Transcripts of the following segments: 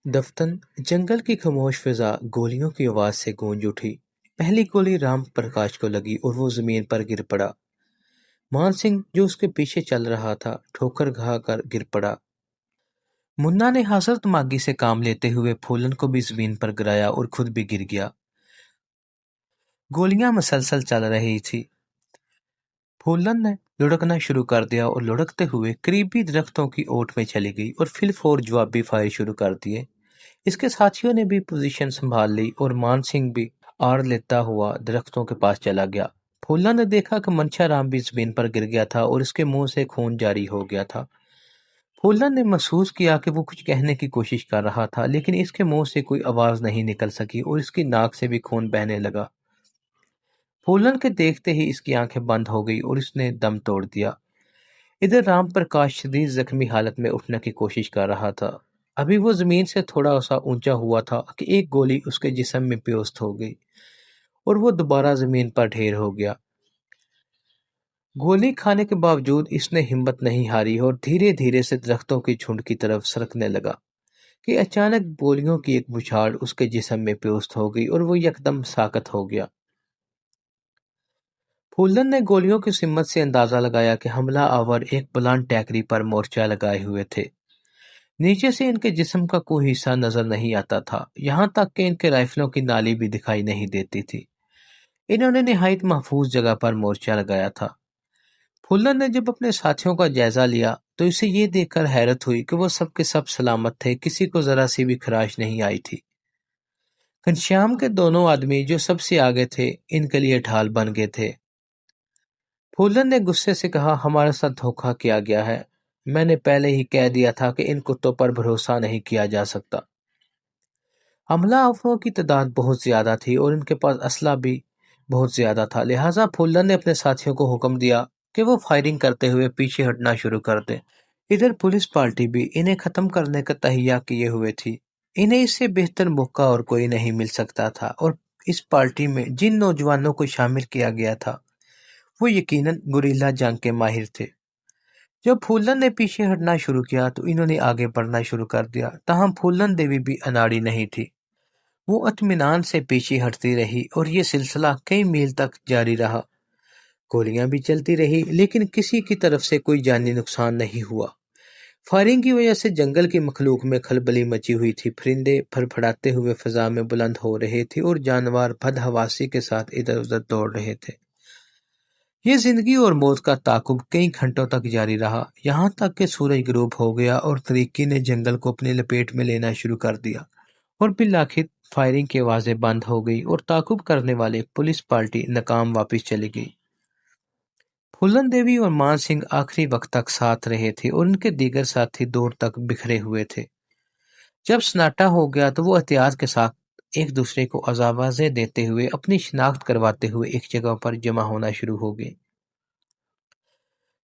दफ्तन जंगल की खामोश फिजा गोलियों की आवाज से गूंज उठी। पहली गोली राम प्रकाश को लगी और वो जमीन पर गिर पड़ा। मान सिंह जो उसके पीछे चल रहा था ठोकर खा कर गिर पड़ा। मुन्ना ने हसरत मागी से काम लेते हुए फूलन को भी जमीन पर गिराया और खुद भी गिर गया। गोलियां मुसलसल चल रही थी। फूलन ने लुढ़कना शुरू कर दिया और लुढ़कते हुए करीबी दरख्तों की ओट में चली गई और फिल फोर जवाबी फायर शुरू कर दिए। इसके साथियों ने भी पोजीशन संभाल ली और मान सिंह भी आड़ लेता हुआ दरख्तों के पास चला गया। फूला ने देखा कि मनशा राम भी जमीन पर गिर गया था और इसके मुंह से खून जारी हो गया था। फूलन ने महसूस किया कि वो कुछ कहने की कोशिश कर रहा था, लेकिन इसके मुंह से कोई आवाज नहीं निकल सकी और इसकी नाक से भी खून बहने लगा। फूलन के देखते ही इसकी आंखें बंद हो गई और इसने दम तोड़ दिया। इधर राम प्रकाश शदीद जख्मी हालत में उठने की कोशिश कर रहा था। अभी वो जमीन से थोड़ा सा ऊंचा हुआ था कि एक गोली उसके जिस्म में प्योस्त हो गई और वो दोबारा जमीन पर ढेर हो गया। गोली खाने के बावजूद इसने हिम्मत नहीं हारी और धीरे धीरे से दरख्तों की झुंड की तरफ सरकने लगा कि अचानक गोलियों की एक बुछाड़ उसके जिस्म में प्योस्त हो गई और वो यकदम साकत हो गया। फूलन ने गोलियों की सिम्मत से अंदाजा लगाया कि हमला आवर एक बुलंद टैकरी पर मोर्चा लगाए हुए थे। नीचे से इनके जिस्म का कोई हिस्सा नजर नहीं आता था, यहाँ तक कि इनके राइफलों की नाली भी दिखाई नहीं देती थी। इन्होंने निहायत महफूज जगह पर मोर्चा लगाया था। फुल्लन ने जब अपने साथियों का जायजा लिया तो इसे ये देखकर हैरत हुई कि वो सब के सब सलामत थे, किसी को जरा सी भी खराश नहीं आई थी। घनश्याम के दोनों आदमी जो सबसे आगे थे इनके लिए ढाल बन गए थे। फुल्लन ने गुस्से से कहा, हमारे साथ धोखा किया गया है। मैंने पहले ही कह दिया था कि इन कुत्तों पर भरोसा नहीं किया जा सकता। हमला आफरों की तादाद बहुत ज्यादा थी और इनके पास असला भी बहुत ज्यादा था, लिहाजा फुल्लन ने अपने साथियों को हुक्म दिया कि वो फायरिंग करते हुए पीछे हटना शुरू कर दें। इधर पुलिस पार्टी भी इन्हें खत्म करने का तहिया किए हुए थी। इन्हें इससे बेहतर मौका और कोई नहीं मिल सकता था और इस पार्टी में जिन नौजवानों को शामिल किया गया था वो यकीनन गुरिल्ला जंग के माहिर थे। जब फूलन ने पीछे हटना शुरू किया तो इन्होंने आगे बढ़ना शुरू कर दिया। ताहम फूलन देवी भी अनाड़ी नहीं थी। वो इत्मीनान से पीछे हटती रही और ये सिलसिला कई मील तक जारी रहा। गोलियां भी चलती रही लेकिन किसी की तरफ से कोई जानी नुकसान नहीं हुआ। फायरिंग की वजह से जंगल की मखलूक में खलबली मची हुई थी। परिंदे फड़फड़ाते हुए फिजा में बुलंद हो रहे थे और जानवर बदहवासी के साथ इधर उधर दौड़ रहे थे। ये जिंदगी और मौत का ताकुब कई घंटों तक जारी रहा, यहाँ तक कि सूरज गुरूब हो गया और तरीकी ने जंगल को अपनी लपेट में लेना शुरू कर दिया और बिलाखिर फायरिंग की आवाजें बंद हो गई और ताकुब करने वाले पुलिस पार्टी नाकाम वापस चली गई। फूलन देवी और मान सिंह आखिरी वक्त तक साथ रहे थे और उनके दीगर साथी दूर तक बिखरे हुए थे। जब सन्नाटा हो गया तो वो एहतियात के साथ एक दूसरे को आवाजें देते हुए अपनी शिनाख्त करवाते हुए एक जगह पर जमा होना शुरू हो गए।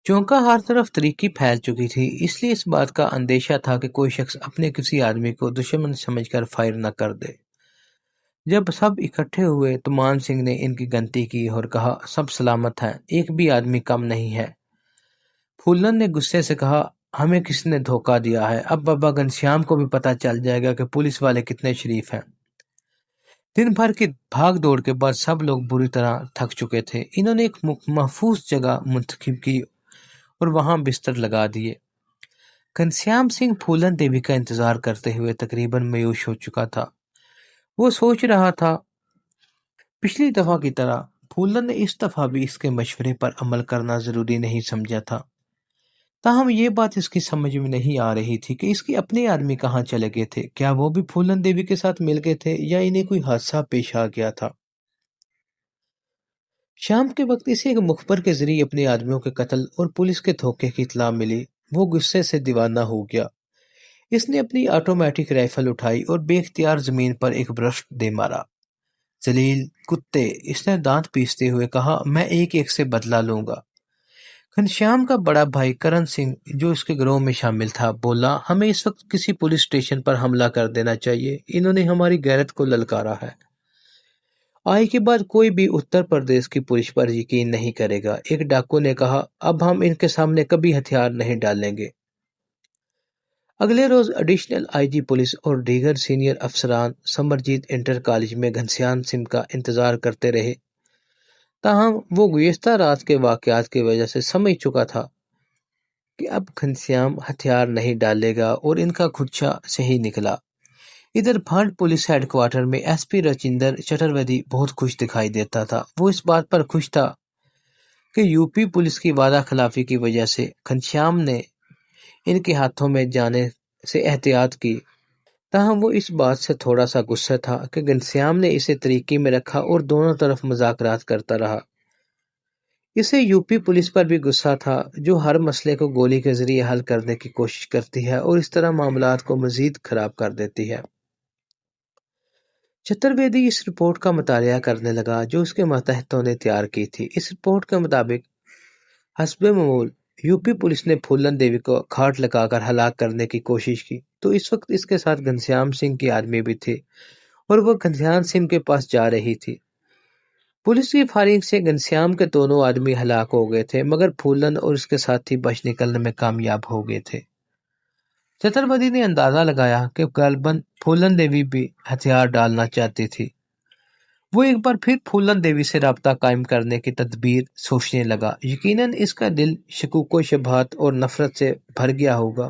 चौंका हर तरफ तरीकी फैल चुकी थी, इसलिए इस बात का अंदेशा था कि कोई शख्स अपने किसी आदमी को दुश्मन समझकर फायर न कर दे। जब सब इकट्ठे हुए तो मान सिंह ने इनकी गिनती की और कहा, सब सलामत हैं, एक भी आदमी कम नहीं है। फूलन ने गुस्से से कहा, हमें किसने धोखा दिया है? अब बाबा घनश्याम को भी पता चल जाएगा कि पुलिस वाले कितने शरीफ हैं। दिन भर की भाग दौड़ के बाद सब लोग बुरी तरह थक चुके थे। इन्होंने एक महफूज जगह मुंतखब की और वहां बिस्तर लगा दिए। घनश्याम सिंह फूलन देवी का इंतजार करते हुए तकरीबन मायूस हो चुका था। वो सोच रहा था, पिछली दफा की तरह फूलन ने इस दफा भी इसके मशवरे पर अमल करना जरूरी नहीं समझा था। ताहम ये बात इसकी समझ में नहीं आ रही थी कि इसके अपने आदमी कहाँ चले गए थे। क्या वो भी फूलन देवी के साथ मिल गए थे या इन्हें कोई हादसा पेश आ गया था? शाम के वक्त इसे एक मुखबर के जरिए अपने आदमियों के कत्ल और पुलिस के धोखे की इत्तला मिली। वो गुस्से से दीवाना हो गया। इसने अपनी ऑटोमेटिक राइफल उठाई और बेख्तियार जमीन पर एक ब्रश दे मारा। जलील कुत्ते, इसने दांत पीसते हुए कहा, मैं एक एक से बदला लूंगा। घनश्याम का बड़ा भाई करण सिंह जो इसके गिरोह में शामिल था बोला, हमें इस वक्त किसी पुलिस स्टेशन पर हमला कर देना चाहिए। इन्होंने हमारी गैरत को ललकारा है। आज के बाद कोई भी उत्तर प्रदेश की पुलिस पर यकीन नहीं करेगा। एक डाकू ने कहा, अब हम इनके सामने कभी हथियार नहीं डालेंगे। اگلے روز ایڈیشنل آئی جی پولیس اور دیگر سینئر افسران سمرجیت انٹر کالج میں گھنشیام سنگھ کا انتظار کرتے رہے، تاہم وہ گزشتہ رات کے واقعات کی وجہ سے سمجھ چکا تھا کہ اب گھنشیام ہتھیار نہیں ڈالے گا، اور ان کا خدشہ صحیح نکلا۔ ادھر بھانڈ پولیس ہیڈ کوارٹر میں ایس پی رچندر چترویدی بہت خوش دکھائی دیتا تھا۔ وہ اس بات پر خوش تھا کہ یو پی پولیس کی وعدہ خلافی کی وجہ سے گھنشیام نے ان کے ہاتھوں میں جانے سے احتیاط کی، تاہم وہ اس بات سے تھوڑا سا غصہ تھا کہ گھنشیام نے اسے طریقے میں رکھا اور دونوں طرف مذاکرات کرتا رہا۔ اسے یو پی پولیس پر بھی غصہ تھا، جو ہر مسئلے کو گولی کے ذریعے حل کرنے کی کوشش کرتی ہے اور اس طرح معاملات کو مزید خراب کر دیتی ہے۔ چترویدی اس رپورٹ کا مطالعہ کرنے لگا جو اس کے ماتحتوں نے تیار کی تھی۔ اس رپورٹ کے مطابق حسب معمول یو پی پولیس نے پھولن دیوی کو گھاٹ لگا کر ہلاک کرنے کی کوشش کی، تو اس وقت اس کے ساتھ گھنشیام سنگھ کے آدمی بھی تھے اور وہ گھنشیام سنگھ کے پاس جا رہی تھی۔ پولیس کی فائرنگ سے گھنشیام کے دونوں آدمی ہلاک ہو گئے تھے، مگر پھولن اور اس کے ساتھی بچ نکلنے میں کامیاب ہو گئے تھے۔ چترویدی نے اندازہ لگایا کہ غالباً پھولن دیوی بھی ہتھیار ڈالنا چاہتی تھی۔ وہ ایک بار پھر پھولن دیوی سے رابطہ قائم کرنے کی تدبیر سوچنے لگا۔ یقیناً اس کا دل شکوک و شبہات اور نفرت سے بھر گیا ہوگا۔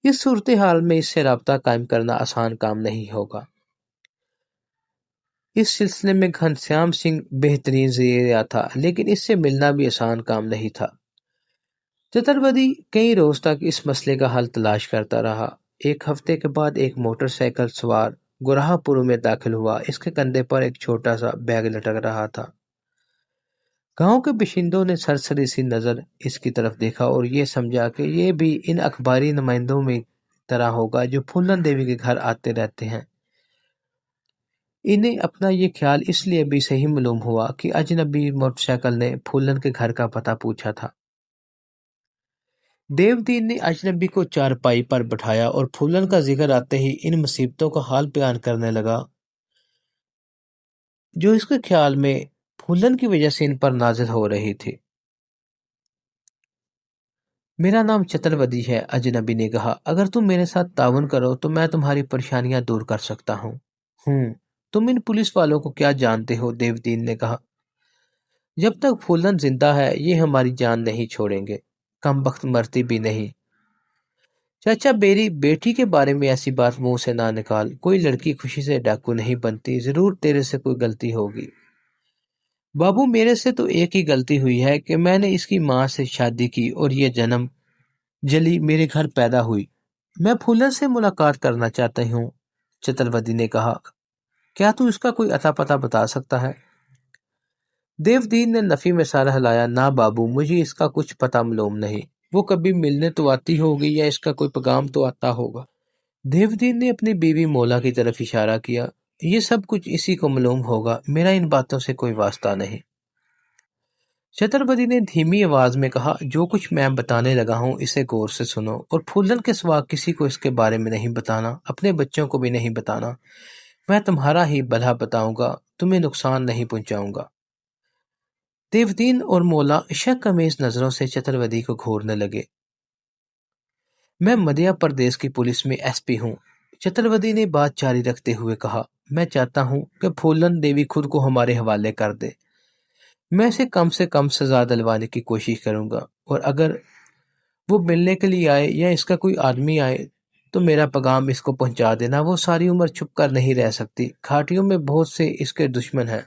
اس صورتحال میں اس سے رابطہ قائم کرنا آسان کام نہیں ہوگا۔ اس سلسلے میں گھنشیام سنگھ بہترین ذریعہ تھا، لیکن اس سے ملنا بھی آسان کام نہیں تھا۔ چترویدی کئی روز تک اس مسئلے کا حل تلاش کرتا رہا۔ ایک ہفتے کے بعد ایک موٹر سائیکل سوار گراہ پور میں داخل ہوا۔ اس کے کندھے پر ایک چھوٹا سا بیگ لٹک رہا تھا۔ گاؤں کے باشندوں نے سرسری سی نظر اس کی طرف دیکھا اور یہ سمجھا کہ یہ بھی ان اخباری نمائندوں میں طرح ہوگا جو پھولن دیوی کے گھر آتے رہتے ہیں۔ انہیں اپنا یہ خیال اس لیے بھی صحیح معلوم ہوا کہ اجنبی موٹر سائیکل نے پھولن کے گھر کا پتہ پوچھا تھا۔ دیو دین نے اجنبی کو چارپائی پر بٹھایا اور پھولن کا ذکر آتے ہی ان مصیبتوں کا حال بیان کرنے لگا جو اس کے خیال میں پھولن کی وجہ سے ان پر نازل ہو رہی تھی۔ میرا نام چترویدی ہے، اجنبی نے کہا۔ اگر تم میرے ساتھ تعاون کرو تو میں تمہاری پریشانیاں دور کر سکتا ہوں۔ تم ان پولیس والوں کو کیا جانتے ہو؟ دیو دین نے کہا۔ جب تک پھولن زندہ ہے یہ ہماری جان نہیں چھوڑیں گے، کم بخت مرتی بھی نہیں۔ چاچا میری بیٹی کے بارے میں ایسی بات منہ سے نہ نکال، کوئی لڑکی خوشی سے ڈاکو نہیں بنتی، ضرور تیرے سے کوئی غلطی ہوگی۔ بابو میرے سے تو ایک ہی غلطی ہوئی ہے کہ میں نے اس کی ماں سے شادی کی اور یہ جنم جلی میرے گھر پیدا ہوئی۔ میں پھولن سے ملاقات کرنا چاہتا ہوں، چترویدی نے کہا۔ کیا تو اس کا کوئی اتا پتہ بتا سکتا ہے؟ دیو دین نے نفی میں سر ہلایا۔ نہ بابو، مجھے اس کا کچھ پتہ معلوم نہیں۔ وہ کبھی ملنے تو آتی ہوگی یا اس کا کوئی پیغام تو آتا ہوگا۔ دیو دین نے اپنی بیوی مولا کی طرف اشارہ کیا۔ یہ سب کچھ اسی کو معلوم ہوگا، میرا ان باتوں سے کوئی واسطہ نہیں۔ چترویدی نے دھیمی آواز میں کہا، جو کچھ میں بتانے لگا ہوں اسے غور سے سنو، اور پھولن کے سوا کسی کو اس کے بارے میں نہیں بتانا، اپنے بچوں کو بھی نہیں بتانا۔ میں تمہارا ہی بھلا بتاؤں گا، تمہیں نقصان نہیں پہنچاؤں گا۔ دیودین اور مولا شک امیز نظروں سے چترویدی کو گھورنے لگے۔ میں مدھیہ پردیش کی پولیس میں ایس پی ہوں، چترویدی نے بات جاری رکھتے ہوئے کہا۔ میں چاہتا ہوں کہ پھولن دیوی خود کو ہمارے حوالے کر دے۔ میں اسے کم سے کم سزا دلوانے کی کوشش کروں گا، اور اگر وہ ملنے کے لیے آئے یا اس کا کوئی آدمی آئے تو میرا پیغام اس کو پہنچا دینا۔ وہ ساری عمر چھپ کر نہیں رہ سکتی، گھاٹیوں میں بہت سے اس کے دشمن ہیں۔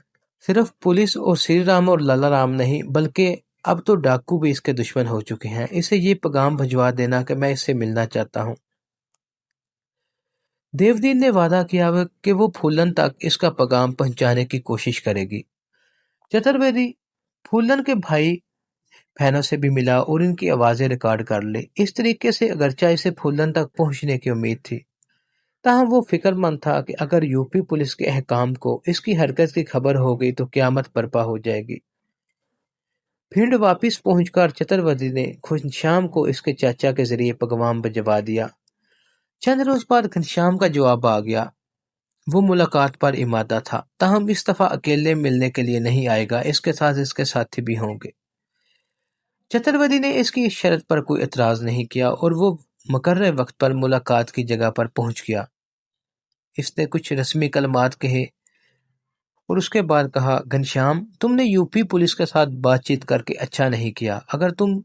صرف پولیس اور سری رام اور للا رام نہیں، بلکہ اب تو ڈاکو بھی اس کے دشمن ہو چکے ہیں۔ اسے یہ پیغام بھجوا دینا کہ میں اس سے ملنا چاہتا ہوں۔ دیودین نے وعدہ کیا کہ وہ پھولن تک اس کا پیغام پہنچانے کی کوشش کرے گی۔ چترویدی پھولن کے بھائی بہنوں سے بھی ملا اور ان کی آوازیں ریکارڈ کر لی۔ اس طریقے سے اگرچہ اسے پھولن تک پہنچنے کی امید تھی، تاہم وہ فکر مند تھا کہ اگر یو پی پولیس کے حکام کو اس کی حرکت کی خبر ہو گئی تو قیامت برپا ہو جائے گی۔ بھنڈ واپس پہنچ کر چترویدی نے گھنشیام کو اس کے چاچا کے ذریعے پیغام بھجوا دیا۔ چند روز بعد گھنشیام کا جواب آ گیا۔ وہ ملاقات پر آمادہ تھا، تاہم اس دفعہ اکیلے ملنے کے لیے نہیں آئے گا، اس کے ساتھ اس کے ساتھی بھی ہوں گے۔ چترویدی نے اس کی اس شرط پر کوئی اعتراض نہیں کیا اور وہ مقررہ وقت پر ملاقات کی جگہ پر پہنچ گیا۔ اس نے کچھ رسمی کلمات کہے اور اس کے بعد کہا، گھنشیام، تم نے یو پی پولیس کے ساتھ بات چیت کر کے اچھا نہیں کیا۔ اگر تم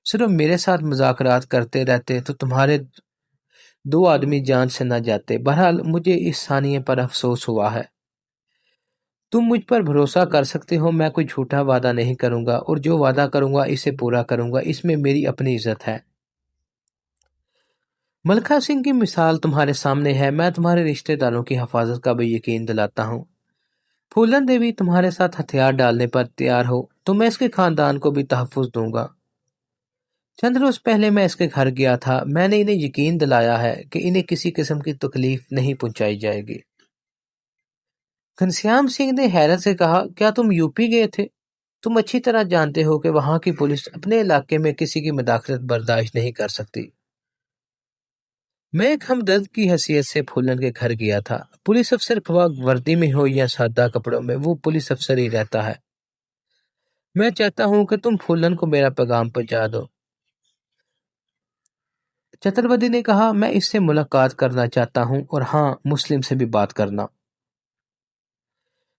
صرف میرے ساتھ مذاکرات کرتے رہتے تو تمہارے 2 آدمی جان سے نہ جاتے۔ بہرحال مجھے اس ثانیے پر افسوس ہوا ہے۔ تم مجھ پر بھروسہ کر سکتے ہو، میں کوئی جھوٹا وعدہ نہیں کروں گا، اور جو وعدہ کروں گا اسے پورا کروں گا، اس میں میری اپنی عزت ہے۔ ملکہ سنگھ کی مثال تمہارے سامنے ہے، میں تمہارے رشتہ داروں کی حفاظت کا بھی یقین دلاتا ہوں۔ پھولن دیوی تمہارے ساتھ ہتھیار ڈالنے پر تیار ہو تو میں اس کے خاندان کو بھی تحفظ دوں گا۔ چند روز پہلے میں اس کے گھر گیا تھا، میں نے انہیں یقین دلایا ہے کہ انہیں کسی قسم کی تکلیف نہیں پہنچائی جائے گی۔ گھنشیام سنگھ نے حیرت سے کہا، کیا تم یو پی گئے تھے؟ تم اچھی طرح جانتے ہو کہ وہاں کی پولیس اپنے علاقے میں کسی کی مداخلت برداشت نہیں کر سکتی۔ میں ایک ہمدرد کی حیثیت سے پھولن کے گھر گیا تھا۔ پولیس افسر خواہ وردی میں ہو یا سادہ کپڑوں میں، وہ پولیس افسر ہی رہتا ہے۔ میں چاہتا ہوں کہ تم پھولن کو میرا پیغام پہنچا دو۔ چتروردی نے کہا، میں اس سے ملاقات کرنا چاہتا ہوں، اور ہاں، مسلم سے بھی بات کرنا۔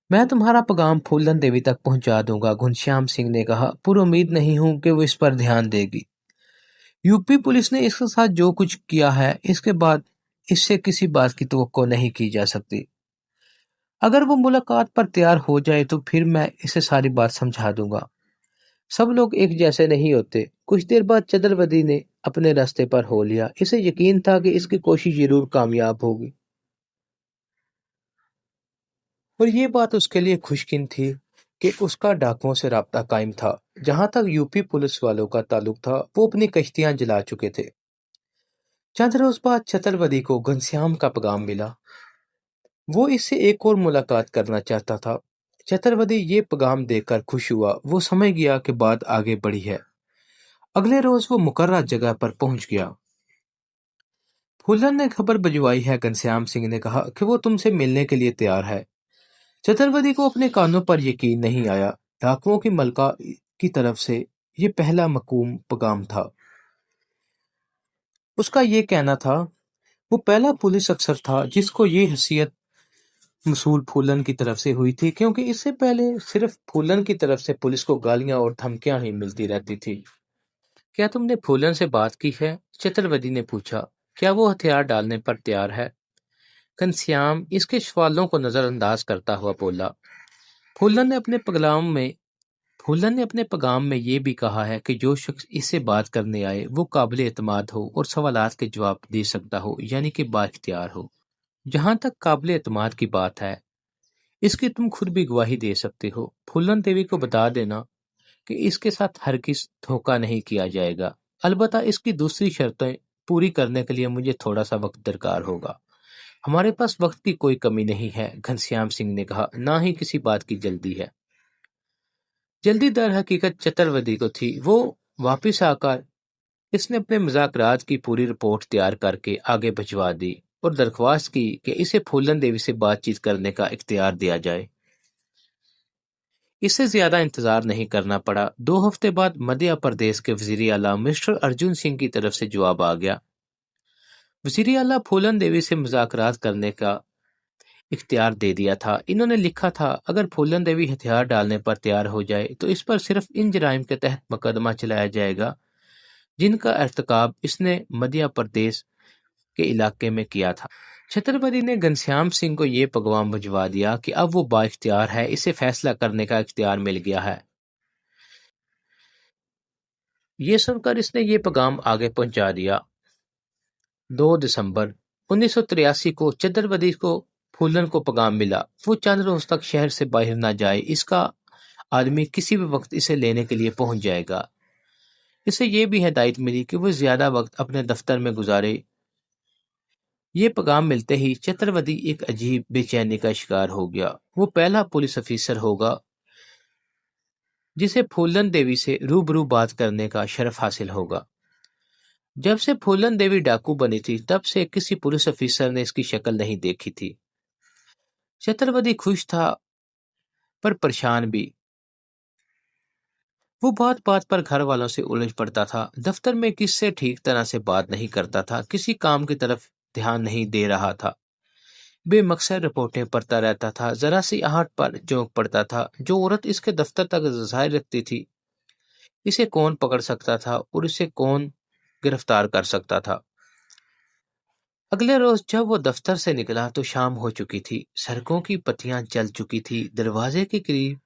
میں تمہارا پیغام پھولن دیوی تک پہنچا دوں گا، گھنشیام سنگھ نے کہا۔ پر امید نہیں ہوں کہ وہ اس پر دھیان دے گی۔ یو پی پولیس نے اس کے ساتھ جو کچھ کیا ہے، اس کے بعد اس سے کسی بات کی توقع نہیں کی جا سکتی۔ اگر وہ ملاقات پر تیار ہو جائے تو پھر میں اسے ساری بات سمجھا دوں گا۔ سب لوگ ایک جیسے نہیں ہوتے۔ کچھ دیر بعد چتروردی نے اپنے راستے پر ہو لیا۔ اسے یقین تھا کہ اس کی کوشش ضرور کامیاب ہوگی، اور یہ بات اس کے لیے خوشگوار تھی کہ اس کا ڈاکوؤں سے رابطہ قائم تھا۔ جہاں تک یو پی پولیس والوں کا تعلق تھا، وہ اپنی کشتیاں جلا چکے تھے۔ چند روز بعد چتروردی کو گھنشیام کا پیغام ملا۔ وہ اس سے ایک اور ملاقات کرنا چاہتا تھا۔ چتروردی یہ پیغام دیکھ کر خوش ہوا۔ وہ سمجھ گیا کہ بات آگے بڑھی ہے۔ اگلے روز وہ مقررہ جگہ پر پہنچ گیا۔ پھولن نے خبر بھجوائی ہے، گھنشیام سنگھ نے کہا، کہ وہ تم سے ملنے کے لیے تیار ہے۔ چتروردی کو اپنے کانوں پر یقین نہیں آیا۔ ڈاکوؤں کی ملکہ کی طرف سے یہ پہلا موکول پیغام تھا۔ اس کا یہ کہنا تھا، وہ پہلا پولیس افسر تھا جس کو یہ حیثیت موصول پھولن کی طرف سے ہوئی تھی، کیونکہ اس سے پہلے صرف پھولن کی طرف سے پولیس کو گالیاں اور دھمکیاں ہی ملتی رہتی تھی۔ کیا تم نے پھولن سے بات کی ہے؟ چتروردی نے پوچھا۔ کیا وہ ہتھیار ڈالنے پر تیار ہے؟ گھنشیام اس کے سوالوں کو نظر انداز کرتا ہوا بولا۔ پھولن نے اپنے پیغام میں یہ بھی کہا ہے کہ جو شخص اس سے بات کرنے آئے وہ قابل اعتماد ہو اور سوالات کے جواب دے سکتا ہو، یعنی کہ بااختیار ہو۔ جہاں تک قابل اعتماد کی بات ہے، اس کی تم خود بھی گواہی دے سکتے ہو۔ پھولن دیوی کو بتا دینا کہ اس کے ساتھ ہرگز دھوکہ نہیں کیا جائے گا۔ البتہ اس کی دوسری شرطیں پوری کرنے کے لیے مجھے تھوڑا سا وقت درکار ہوگا۔ ہمارے پاس وقت کی کوئی کمی نہیں ہے، گھنشیام سنگھ نے کہا، نہ ہی کسی بات کی جلدی ہے۔ جلدی در حقیقت چتروردی کو تھی۔ وہ واپس آ کر اس نے اپنے مذاکرات کی پوری رپورٹ تیار کر کے آگے بھجوا دی اور درخواست کی کہ اسے پھولن دیوی سے بات چیت کرنے کا اختیار دیا جائے۔ اس سے زیادہ انتظار نہیں کرنا پڑا۔ 2 ہفتے بعد مدھیہ پردیش کے وزیر اعلیٰ مسٹر ارجن سنگھ کی طرف سے جواب آ گیا۔ وزیر اعلیٰ پھولن دیوی سے مذاکرات کرنے کا اختیار دے دیا تھا۔ انہوں نے لکھا تھا، اگر پھولن دیوی ہتھیار ڈالنے پر تیار ہو جائے تو اس پر صرف ان جرائم کے تحت مقدمہ چلایا جائے گا جن کا ارتکاب اس نے مدھیہ پردیش کے علاقے میں کیا تھا۔ چھتروردی نے گھنشیام سنگھ کو یہ پیغام بھجوا دیا کہ اب وہ بااختیار ہے، اسے فیصلہ کرنے کا اختیار مل گیا ہے۔ یہ سن کر اس نے یہ پیغام آگے پہنچا دیا۔ 2 دسمبر 1983 کو چتروردی کو پھولن کو پیغام ملا، وہ چند روز تک شہر سے باہر نہ جائے، اس کا آدمی کسی بھی وقت اسے لینے کے لیے پہنچ جائے گا۔ اسے یہ بھی ہدایت ملی کہ وہ زیادہ وقت اپنے دفتر میں گزارے۔ یہ پیغام ملتے ہی چتروردی ایک عجیب بے چینی کا شکار ہو گیا۔ وہ پہلا پولیس افسر ہوگا جسے پھولن دیوی سے روبرو بات کرنے کا شرف حاصل ہوگا۔ جب سے پھولن دیوی ڈاکو بنی تھی، تب سے کسی پولیس افسر نے اس کی شکل نہیں دیکھی تھی۔ چتروردی خوش تھا پر پریشان بھی۔ وہ بات بات پر گھر والوں سے الجھ پڑتا تھا، دفتر میں کس سے ٹھیک طرح سے بات نہیں کرتا تھا، کسی کام کی طرف دھیان نہیں دے رہا تھا، بے مقصد رپورٹیں پڑھتا رہتا تھا، ذرا سی آہٹ پر جھونک پڑتا تھا۔ جو عورت اس کے دفتر تک ظاہر رکھتی تھی، اسے کون پکڑ سکتا تھا اور اسے کون گرفتار کر سکتا تھا؟ اگلے روز جب وہ دفتر سے نکلا تو شام ہو چکی تھی، سڑکوں کی پتیاں جل چکی تھی۔ دروازے کے قریب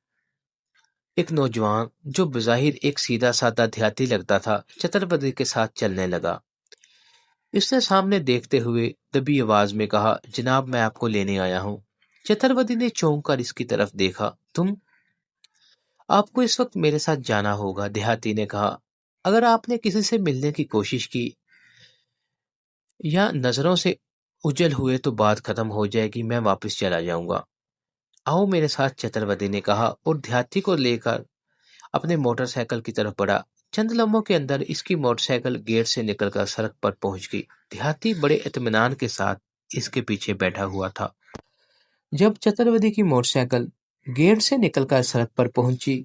ایک نوجوان جو بظاہر ایک سیدھا سادہ دیہاتی لگتا تھا، چھترپتی کے ساتھ چلنے لگا۔ اس نے سامنے دیکھتے ہوئے دبی آواز میں کہا، جناب میں آپ کو لینے آیا ہوں۔ چھترپتی نے چونک کر اس کی طرف دیکھا۔ تم؟ آپ کو اس وقت میرے ساتھ جانا ہوگا، دیہاتی نے کہا۔ اگر آپ نے کسی سے ملنے کی کوشش کی یا نظروں سے اجل ہوئے تو بات ختم ہو جائے گی، میں واپس چلا جاؤں گا۔ آؤ میرے ساتھ، چھترپتی نے کہا اور دیہاتی کو لے کر اپنے موٹر سائیکل کی طرف بڑھا۔ چند لمحوں کے اندر اس کی موٹر سائیکل گیٹ سے نکل کر سڑک پر پہنچ گئی۔ دیہاتی بڑے اطمینان کے ساتھ اس کے پیچھے بیٹھا ہوا تھا۔ جب چھترپتی کی موٹر سائیکل گیٹ سے نکل کر سڑک پر پہنچی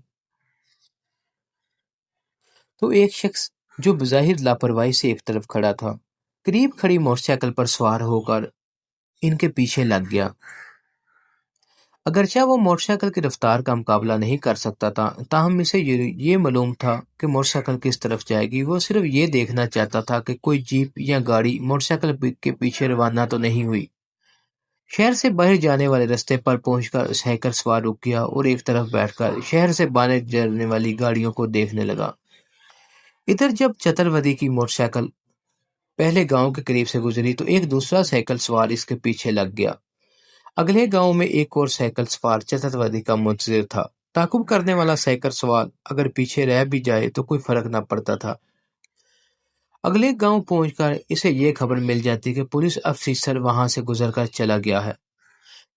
تو ایک شخص جو بظاہر لاپرواہی سے ایک طرف کھڑا تھا، قریب کھڑی موٹر سائیکل پر سوار ہو کر ان کے پیچھے لگ گیا۔ اگرچہ وہ موٹر سائیکل کی رفتار کا مقابلہ نہیں کر سکتا تھا، تاہم اسے یہ معلوم تھا کہ موٹر سائیکل کس طرف جائے گی۔ وہ صرف یہ دیکھنا چاہتا تھا کہ کوئی جیپ یا گاڑی موٹر سائیکل کے پیچھے روانہ تو نہیں ہوئی۔ شہر سے باہر جانے والے راستے پر پہنچ کر سائیکل سوار رک گیا اور ایک طرف بیٹھ کر شہر سے باہر جانے والی گاڑیوں کو دیکھنے لگا۔ ادھر جب چھترپتی کی موٹر سائیکل پہلے گاؤں کے قریب سے گزری تو ایک دوسرا سائیکل سوار اس کے پیچھے لگ گیا۔ اگلے گاؤں میں ایک اور سائیکل سوار چھترپتی کا منتظر تھا۔ تعاقب کرنے والا سائیکل سوار اگر پیچھے رہ بھی جائے تو کوئی فرق نہ پڑتا تھا۔ اگلے گاؤں پہنچ کر اسے یہ خبر مل جاتی کہ پولیس افسر وہاں سے گزر کر چلا گیا ہے۔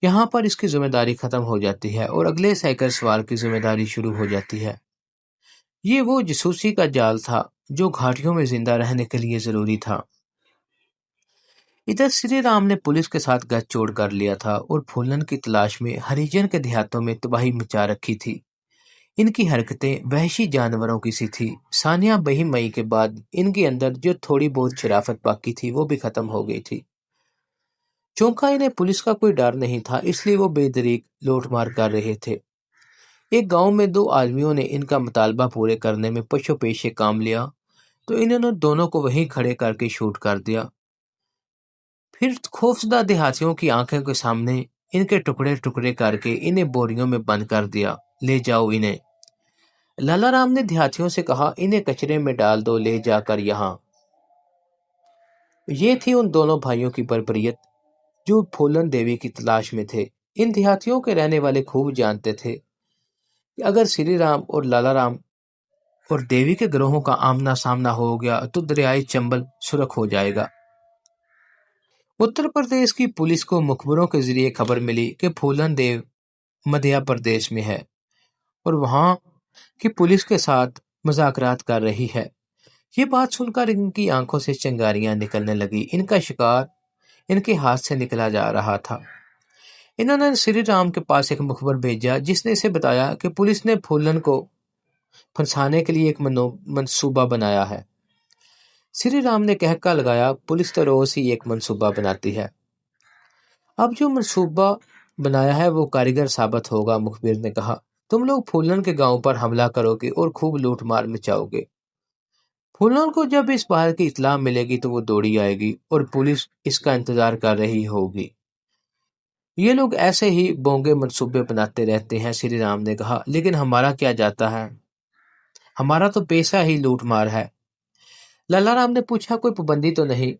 یہاں پر اس کی ذمہ داری ختم ہو جاتی ہے اور اگلے سائیکل سوار کی ذمہ داری شروع ہو جاتی ہے۔ یہ وہ جاسوسی کا جال تھا جو گھاٹیوں میں زندہ رہنے کے لیے ضروری تھا۔ ادھر سری رام نے پولیس کے ساتھ گٹھ چوڑ کر لیا تھا اور پھولن کی تلاش میں ہریجن کے دیہاتوں میں تباہی مچا رکھی تھی۔ ان کی حرکتیں وحشی جانوروں کی سی تھی۔ سانیہ بہی مئی کے بعد ان کے اندر جو تھوڑی بہت شرافت باقی تھی وہ بھی ختم ہو گئی تھی۔ چونکہ انہیں پولیس کا کوئی ڈر نہیں تھا، اس لیے وہ بے دریغ لوٹ مار کر رہے تھے۔ ایک گاؤں میں دو آدمیوں نے ان کا مطالبہ پورے کرنے میں پشو پیش سے کام لیا تو انہوں نے دونوں کو وہیں کھڑے کر کے شوٹ کر دیا۔ پھر خوفزدہ دیہاتیوں کی آنکھوں کے سامنے ان کے ٹکڑے ٹکڑے کر کے انہیں بوریوں میں بند کر دیا۔ لے جاؤ انہیں۔ لالا رام نے دیہاتیوں سے کہا، انہیں کچرے میں ڈال دو، لے جا کر یہاں۔ یہ تھی ان دونوں بھائیوں کی بربریت جو پھولن دیوی کی تلاش میں تھے۔ ان دیہاتیوں کے رہنے والے خوب جانتے تھے کہ اگر سری رام اور لالا رام اور دیوی کے گروہوں کا آمنا سامنا ہو گیا تو دریائے چمبل سرخ ہو جائے گا۔ اتر پردیش کی پولیس کو مخبروں کے ذریعے خبر ملی کہ پھولن دیو مدھیہ پردیش میں ہے اور وہاں کی پولیس کے ساتھ مذاکرات کر رہی ہے۔ یہ بات سن کر ان کی آنکھوں سے چنگاریاں نکلنے لگی۔ ان کا شکار ان کے ہاتھ سے نکلا جا رہا تھا۔ انہوں نے سری رام کے پاس ایک مخبر بھیجا جس نے اسے بتایا کہ پولیس نے پھولن کو پھنسانے کے لیے ایک منصوبہ بنایا ہے۔ سری رام نے کہکا لگایا، پولیس تو روز ہی ایک منصوبہ بناتی ہے، اب جو منصوبہ بنایا ہے وہ کاریگر ثابت ہوگا۔ مخبر نے کہا، تم لوگ پھولن کے گاؤں پر حملہ کرو گے اور خوب لوٹ مار مچاؤ گے۔ پھولن کو جب اس بات کی اطلاع ملے گی تو وہ دوڑی آئے گی اور پولیس اس کا انتظار کر رہی ہوگی۔ یہ لوگ ایسے ہی بونگے منصوبے بناتے رہتے ہیں، سری رام نے کہا، لیکن ہمارا کیا جاتا ہے، ہمارا تو پیشہ ہی لوٹ مار ہے۔ لالا رام نے پوچھا، کوئی پابندی تو نہیں؟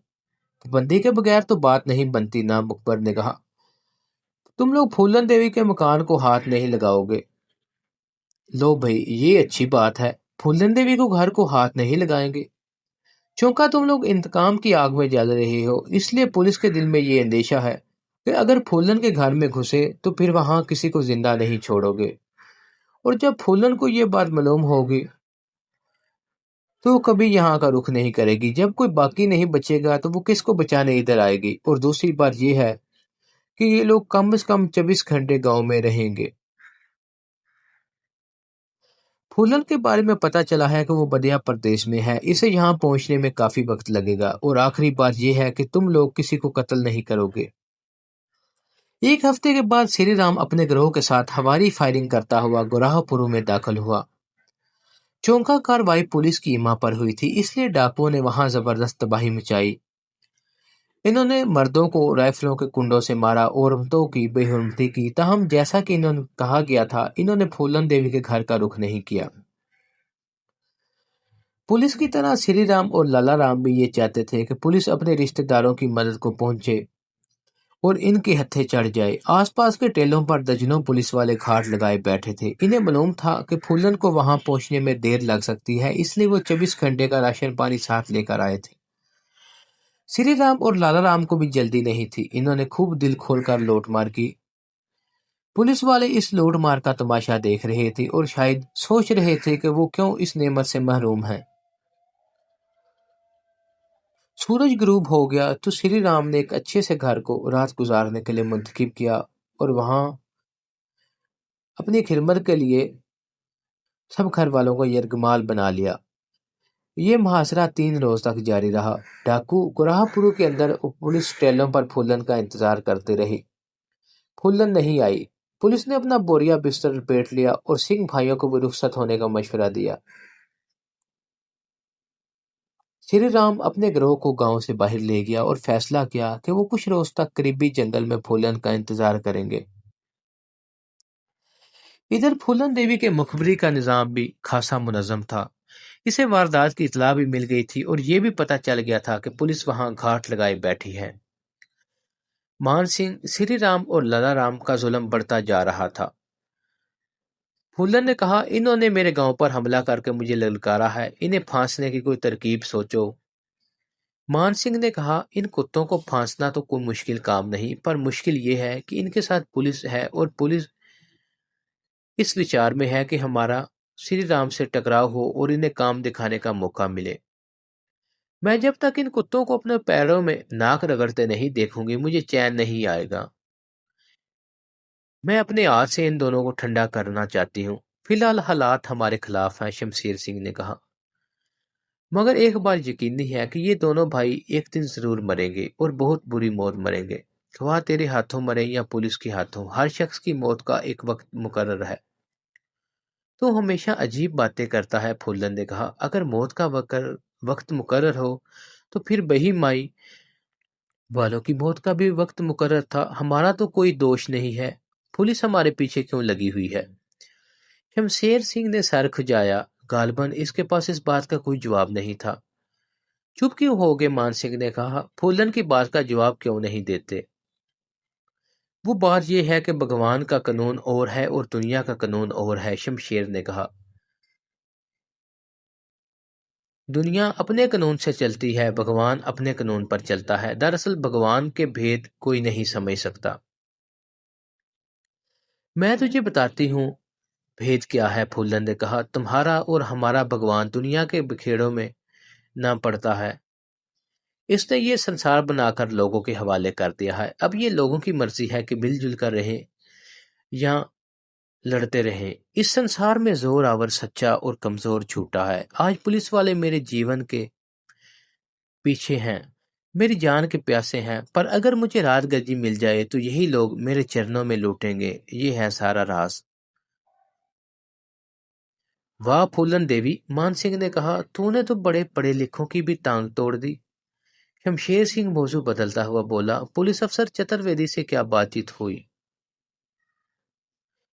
پابندی کے بغیر تو بات نہیں بنتی نا، مخبر نے کہا۔ تم لوگ پھولن دیوی کے مکان کو ہاتھ نہیں لگاؤ گے۔ لو بھائی، یہ اچھی بات ہے، پھولن دیوی کو گھر کو ہاتھ نہیں لگائیں گے۔ چونکہ تم لوگ انتقام کی آگ میں جل رہے ہو، اس لیے پولیس کے دل میں یہ اندیشہ ہے کہ اگر پھولن کے گھر میں گھسے تو پھر وہاں کسی کو زندہ نہیں چھوڑو گے، اور جب پھولن کو یہ بات معلوم ہوگی تو وہ کبھی یہاں کا رخ نہیں کرے گی۔ جب کوئی باقی نہیں بچے گا تو وہ کس کو بچانے ادھر آئے گی۔ اور دوسری بات یہ ہے کہ یہ لوگ کم از کم 24 گھنٹے گاؤں میں رہیں گے۔ फूलन के बारे में पता चला है कि वो मध्य प्रदेश में है। इसे यहाँ पहुंचने में काफी वक्त लगेगा और आखिरी बात यह है कि तुम लोग किसी को कत्ल नहीं करोगे। एक हफ्ते के बाद श्री राम अपने गिरोह के साथ हवाई फायरिंग करता हुआ गोराहपुर में दाखिल हुआ। चौंका कार्रवाई पुलिस की इमा पर हुई थी, इसलिए डाकुओं ने वहां जबरदस्त तबाही मचाई। इन्होंने मर्दों को राइफलों के कुंडों से मारा, औरतों की बेहुरमती की। ताहम जैसा कि इन्होंने कहा गया था, इन्होंने फूलन देवी के घर का रुख नहीं किया। पुलिस की तरह श्री राम और लाला राम भी ये चाहते थे कि पुलिस अपने रिश्तेदारों की मदद को पहुंचे और इनके हत्थे चढ़ जाए। आसपास के टेलों पर दर्जनों पुलिस वाले घाट लगाए बैठे थे। इन्हें मालूम था कि फूलन को वहां पहुंचने में देर लग सकती है, इसलिए वो 24 घंटे का राशन पानी साथ लेकर आए थे। श्री राम और लाला राम को भी जल्दी नहीं थी। इन्होंने खूब दिल खोलकर लूटमार की। पुलिस वाले इस लूटमार का तमाशा देख रहे थे और शायद सोच रहे थे कि वो क्यों इस नेमत से महरूम है। सूरज गुरूब हो गया तो श्री राम ने एक अच्छे से घर को रात गुजारने के लिए मुंतखब किया और वहां अपनी खिदमत के लिए सब घर वालों को यरगमाल बना लिया। ये मुहासरा 3 रोज तक जारी रहा। डाकू गोराहपुर के अंदर पुलिस टेलों पर फूलन का इंतजार करते रहे। फूलन नहीं आई। पुलिस ने अपना बोरिया बिस्तर लपेट लिया और सिंह भाइयों को भी रुखसत होने का मशवरा दिया। श्री राम अपने गिरोह को गांव से बाहर ले गया और फैसला किया कि वो कुछ रोज तक करीबी जंगल में फूलन का इंतजार करेंगे। इधर फूलन देवी के मुखबरी का निजाम भी खासा मुनज़्ज़म था। इसे वारदात की इतला भी मिल गई थी और ये भी पता चल गया था कि पुलिस वहां घाट लगाए बैठी है। मान सिंह, श्री राम और लाला राम का जुल्म बढ़ता जा रहा था। फूलन ने कहा, इन्होंने मेरे गांव पर हमला करके मुझे ललकारा है, इन्हें फांसने की कोई तरकीब सोचो। मान सिंह ने कहा, इन कुत्तों को फांसना तो कोई मुश्किल काम नहीं, पर मुश्किल ये है कि इनके साथ पुलिस है और पुलिस इस विचार में है कि हमारा श्री राम से टकराव हो और इन्हें काम दिखाने का मौका मिले। मैं जब तक इन कुत्तों को अपने पैरों में नाक रगड़ते नहीं देखूंगी, मुझे चैन नहीं आएगा। मैं अपने हाथ से इन दोनों को ठंडा करना चाहती हूँ। फिलहाल हालात हमारे खिलाफ हैं, शमशेर सिंह ने कहा, मगर एक बार यकीनी है कि ये दोनों भाई एक दिन जरूर मरेंगे और बहुत बुरी मौत मरेंगे। ख्वाह तेरे हाथों मरे या पुलिस के हाथों, हर शख्स की मौत का एक वक्त मुकर्रर है। तो हमेशा अजीब बातें करता है, फूलन ने कहा। अगर मौत का वक्त मुकर्रर हो तो फिर बही माई वालों की मौत का भी वक्त मुकर्रर था। हमारा तो कोई दोष नहीं है, पुलिस हमारे पीछे क्यों लगी हुई है? शमशेर सिंह ने सर खुजाया। गालबन इसके पास इस बात का कोई जवाब नहीं था। चुप क्यों हो गए? मान सिंह ने कहा। फूलन की बात का जवाब क्यों नहीं देते? वो बात यह है कि भगवान का कानून और है और दुनिया का कानून और है, शमशेर ने कहा। दुनिया अपने कानून से चलती है, भगवान अपने कानून पर चलता है। दरअसल भगवान के भेद कोई नहीं समझ सकता। मैं तुझे बताती हूँ भेद क्या है, फूलन ने कहा। तुम्हारा और हमारा भगवान दुनिया के बिखेड़ों में ना पड़ता है। इसने ये संसार बनाकर लोगों के हवाले कर दिया है। अब ये लोगों की मर्जी है कि मिलजुल कर रहें या लड़ते रहें। इस संसार में जोर आवर सच्चा और कमजोर छूटा है। आज पुलिस वाले मेरे जीवन के पीछे हैं, मेरी जान के प्यासे हैं, पर अगर मुझे रात गजी मिल जाए तो यही लोग मेरे चरणों में लूटेंगे। ये है सारा राज। वाह फूलन देवी, मान सिंह ने कहा, तूने तो बड़े पढ़े लिखों की भी टांग तोड़ दी। शमशेर सिंह मौजू बदलता हुआ बोला, पुलिस अफसर चतुर्वेदी से क्या बातचीत हुई?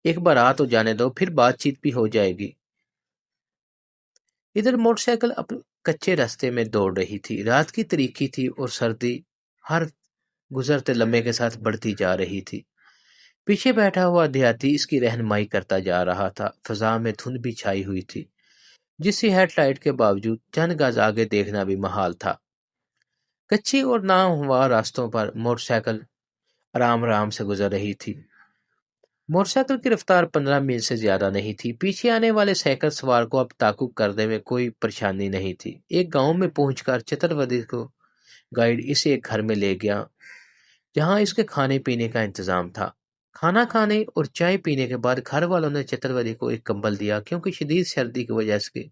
एक बार आ तो जाने दो, फिर बातचीत भी हो जाएगी। इधर मोटरसाइकिल अपने कच्चे रास्ते में दौड़ रही थी। रात की तारीकी थी और सर्दी हर गुजरते लम्हे के साथ बढ़ती जा रही थी। पीछे बैठा हुआ देहाती इसकी रहनुमाई करता जा रहा था। फिजा में धुंध भी छाई हुई थी, जिससे हेडलाइट के बावजूद चंद गज आगे देखना भी महाल था। कच्ची और नाहमवार रास्तों पर मोटरसाइकिल आराम आराम से गुजर रही थी। मोटरसाइकिल की रफ्तार 15 मील से ज्यादा नहीं थी। पीछे आने वाले साइकिल सवार को अब ताकुब करने में कोई परेशानी नहीं थी। एक गांव में पहुंचकर चतुर्वेदी को गाइड इसे एक घर में ले गया, जहां इसके खाने पीने का इंतजाम था। खाना खाने और चाय पीने के बाद घर वालों ने चतुर्वेदी को एक कंबल दिया, क्योंकि शदीद सर्दी की वजह से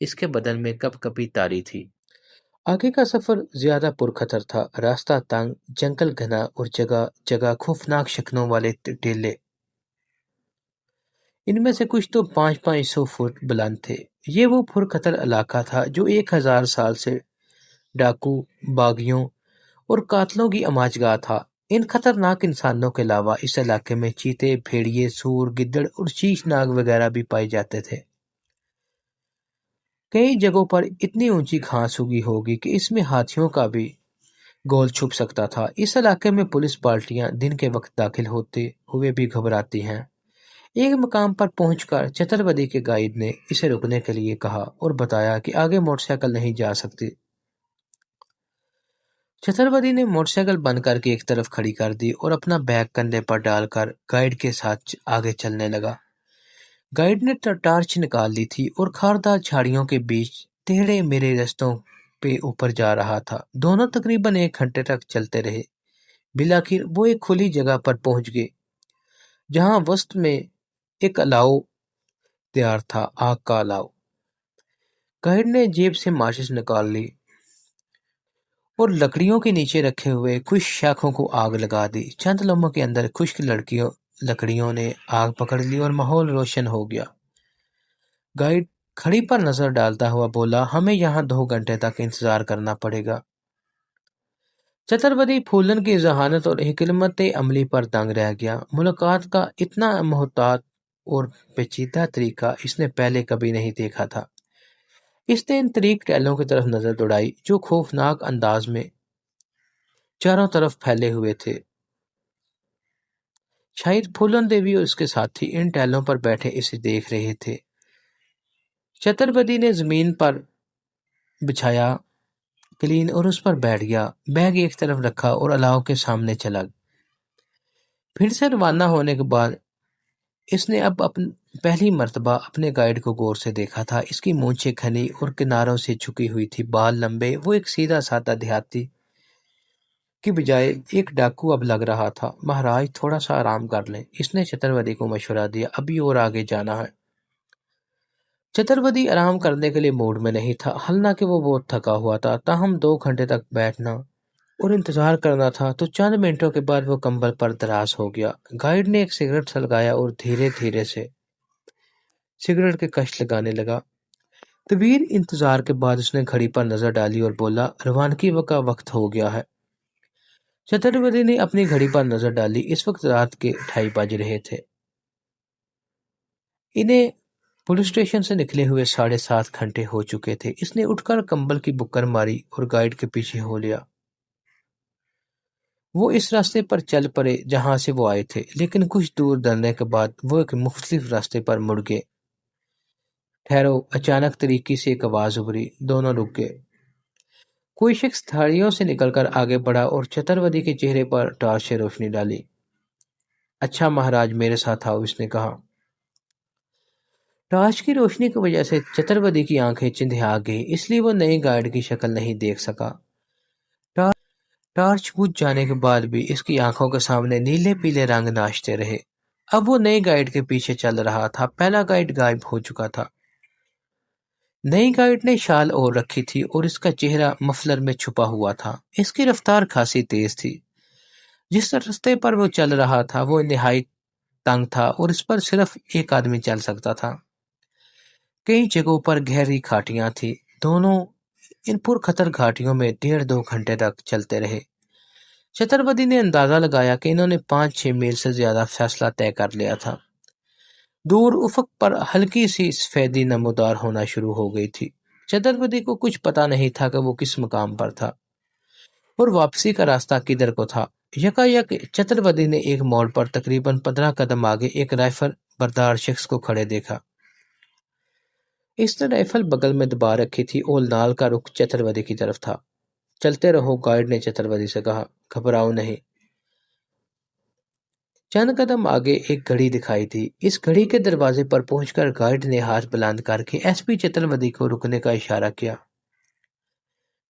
इसके बदन में कपकपी तारी थी। आगे का सफर ज्यादा पुरखतर था। रास्ता तंग, जंगल घना और जगह जगह खौफनाक शक्लों वाले टीले। इनमें से कुछ तो 500-500 फुट बुलंद थे। ये वो पुरखतर इलाका था जो 1000 साल से डाकू, बागियों और कातलों की अमाजगाह था। इन खतरनाक इंसानों के अलावा इस इलाके में चीते, भेड़िए, सूर, गिद्दड़ और शीशनाग वगैरह भी पाए जाते थे। कई जगहों पर इतनी ऊंची घास उगी होगी कि इसमें हाथियों का भी गोल छुप सकता था। इस इलाके में पुलिस पार्टियां दिन के वक्त दाखिल होते हुए भी घबराती हैं। एक मकाम पर पहुंचकर चतुर्वेदी के गाइड ने इसे रुकने के लिए कहा और बताया कि आगे मोटरसाइकिल नहीं जा सकती। चतुर्वेदी ने मोटरसाइकिल बंद करके एक तरफ खड़ी कर दी और अपना बैग कंधे पर डालकर गाइड के साथ आगे चलने लगा। गाइड ने टार्च निकाल ली थी और खारदार झाड़ियों के बीच टेढ़े मेढ़े रास्तों पे ऊपर जा रहा था। दोनों तकरीबन 1 घंटे तक चलते रहे। बिलाखिर वो एक खुली जगह पर पहुंच गए, जहां वस्त में एक अलाव तैयार था, आग का अलाव। गाइड ने जेब से माचिस निकाल ली और लकड़ियों के नीचे रखे हुए खुश्क शाखों को आग लगा दी। चंद लम्हों के अंदर खुश्क लकड़ियों ने आग पकड़ ली और माहौल रोशन हो गया। गाइड खड़ी पर नजर डालता हुआ बोला, हमें यहाँ 2 घंटे तक इंतजार करना पड़ेगा। चतुर्वेदी फूलन की जहानत और हिकमत अमली पर दंग रह गया। मुलाकात का इतना मोहतात और पेचीदा तरीका इसने पहले कभी नहीं देखा था। इसने इन तरीक टहलों की तरफ नजर दौड़ाई जो खौफनाक अंदाज में चारों तरफ फैले हुए थे। शायद फूलन देवी और उसके साथी इन टहलों पर बैठे इसे देख रहे थे। चतुर्वेदी ने जमीन पर बिछाया क्लीन और उस पर बैठ गया। बैग एक तरफ रखा और अलाव के सामने चला। फिर से रवाना होने के बाद इसने अब पहली मर्तबा अपने गाइड को गौर से देखा था। इसकी मूंछें घनी और किनारों से झुकी हुई थी, बाल लंबे। वो एक सीधा साधा देहाती की बजाय एक डाकू अब लग रहा था। महाराज, थोड़ा सा आराम कर लें, इसने चतुर्वेदी को मशवरा दिया। अभी और आगे जाना है। चतुर्वेदी आराम करने के लिए मूड में नहीं था, हालांकि वो बहुत थका हुआ था। ताहम 2 घंटे तक बैठना और इंतजार करना था, तो चंद मिनटों के बाद वो कंबल पर दराज हो गया। गाइड ने एक सिगरेट सलगाया और धीरे धीरे से सिगरेट के कश लगाने लगा। तवील इंतजार के बाद उसने घड़ी पर नजर डाली और बोला, रवानगी का वक्त हो गया है। चतुर्वेदी ने अपनी घड़ी पर नजर डाली। इस वक्त रात के 2:30 बज रहे थे। इन्हें पुलिस स्टेशन से निकले हुए 7.5 घंटे हो चुके थे। इसने उठकर कंबल की बुक्कर मारी और गाइड के पीछे हो लिया। वो इस रास्ते पर चल पड़े जहां से वो आए थे, लेकिन कुछ दूर दलने के बाद वो एक मुख्तलिफ रास्ते पर मुड़ गए। ठहरो, अचानक तरीके से एक आवाज उभरी। दोनों रुक गए। कोई शख्स झाड़ियों से निकलकर आगे बढ़ा और चतुर्वेदी के चेहरे पर टॉर्च से रोशनी डाली। अच्छा महाराज, मेरे साथ आओ, इसने कहा। टॉर्च की रोशनी की वजह से चतुर्वेदी की आंखें चिंधिया गई, इसलिए वो नई गाइड की शक्ल नहीं देख सका। टॉर्च बुझ जाने के बाद भी इसकी आंखों के सामने नीले पीले रंग नाचते रहे। अब वो नई गाइड के पीछे चल रहा था। पहला गाइड गायब हो चुका था। नई गाइड ने शाल ओढ़ रखी थी और इसका चेहरा मफलर में छुपा हुआ था। इसकी रफ्तार खासी तेज थी। जिस रास्ते पर वो चल रहा था वो निहायत तंग था और इस पर सिर्फ एक आदमी चल सकता था। कई जगहों पर गहरी घाटियां थी। दोनों इन पुरखतर घाटियों में 1.5-2 घंटे तक चलते रहे। चतुर्वेदी ने अंदाजा लगाया कि इन्होंने 5-6 मील से ज्यादा फासला तय कर लिया था। दूर उफक पर हल्की सी सफेदी नमूदार होना शुरू हो गई थी। चतुर्वेदी को कुछ पता नहीं था कि वो किस मकाम पर था और वापसी का रास्ता किधर को था। यकायक चतुर्वेदी ने एक मोड़ पर तकरीबन 15 कदम आगे एक राइफल बरदार शख्स को खड़े देखा। इसने राइफल बगल में दबा रखी थी और नाल का रुख चतुर्वेदी की तरफ था। चलते रहो, गाइड ने चतुर्वेदी से कहा, घबराओ नहीं। चंद कदम आगे एक घड़ी दिखाई दी। इस घड़ी के दरवाजे पर पहुंचकर गाइड ने हाथ बुलंद करके एसपी चतुर्वेदी को रुकने का इशारा किया।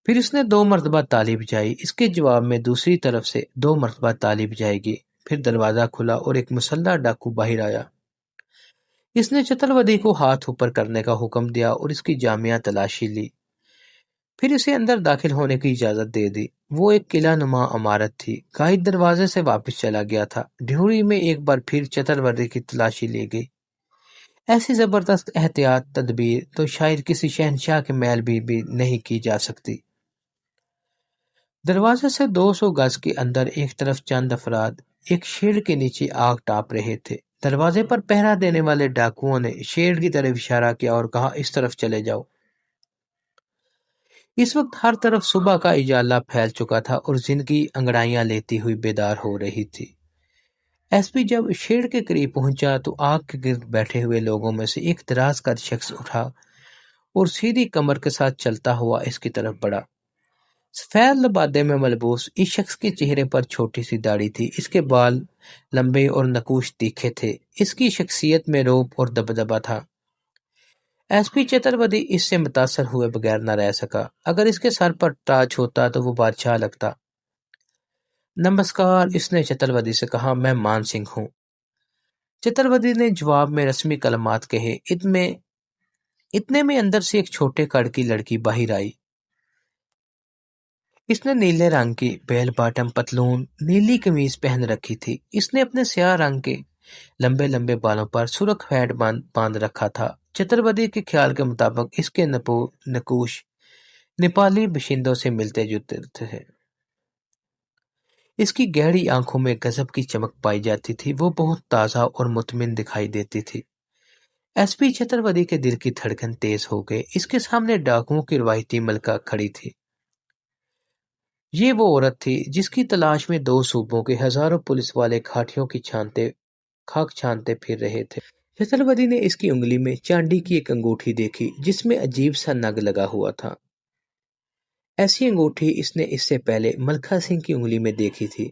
फिर उसने 2 मरतबा ताली बजाई। इसके जवाब में दूसरी तरफ से 2 मरतबा ताली बजाई गई। फिर दरवाजा खुला और एक मुसल्ला डाकू बाहर आया। इसने चतुर्वेदी को हाथ ऊपर करने का हुक्म दिया और इसकी जामिया तलाशी ली। फिर इसे अंदर दाखिल होने की इजाजत दे दी। वो एक किला नुमा इमारत थी। गाइड दरवाजे से वापस चला गया था। ड्यूरी में एक बार फिर चतुर्वेदी की तलाशी ली गई। ऐसी जबरदस्त एहतियात तदबीर तो शायद किसी शहनशाह के महल भी नहीं की जा सकती। दरवाजे से 200 गज के अंदर एक तरफ चंद अफराद एक शेड के नीचे आग ताप रहे थे। दरवाजे पर पहरा देने वाले डाकुओं ने शेड की तरफ इशारा किया और कहा, इस तरफ चले जाओ। इस वक्त हर तरफ सुबह का इजाला फैल चुका था और जिंदगी अंगड़ाइयां लेती हुई बेदार हो रही थी। एसपी जब शेड के करीब पहुंचा तो आग के गिर्द बैठे हुए लोगों में से एक दराज का शख्स उठा और सीधी कमर के साथ चलता हुआ इसकी तरफ बढ़ा। सफेद लबादे में मलबूस इस शख्स के चेहरे पर छोटी सी दाढ़ी थी। इसके बाल लंबे और नकूश तीखे थे। इसकी शख्सियत में रौब और दबदबा था। एसपी चतुर्वेदी इससे मुतासर हुए बगैर न रह सका। अगर इसके सर पर ताज होता तो वो बादशाह लगता। नमस्कार, इसने चतुर्वेदी से कहा, मैं मान सिंह हूँ। चतुर्वेदी ने जवाब में रस्मी कलमात कहे। इतने में अंदर से एक छोटे कद की लड़की बाहर आई। इसने नीले रंग की बेल बॉटम पतलून नीली कमीज पहन रखी थी। इसने अपने स्याह रंग के लंबे लंबे बालों पर सुर्ख हैट बांध रखा था। चतुर्वेदी के ख्याल के मुताबिक इसके नकूश नेपाली बाशिंदों से मिलते जुलते थे। इसकी गहरी आंखों में गजब की चमक पाई जाती थी। वो बहुत ताज़ा और मुतमिन दिखाई देती थी। एसपी चतुर्वेदी के दिल की धड़कन तेज हो गई। इसके सामने डाकुओं की रवायती मलका खड़ी थी। ये वो औरत थी जिसकी तलाश में 2 सूबों के हजारों पुलिस वाले खाटियों की खाक छानते फिर रहे थे। चतुर्वेदी ने इसकी उंगली में चांदी की एक अंगूठी देखी जिसमें अजीब सा नग लगा हुआ था। ऐसी अंगूठी इसने इससे पहले मलखा सिंह की उंगली में देखी थी।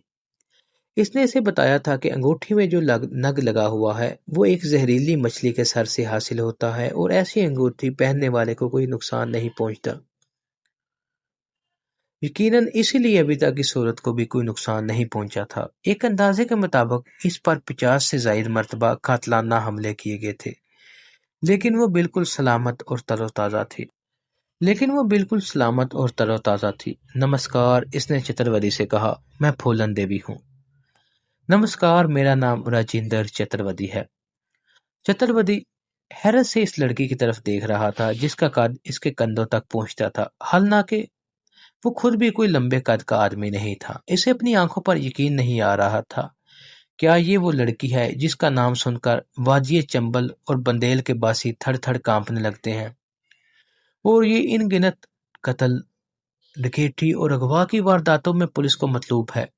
इसने इसे बताया था कि अंगूठी में जो नग लगा हुआ है वो एक जहरीली मछली के सर से हासिल होता है और ऐसी अंगूठी पहनने वाले को कोई नुकसान नहीं पहुंचता। यकीनन इसीलिए अभी तक इस औरत को भी कोई नुकसान नहीं पहुंचा था। एक अंदाजे के मुताबिक इस पर 50 से जायद मर्तबा कातलाना हमले किए गए थे, लेकिन वो बिल्कुल सलामत और तरोताज़ा थी। नमस्कार, इसने चतुर्वेदी से कहा, मैं फूलन देवी हूँ। नमस्कार, मेरा नाम राजेंद्र चतुर्वेदी है। चतुर्वेदी हैरत से इस लड़की की तरफ देख रहा था जिसका कद इसके कंधों तक पहुंचता था। हालांकि वो खुद भी कोई लंबे कद का आदमी नहीं था। इसे अपनी आंखों पर यकीन नहीं आ रहा था। क्या ये वो लड़की है जिसका नाम सुनकर वाजिए चंबल और बंदेल के बासी थड़ थड़ कांपने लगते हैं और ये इन गिनत कत्ल, डकैती और अगवा की वारदातों में पुलिस को मतलूब है।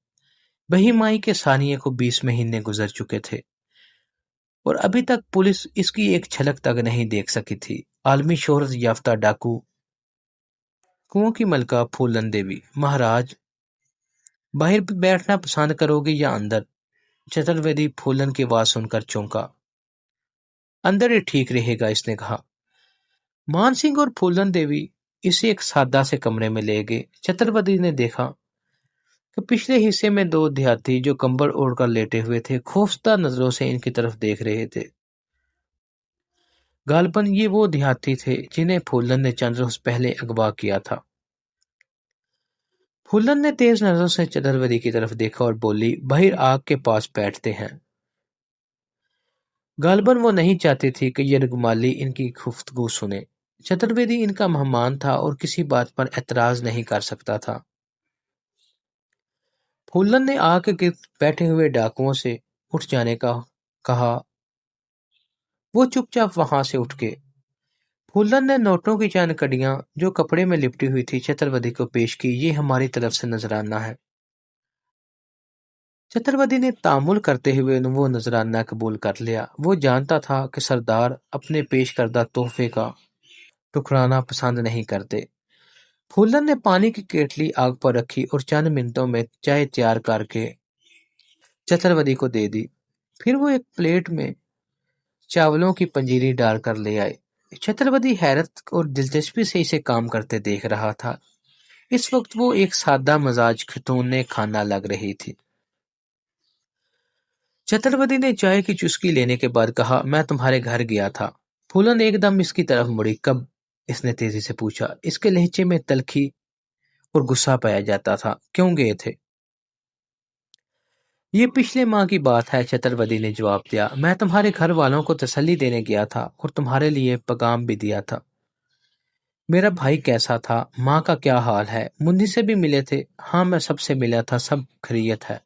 वही माई के सानिये को 20 महीने गुजर चुके थे और अभी तक पुलिस इसकी एक झलक तक नहीं देख सकी थी। आलमी शोहरत याफ्ता डाकू कुओं की मलका फूलन देवी। महाराज, बाहर बैठना पसंद करोगे या अंदर? चतुर्वेदी फूलन की आवाज सुनकर चौंका। अंदर ही ठीक रहेगा, इसने कहा। मान सिंह और फूलन देवी इसे एक सादा से कमरे में ले गए। चतुर्वेदी ने देखा कि पिछले हिस्से में 2 देहाती जो कंबल ओढ़कर लेटे हुए थे खौफजदा नजरों से इनकी तरफ देख रहे थे। गालबन ये वो देहाती थे जिन्हें फूलन ने चंद रोज पहले अगवा किया था। फूलन ने तेज नजरों से चतुर्वेदी की तरफ देखा और बोली, बाहर आग के पास बैठते हैं। गालबन वो नहीं चाहती थी कि ये रुगमाली इनकी गुफ्तगू सुने। चतुर्वेदी इनका मेहमान था और किसी बात पर एतराज नहीं कर सकता था। फूलन ने आग के गिर्द बैठे हुए डाकुओं से उठ जाने का कहा। वो चुपचाप वहां से उठ गए। फूलन ने नोटों की चंद कड़ियां जो कपड़े में लिपटी हुई थी चतुर्वेदी को पेश की। ये हमारी तरफ से नजराना है। चतुर्वेदी ने तामुल करते हुए वो नजराना कबूल कर लिया। वो जानता था कि सरदार अपने पेश करदा तोहफे का टुकराना पसंद नहीं करते। फूलन ने पानी की केटली आग पर रखी और चंद मिनटों में चाय तैयार करके चतुर्वेदी को दे दी। फिर वो एक प्लेट में चावलों की पंजीरी डालकर ले आए। चतुर्वेदी हैरत और दिलचस्पी से इसे काम करते देख रहा था। इस वक्त वो एक सादा मजाज खतून ने खाना लग रही थी। चतुर्वेदी ने चाय की चुस्की लेने के बाद कहा, मैं तुम्हारे घर गया था। फूलन एकदम इसकी तरफ मुड़ी। कब? इसने तेजी से पूछा। इसके लहजे में तलखी और गुस्सा पाया जाता था। क्यों गए थे? ये पिछले माह की बात है, चतुर्वेदी ने जवाब दिया। मैं तुम्हारे घर वालों को तसल्ली देने गया था और तुम्हारे लिए पैगाम भी दिया था। मेरा भाई कैसा था? माँ का क्या हाल है? मुन्नी से भी मिले थे? हाँ, मैं सबसे मिला था, सब खैरियत है।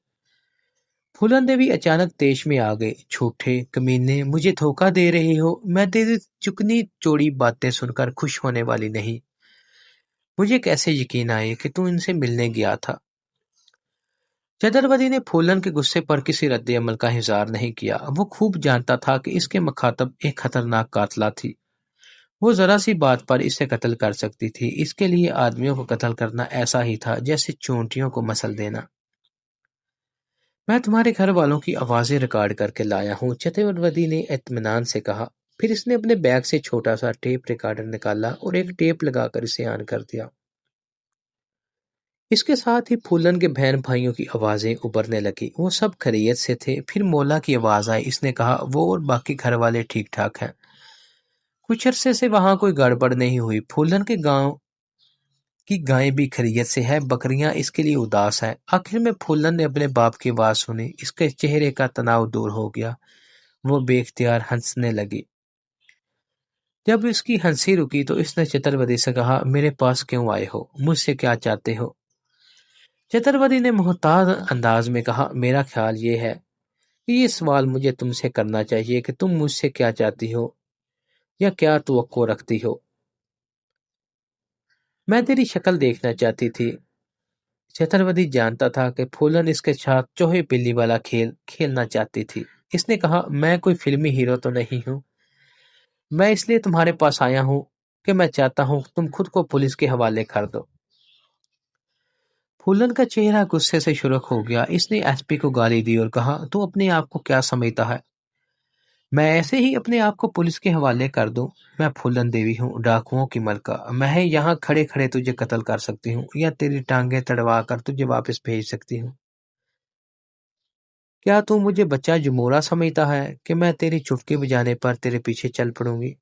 फूलन देवी अचानक तेज में आ गई। झूठे कमीने, मुझे धोखा दे रही हो। मैं तेरी चुकनी चौड़ी बातें सुनकर खुश होने वाली नहीं। मुझे कैसे यकीन आए कि तू इनसे मिलने गया था? चतुर्वेदी ने फूलन के गुस्से पर किसी रद्द अमल का इजहार नहीं किया। वो खूब जानता था कि इसके मुखातब एक खतरनाक कातला थी। वो जरा सी बात पर इसे कत्ल कर सकती थी। इसके लिए आदमियों को कत्ल करना ऐसा ही था जैसे चोंटियों को मसल देना। मैं तुम्हारे घर वालों की आवाजें रिकॉर्ड करके लाया हूँ, चतुर्वेदी ने इत्मीनान से कहा। फिर इसने अपने बैग से छोटा सा टेप रिकॉर्डर निकाला और एक टेप लगाकर इसे ऑन कर दिया। इसके साथ ही फूलन के बहन भाइयों की आवाजें उभरने लगी। वो सब खैरियत से थे। फिर मोला की आवाज आई। इसने कहा, वो और बाकी घर वाले ठीक ठाक हैं। कुछ अरसे से वहां कोई गड़बड़ नहीं हुई। फूलन के गांव की गायें भी खैरियत से है। बकरियां इसके लिए उदास है। आखिर में फूलन ने अपने बाप की आवाज सुनी। इसके चेहरे का तनाव दूर हो गया। वो बेख्तियार हंसने लगी। जब इसकी हंसी रुकी तो इसने चतुर्वेदी से कहा, मेरे पास क्यों आए हो? मुझसे क्या चाहते हो? चतुर्वेदी ने मोहताज अंदाज में कहा, मेरा ख्याल ये है कि ये सवाल मुझे तुमसे करना चाहिए कि तुम मुझसे क्या चाहती हो या क्या तवक्को रखती हो। मैं तेरी शक्ल देखना चाहती थी। चतुर्वेदी जानता था कि फूलन इसके साथ चोहे बिल्ली वाला खेल खेलना चाहती थी। इसने कहा, मैं कोई फिल्मी हीरो तो नहीं हूं। मैं इसलिए तुम्हारे पास आया हूं कि मैं चाहता हूं कि तुम खुद को पुलिस के हवाले कर दो। फूलन का चेहरा गुस्से से सुर्ख हो गया। इसने एसपी को गाली दी और कहा, तू अपने आप को क्या समझता है? मैं ऐसे ही अपने आप को पुलिस के हवाले कर दूं? मैं फूलन देवी हूँ, डाकुओं की मलका। मैं यहाँ खड़े खड़े तुझे कत्ल कर सकती हूँ या तेरी टांगें तड़वा कर तुझे वापस भेज सकती हूँ। क्या तू मुझे बच्चा जमोरा समझता है कि मैं तेरी चुटकी बजाने पर तेरे पीछे चल पड़ूंगी?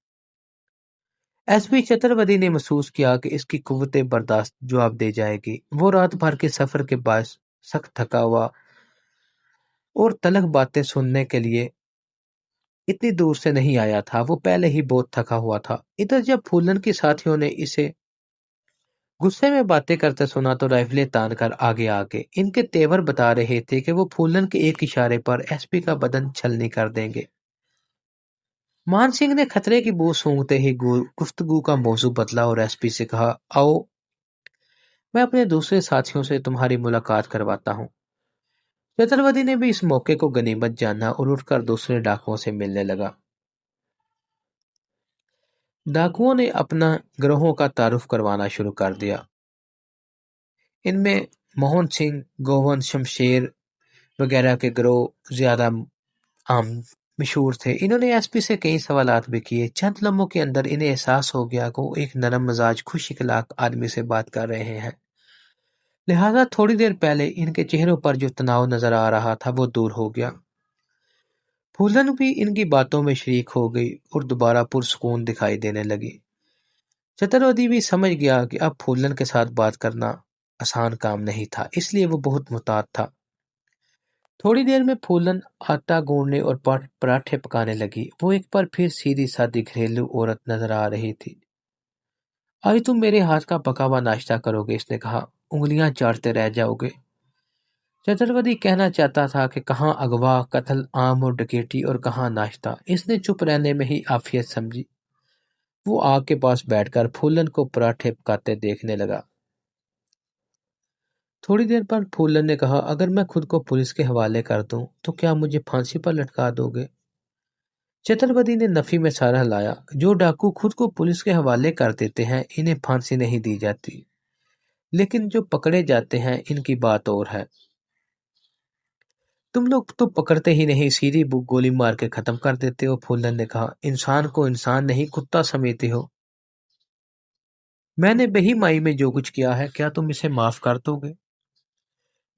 एसपी चतुर्वेदी ने महसूस किया कि इसकी कुव्वते बर्दाश्त जवाब दे जाएगी। वो रात भर के सफर के बाद सख्त थका हुआ और तलख बातें सुनने के लिए इतनी दूर से नहीं आया था। वो पहले ही बहुत थका हुआ था। इधर जब फूलन के साथियों ने इसे गुस्से में बातें करते सुना तो राइफलें तान कर आगे आ गए। इनके तेवर बता रहे थे कि वो फूलन के एक इशारे पर एसपी का बदन छलनी कर देंगे। मान सिंह ने खतरे की बू सूंघते ही गुफ्तगू का मौजू बदला और एसपी से कहा, आओ, मैं अपने दूसरे साथियों से तुम्हारी मुलाकात करवाता हूँ। चतुर्वेदी ने भी इस मौके को गनीमत जाना और उठकर दूसरे डाकुओं से मिलने लगा। डाकुओं ने अपना गिरोहों का तारुफ करवाना शुरू कर दिया। इनमें मोहन सिंह, गोवंश, शमशेर वगैरह के गिरोह ज्यादा आम मशहूर थे। इन्होंने एसपी से कई सवालात भी किए। चंद लम्हों के अंदर इन्हें एहसास हो गया कि वो एक नरम मिजाज खुश इखलाक आदमी से बात कर रहे हैं। लिहाजा थोड़ी देर पहले इनके चेहरों पर जो तनाव नजर आ रहा था वो दूर हो गया। फूलन भी इनकी बातों में शरीक हो गई और दोबारा पुरसकून दिखाई देने लगी। चतुर्वेदी भी समझ गया कि अब फूलन के साथ बात करना आसान काम नहीं था, इसलिए वो बहुत मुहतात था। थोड़ी देर में फूलन आटा गूंदने और पराठे पकाने लगी। वो एक बार फिर सीधी सादी घरेलू औरत नजर आ रही थी। आज तुम मेरे हाथ का पका हुआ नाश्ता करोगे, इसने कहा। उंगलियां चाटते रह जाओगे। चतुर्वेदी कहना चाहता था कि कहाँ अगवा, कत्ल आम और डकैती और कहाँ नाश्ता। इसने चुप रहने में ही आफियत समझी। वो आग के पास बैठकर फूलन को पराठे पकाते देखने लगा। थोड़ी देर पर फूलन ने कहा, अगर मैं खुद को पुलिस के हवाले कर दूं तो क्या मुझे फांसी पर लटका दोगे? चतुर्वेदी ने नफी में सारा लाया। जो डाकू खुद को पुलिस के हवाले कर देते हैं इन्हें फांसी नहीं दी जाती, लेकिन जो पकड़े जाते हैं इनकी बात और है। तुम लोग तो पकड़ते ही नहीं, सीधी गोली मार के खत्म कर देते हो। फूलन ने कहा, इंसान को इंसान नहीं कुत्ता समझते हो। मैंने बेईमानी में जो कुछ किया है क्या तुम इसे माफ कर दोगे?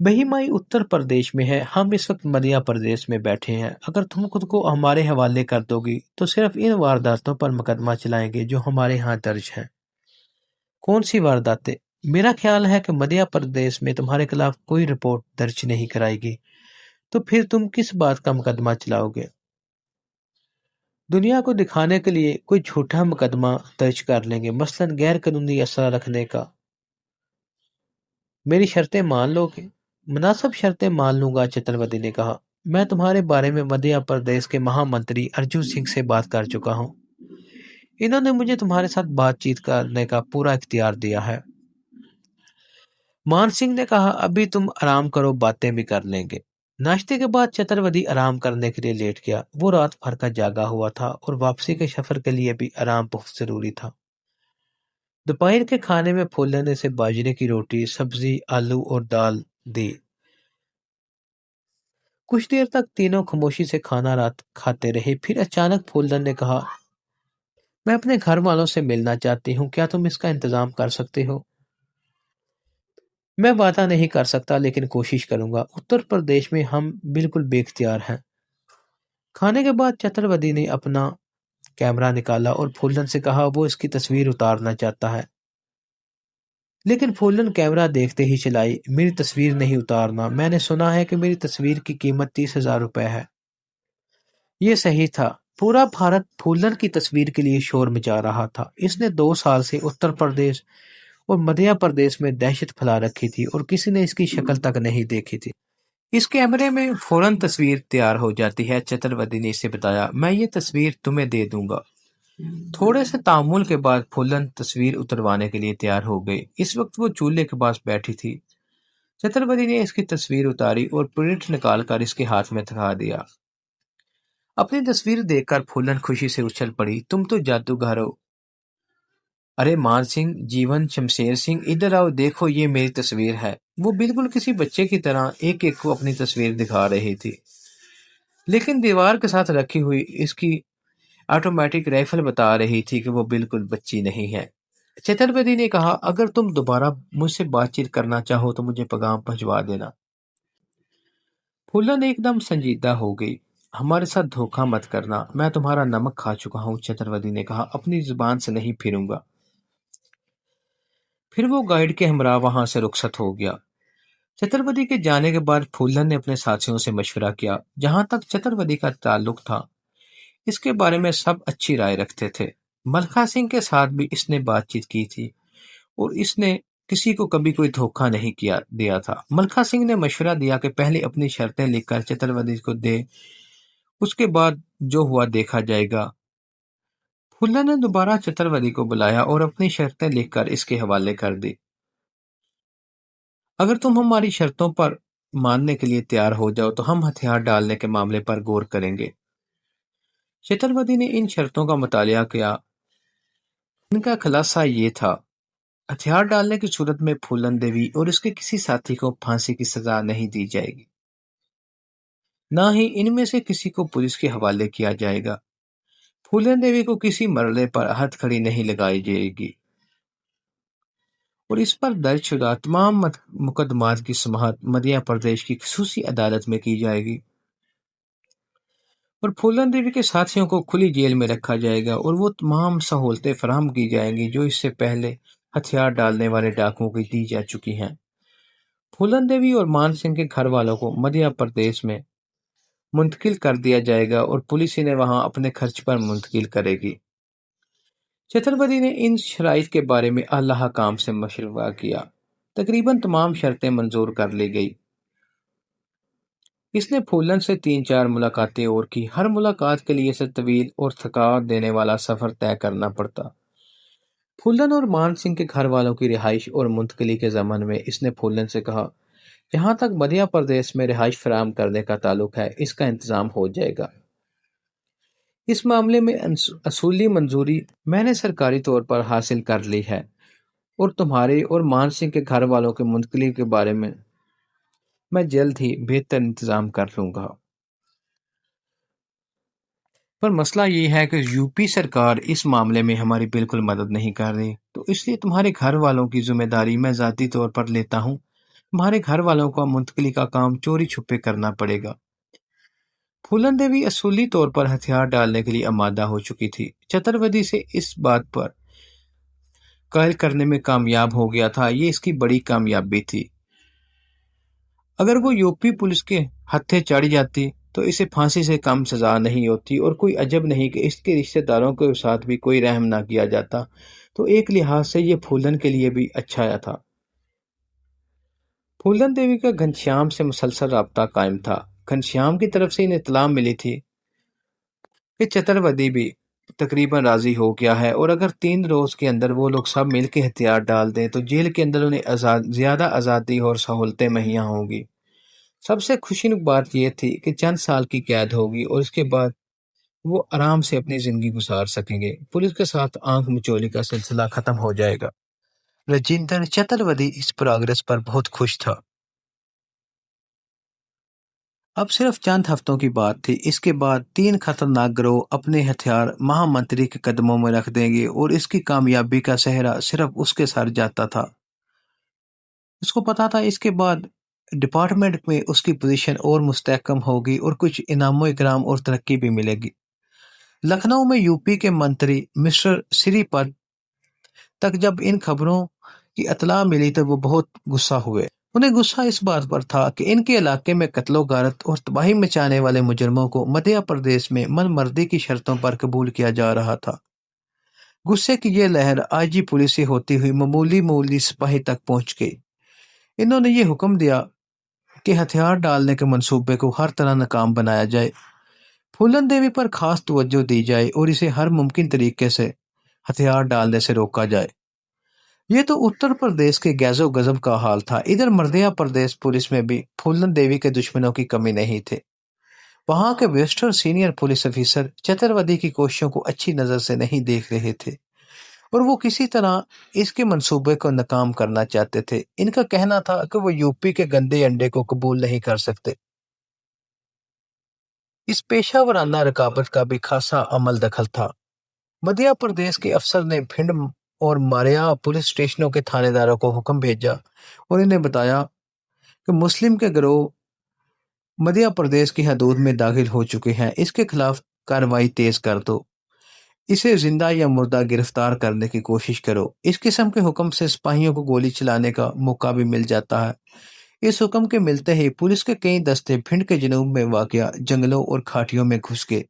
बहीमाई उत्तर प्रदेश में है। हम इस वक्त मध्य प्रदेश में बैठे हैं। अगर तुम खुद को हमारे हवाले कर दोगी तो सिर्फ इन वारदातों पर मुकदमा चलाएंगे जो हमारे यहाँ दर्ज है। कौन सी वारदातें? मेरा ख्याल है कि मध्य प्रदेश में तुम्हारे खिलाफ कोई रिपोर्ट दर्ज नहीं कराएगी, तो फिर तुम किस बात का मुकदमा चलाओगे? दुनिया को दिखाने के लिए कोई झूठा मुकदमा दर्ज कर लेंगे, मसलन गैर कानूनी असला रखने का। मेरी शर्तें मान लोगे? मुनासिब शर्तें मान लूंगा, चतुर्वेदी ने कहा। मैं तुम्हारे बारे में मध्य प्रदेश के महामंत्री अर्जुन सिंह से बात कर चुका हूँ। इन्होंने मुझे तुम्हारे साथ बातचीत करने का पूरा इख्तियार दिया है। मान सिंह ने कहा, अभी तुम आराम करो, बातें भी कर लेंगे। नाश्ते के बाद चतुर्वेदी आराम करने के लिए लेट गया। वो रात भर का जागा हुआ था और वापसी के सफर के लिए भी आराम बहुत जरूरी था। दोपहर के खाने में फूलन ने से बाजरे की रोटी, सब्जी, आलू और दाल दी। कुछ देर तक तीनों खामोशी से खाना रात खाते रहे। फिर अचानक फूलन ने कहा, मैं अपने घर वालों से मिलना चाहती हूँ, क्या तुम इसका इंतजाम कर सकते हो? मैं वादा नहीं कर सकता, लेकिन कोशिश करूंगा। उत्तर प्रदेश में हम बिल्कुल बेख्तियार हैं। खाने के बाद चतुर्वेदी ने अपना कैमरा निकाला और फूलन से कहा वो इसकी तस्वीर उतारना चाहता है। लेकिन फूलन कैमरा देखते ही चलाई, मेरी तस्वीर नहीं उतारना। मैंने सुना है कि मेरी तस्वीर की कीमत 30,000 रुपए है। ये सही था। पूरा भारत फूलन की तस्वीर के लिए शोर मचा रहा था। इसने 2 साल से उत्तर प्रदेश और मध्य प्रदेश में दहशत फैला रखी थी और किसी ने इसकी शक्ल तक नहीं देखी थी। इस कैमरे में फौरन तस्वीर तैयार हो जाती है, चतुर्वेदी ने इसे बताया। मैं ये तस्वीर तुम्हें दे दूंगा। थोड़े से तामुल के बाद फूलन तस्वीर उतरवाने के लिए तैयार हो गई। इस वक्त वो चूल्हे के पास बैठी थी। चतुर्वेदी ने इसकी तस्वीर उतारी और प्रिंट निकालकर इसके हाथ में थका दिया। अपनी तस्वीर देखकर फूलन खुशी से उछल पड़ी। तुम तो जादूगर हो। अरे मान सिंह, जीवन, शमशेर सिंह, इधर आओ, देखो ये मेरी तस्वीर है। वो बिल्कुल किसी बच्चे की तरह एक एक को अपनी तस्वीर दिखा रही थी, लेकिन दीवार के साथ रखी हुई इसकी ऑटोमेटिक राइफल बता रही थी कि वो बिल्कुल बच्ची नहीं है। चतुर्वेदी ने कहा, अगर तुम दोबारा मुझसे बातचीत करना चाहो तो मुझे पैगाम पहुंचवा देना। फूलन एकदम संजीदा हो गई। हमारे साथ धोखा मत करना, मैं तुम्हारा नमक खा चुका हूँ, चतुर्वेदी ने कहा। अपनी जुबान से नहीं फिरूंगा। फिर वो गाइड के हमरा वहां से रुखसत हो गया। चतुर्वेदी के जाने के बाद फूलन ने अपने साथियों से मशवरा किया। जहां तक चतुर्वेदी का ताल्लुक था, इसके बारे में सब अच्छी राय रखते थे। मलखा सिंह के साथ भी इसने बातचीत की थी और इसने किसी को कभी कोई धोखा नहीं किया दिया था। मलखा सिंह ने मशवरा दिया कि पहले अपनी शर्तें लिखकर चतुर्वेदी को दे, उसके बाद जो हुआ देखा जाएगा। फुल्ला ने दोबारा चतुर्वेदी को बुलाया और अपनी शर्तें लिखकर इसके हवाले कर दी। अगर तुम हमारी शर्तों पर मानने के लिए तैयार हो जाओ तो हम हथियार डालने के मामले पर गौर करेंगे। चतुर्वेदी ने इन शर्तों का मुतालिया किया। इनका खुलासा ये था, हथियार डालने की सूरत में फूलन देवी और उसके किसी साथी को फांसी की सजा नहीं दी जाएगी, न ही इनमें से किसी को पुलिस के हवाले किया जाएगा। फूलन देवी को किसी मरने पर हथकड़ी नहीं लगाई जाएगी और इस पर दर्जशुदा तमाम मुकदमात की समाअत मध्य प्रदेश की खसूसी अदालत में की जाएगी और फूलन देवी के साथियों को खुली जेल में रखा जाएगा और वो तमाम सहूलतें फराहम की जाएंगी जो इससे पहले हथियार डालने वाले डाकुओं को दी जा चुकी हैं। फूलन देवी और मान सिंह के घर वालों को मध्य प्रदेश में मुंतकिल कर दिया जाएगा और पुलिस इन्हें वहां अपने खर्च पर मुंतकिल करेगी। चतुर्वेदी ने इन शराइत के बारे में आला हकाम से मशवरा किया। तकरीबन तमाम शर्तें मंजूर कर ली गई। इसने फूलन से 3-4 मुलाकातें और की। हर मुलाकात के लिए इसे तवील और थकावट देने वाला सफर तय करना पड़ता। फूलन और मान सिंह के घर वालों की रिहाइश और मुंतकली के ज़मन में इसने फूलन से कहा, जहां तक मध्य प्रदेश में रिहाइश फराहम करने का ताल्लुक है, इसका इंतजाम हो जाएगा। इस मामले में असूली मंजूरी मैंने सरकारी तौर पर हासिल कर ली है और तुम्हारे और मान सिंह के घर वालों के मुंतकली के बारे में मैं जल्द ही बेहतर इंतजाम कर लूंगा। पर मसला ये है कि यूपी सरकार इस मामले में हमारी बिल्कुल मदद नहीं कर रही, तो इसलिए तुम्हारे घर वालों की जिम्मेदारी मैं ज़ाती तौर पर लेता हूँ। तुम्हारे घर वालों का मुंतकली का काम चोरी छुपे करना पड़ेगा। फूलन देवी असूली तौर पर हथियार डालने के लिए आमादा हो चुकी थी। चतुर्वेदी से इस बात पर कायल करने में कामयाब हो गया था। ये इसकी बड़ी कामयाबी थी। अगर वो यूपी पुलिस के हत्थे चढ़ जाती तो इसे फांसी से कम सजा नहीं होती, और कोई अजब नहीं कि इसके रिश्तेदारों के साथ भी कोई रहम ना किया जाता। तो एक लिहाज से ये फूलन के लिए भी अच्छा आया था। फूलन देवी का घनश्याम से मुसलसल राब्ता कायम था। घनश्याम की तरफ से इन्हें इत्तला मिली थी कि चतुर्वेदी भी तकरीबन राजी हो गया है, और अगर 3 रोज के अंदर वो लोग सब मिल के हथियार डाल दें तो जेल के अंदर उन्हें ज्यादा आज़ादी और सहूलतें मुहैया होंगी। सबसे खुशनुमा बात यह थी कि चंद साल की कैद होगी और इसके बाद वो आराम से अपनी जिंदगी गुजार सकेंगे। पुलिस के साथ आंख मिचौली का सिलसिला खत्म हो जाएगा। राजेंद्र चतुर्वेदी इस प्रोग्रेस पर बहुत खुश था। अब सिर्फ चंद हफ्तों की बात थी। इसके बाद 3 खतरनाक गिरोह अपने हथियार महामंत्री के कदमों में रख देंगे और इसकी कामयाबी का सेहरा सिर्फ उसके सर जाता था। उसको पता था इसके बाद डिपार्टमेंट में उसकी पोजीशन और मुस्तहकम होगी और कुछ इनामो इकराम और तरक्की भी मिलेगी। लखनऊ में यूपी के मंत्री मिस्टर श्रीपद तक जब इन खबरों की इत्तला मिली तो वो बहुत गुस्सा हुए। उन्हें गुस्सा इस बात पर था कि इनके इलाके में कत्लो गारत और तबाही मचाने वाले मुजरमों को मध्य प्रदेश में मनमर्दी की शर्तों पर कबूल किया जा रहा था। गुस्से की ये लहर आईजी पुलिस से होती हुई मामूली सिपाही तक पहुंच गई। इन्होंने ये हुक्म दिया कि हथियार डालने के मंसूबे को हर तरह नाकाम बनाया जाए, फूलन देवी पर खास तवज्जो दी जाए और इसे हर मुमकिन तरीके से हथियार डालने से रोका जाए। ये तो उत्तर प्रदेश के गैजो गजब का हाल था। इधर मध्य प्रदेश पुलिस में भी फूलन देवी के दुश्मनों की कमी नहीं थे। वहां के western senior police officer Chaturvedi की कोशिशों को अच्छी नजर से नहीं देख रहे थे और वो किसी तरह इसके मंसूबे को नाकाम करना चाहते थे। इनका कहना था कि वो यूपी के गंदे अंडे को कबूल नहीं कर सकते। इस पेशा वराना रकाबत का भी खासा अमल दखल था। मध्य प्रदेश के अफसर ने भिंड और मारिया पुलिस स्टेशनों के थानेदारों को हुक्म भेजा और इन्हें बताया कि मुस्लिम के गिरोह मध्य प्रदेश की हदूद में दाखिल हो चुके हैं। इसके खिलाफ कार्रवाई तेज कर दो। इसे जिंदा या मुर्दा गिरफ्तार करने की कोशिश करो। इस किस्म के हुक्म से सिपाहियों को गोली चलाने का मौका भी मिल जाता है। इस हुक्म के मिलते ही पुलिस के कई दस्ते भिंड के जनूब में वाक़या जंगलों और खाटियों में घुस गए।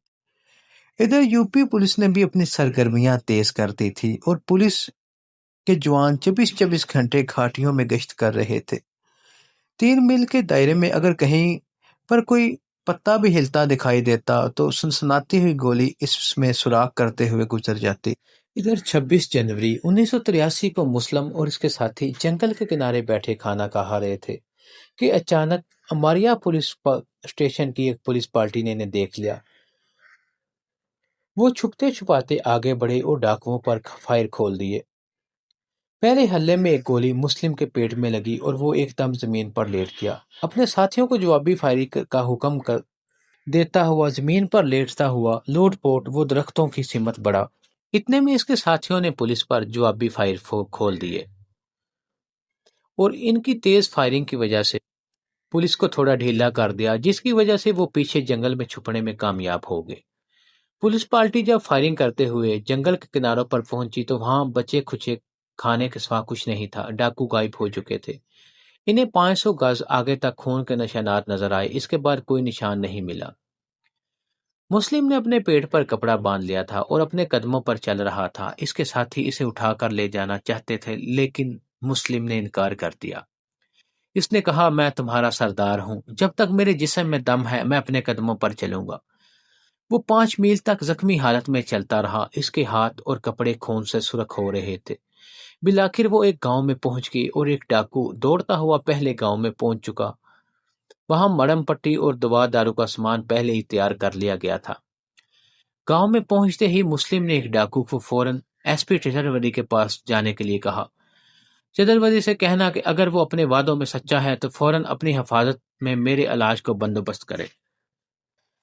इधर यूपी पुलिस ने भी अपनी सरगर्मियां तेज कर दी थी और पुलिस के जवान 24-24 घंटे घाटियों में गश्त कर रहे थे। 3 मील के दायरे में अगर कहीं पर कोई पत्ता भी हिलता दिखाई देता तो सनसनाती हुई गोली इसमें सुराख करते हुए गुजर जाती। इधर 26 जनवरी 1983 को मुस्लिम और इसके साथी जंगल के किनारे बैठे खाना खा रहे थे कि अचानक अमारिया पुलिस स्टेशन की एक पुलिस पार्टी ने इन्हें देख लिया। वो छुपते छुपाते आगे बढ़े और डाकुओं पर फायर खोल दिए। पहले हल्ले में एक गोली मुस्लिम के पेट में लगी और वो एकदम जमीन पर लेट गया। अपने साथियों को जवाबी फायरिंग का हुक्म कर देता हुआ जमीन पर लेटता हुआ लोटपोट वो दरख्तों की सिमत बढ़ा। इतने में इसके साथियों ने पुलिस पर जवाबी फायर खोल दिए और इनकी तेज फायरिंग की वजह से पुलिस को थोड़ा ढीला कर दिया, जिसकी वजह से वो पीछे जंगल में छुपने में कामयाब हो गए। पुलिस पार्टी जब फायरिंग करते हुए जंगल के किनारों पर पहुंची तो वहां बचे खुचे खाने के सिवा कुछ नहीं था। डाकू गायब हो चुके थे। इन्हें 500 गज आगे तक खून के निशानात नजर आए। इसके बाद कोई निशान नहीं मिला। मुस्लिम ने अपने पेट पर कपड़ा बांध लिया था और अपने कदमों पर चल रहा था। इसके साथी इसे उठाकर ले जाना चाहते थे, लेकिन मुस्लिम ने इनकार कर दिया। इसने कहा, मैं तुम्हारा सरदार हूं, जब तक मेरे जिस्म में दम है मैं अपने कदमों पर चलूंगा। वो 5 मील तक जख्मी हालत में चलता रहा। इसके हाथ और कपड़े खून से सुरख हो रहे थे। बिलाखिर वो एक गांव में पहुंच गई और एक डाकू दौड़ता हुआ पहले गांव में पहुंच चुका। वहां मरहम पट्टी और दवा दारू का सामान पहले ही तैयार कर लिया गया था। गांव में पहुंचते ही मुस्लिम ने एक डाकू को फौरन एसपी चतुर्वेदी के पास जाने के लिए कहा। चतुर्वेदी से कहना कि अगर वो अपने वादों में सच्चा है तो फौरन अपनी हिफाजत में मेरे इलाज को बंदोबस्त करे।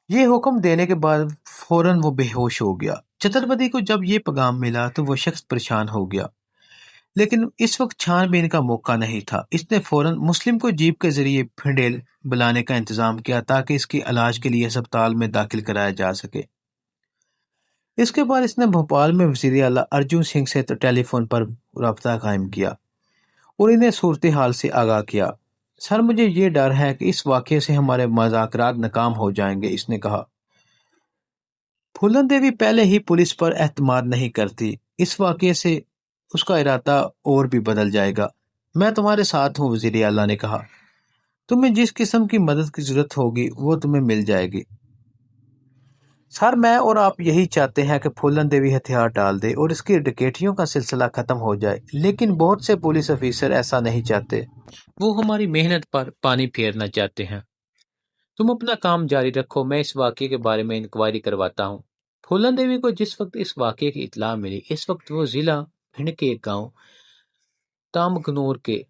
ये हुक्म देने के बाद फौरन वो बेहोश हो गया। चतुर्वेदी को जब ये पैगाम मिला तो वो शख्स परेशान हो गया। لیکن اس وقت چھان بین کا موقع نہیں تھا۔ اس نے فوراً مسلم کو جیپ کے ذریعے پھنڈیل بلانے کا انتظام کیا تاکہ اس کی علاج کے لیے اسپتال میں داخل کرایا جا سکے۔ اس کے بعد اس نے بھوپال میں وزیر اعلیٰ ارجن سنگھ سے ٹیلی فون پر رابطہ قائم کیا اور انہیں صورتحال سے آگاہ کیا۔ سر، مجھے یہ ڈر ہے کہ اس واقعے سے ہمارے مذاکرات ناکام ہو جائیں گے، اس نے کہا۔ پھولن دیوی پہلے ہی پولیس پر اعتماد نہیں کرتی، اس واقعے سے اس کا ارادہ اور بھی بدل جائے گا۔ میں تمہارے ساتھ ہوں، وزیر اعلیٰ نے کہا۔ تمہیں جس قسم کی مدد کی ضرورت ہوگی وہ تمہیں مل جائے گی۔ سر، میں اور آپ یہی چاہتے ہیں کہ پھولن دیوی ہتھیار ڈال دے اور اس کی ڈکیتیوں کا سلسلہ ختم ہو جائے، لیکن بہت سے پولیس افیسر ایسا نہیں چاہتے۔ وہ ہماری محنت پر پانی پھیرنا چاہتے ہیں۔ تم اپنا کام جاری رکھو، میں اس واقعے کے بارے میں انکوائری کرواتا ہوں۔ پھولن دیوی کو جس وقت اس واقعے کی اطلاع ملی، اس وقت وہ ضلع بھنڈ کے ایک گاؤں تامکنور کے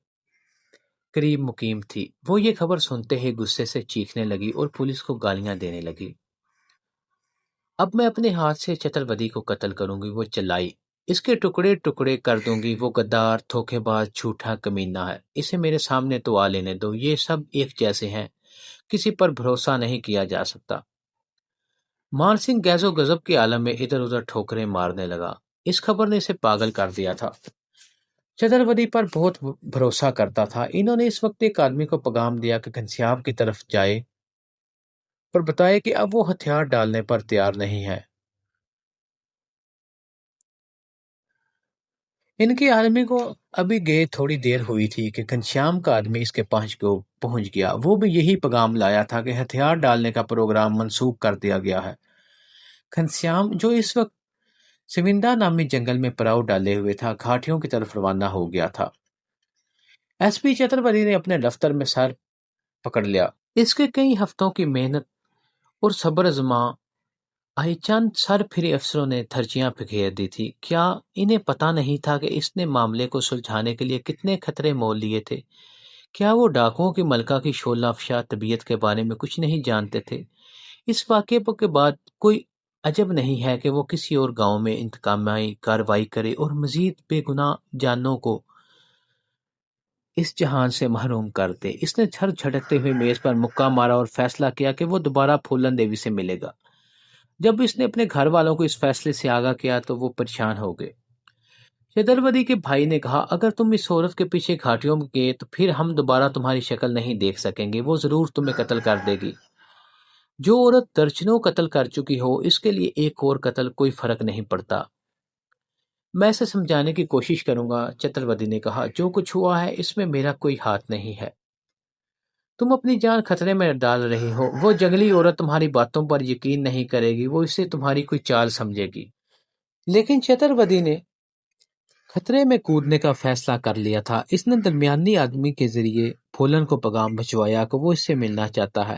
قریب مقیم تھی۔ وہ یہ خبر سنتے ہی غصے سے چیخنے لگی اور پولیس کو گالیاں دینے لگی۔ اب میں اپنے ہاتھ سے چتروردی کو قتل کروں گی، وہ چلائی۔ اس کے ٹکڑے ٹکڑے کر دوں گی، وہ غدار، دھوکے باز، جھوٹا کمینہ ہے۔ اسے میرے سامنے تو آ لینے دو، یہ سب ایک جیسے ہیں، کسی پر بھروسہ نہیں کیا جا سکتا۔ مان سنگھ غیظ و غضب کے عالم میں ادھر ادھر ٹھوکریں مارنے لگا۔ اس خبر نے اسے پاگل کر دیا تھا۔ چتروردی پر بہت بھروسہ کرتا تھا۔ انہوں نے اس وقت ایک آدمی کو پیغام دیا کہ گھنسیاب کی طرف جائے اور بتائے کہ اب وہ ہتھیار ڈالنے پر تیار نہیں ہے۔ ان کے آدمی کو ابھی گئے تھوڑی دیر ہوئی تھی کہ گھنشیام کا آدمی اس کے پہنچ گیا۔ وہ بھی یہی پیغام لایا تھا کہ ہتھیار ڈالنے کا پروگرام منسوخ کر دیا گیا ہے۔ گھنشیام، جو اس وقت سوندا نامی جنگل میں پڑاؤ ڈالے ہوئے تھا، گھاٹیوں کی طرف روانہ ہو گیا تھا۔ ایس پی چتروردی نے اپنے دفتر میں سر پکڑ لیا۔ اس کے کئی ہفتوں کی محنت اور صبر آزما آئی چند سر پھرے افسروں نے دھرچیاں پھکیر دی تھی۔ کیا انہیں پتہ نہیں تھا کہ اس نے معاملے کو سلجھانے کے لیے کتنے خطرے مول لیے تھے؟ کیا وہ ڈاکوؤں کی ملکہ کی شعلہ افشاں طبیعت کے بارے میں کچھ نہیں جانتے تھے؟ اس واقعے کے بعد کوئی عجب نہیں ہے کہ وہ کسی اور گاؤں میں انتقامی کارروائی کرے اور مزید بے گناہ جانوں کو اس جہان سے محروم کر دے۔ اس نے چھر جھٹکتے ہوئے میز پر مکہ مارا اور فیصلہ کیا کہ وہ دوبارہ پھولن دیوی سے ملے گا۔ جب اس نے اپنے گھر والوں کو اس فیصلے سے آگاہ کیا تو وہ پریشان ہو گئے۔ چتروردی کے بھائی نے کہا، اگر تم اس عورت کے پیچھے گھاٹیوں میں گئے تو پھر ہم دوبارہ تمہاری شکل نہیں دیکھ سکیں گے، وہ ضرور تمہیں قتل کر دے گی۔ جو عورت درجنوں قتل کر چکی ہو، اس کے لیے ایک اور قتل کوئی فرق نہیں پڑتا۔ میں اسے سمجھانے کی کوشش کروں گا، چتروردی نے کہا۔ جو کچھ ہوا ہے اس میں میرا کوئی ہاتھ نہیں ہے۔ تم اپنی جان خطرے میں ڈال رہی ہو۔ وہ جنگلی عورت تمہاری باتوں پر یقین نہیں کرے گی، وہ اسے تمہاری کوئی چال سمجھے گی۔ لیکن چتروردی نے خطرے میں کودنے کا فیصلہ کر لیا تھا۔ اس نے درمیانی آدمی کے ذریعے پھولن کو پیغام بھجوایا کہ وہ اس سے ملنا چاہتا ہے۔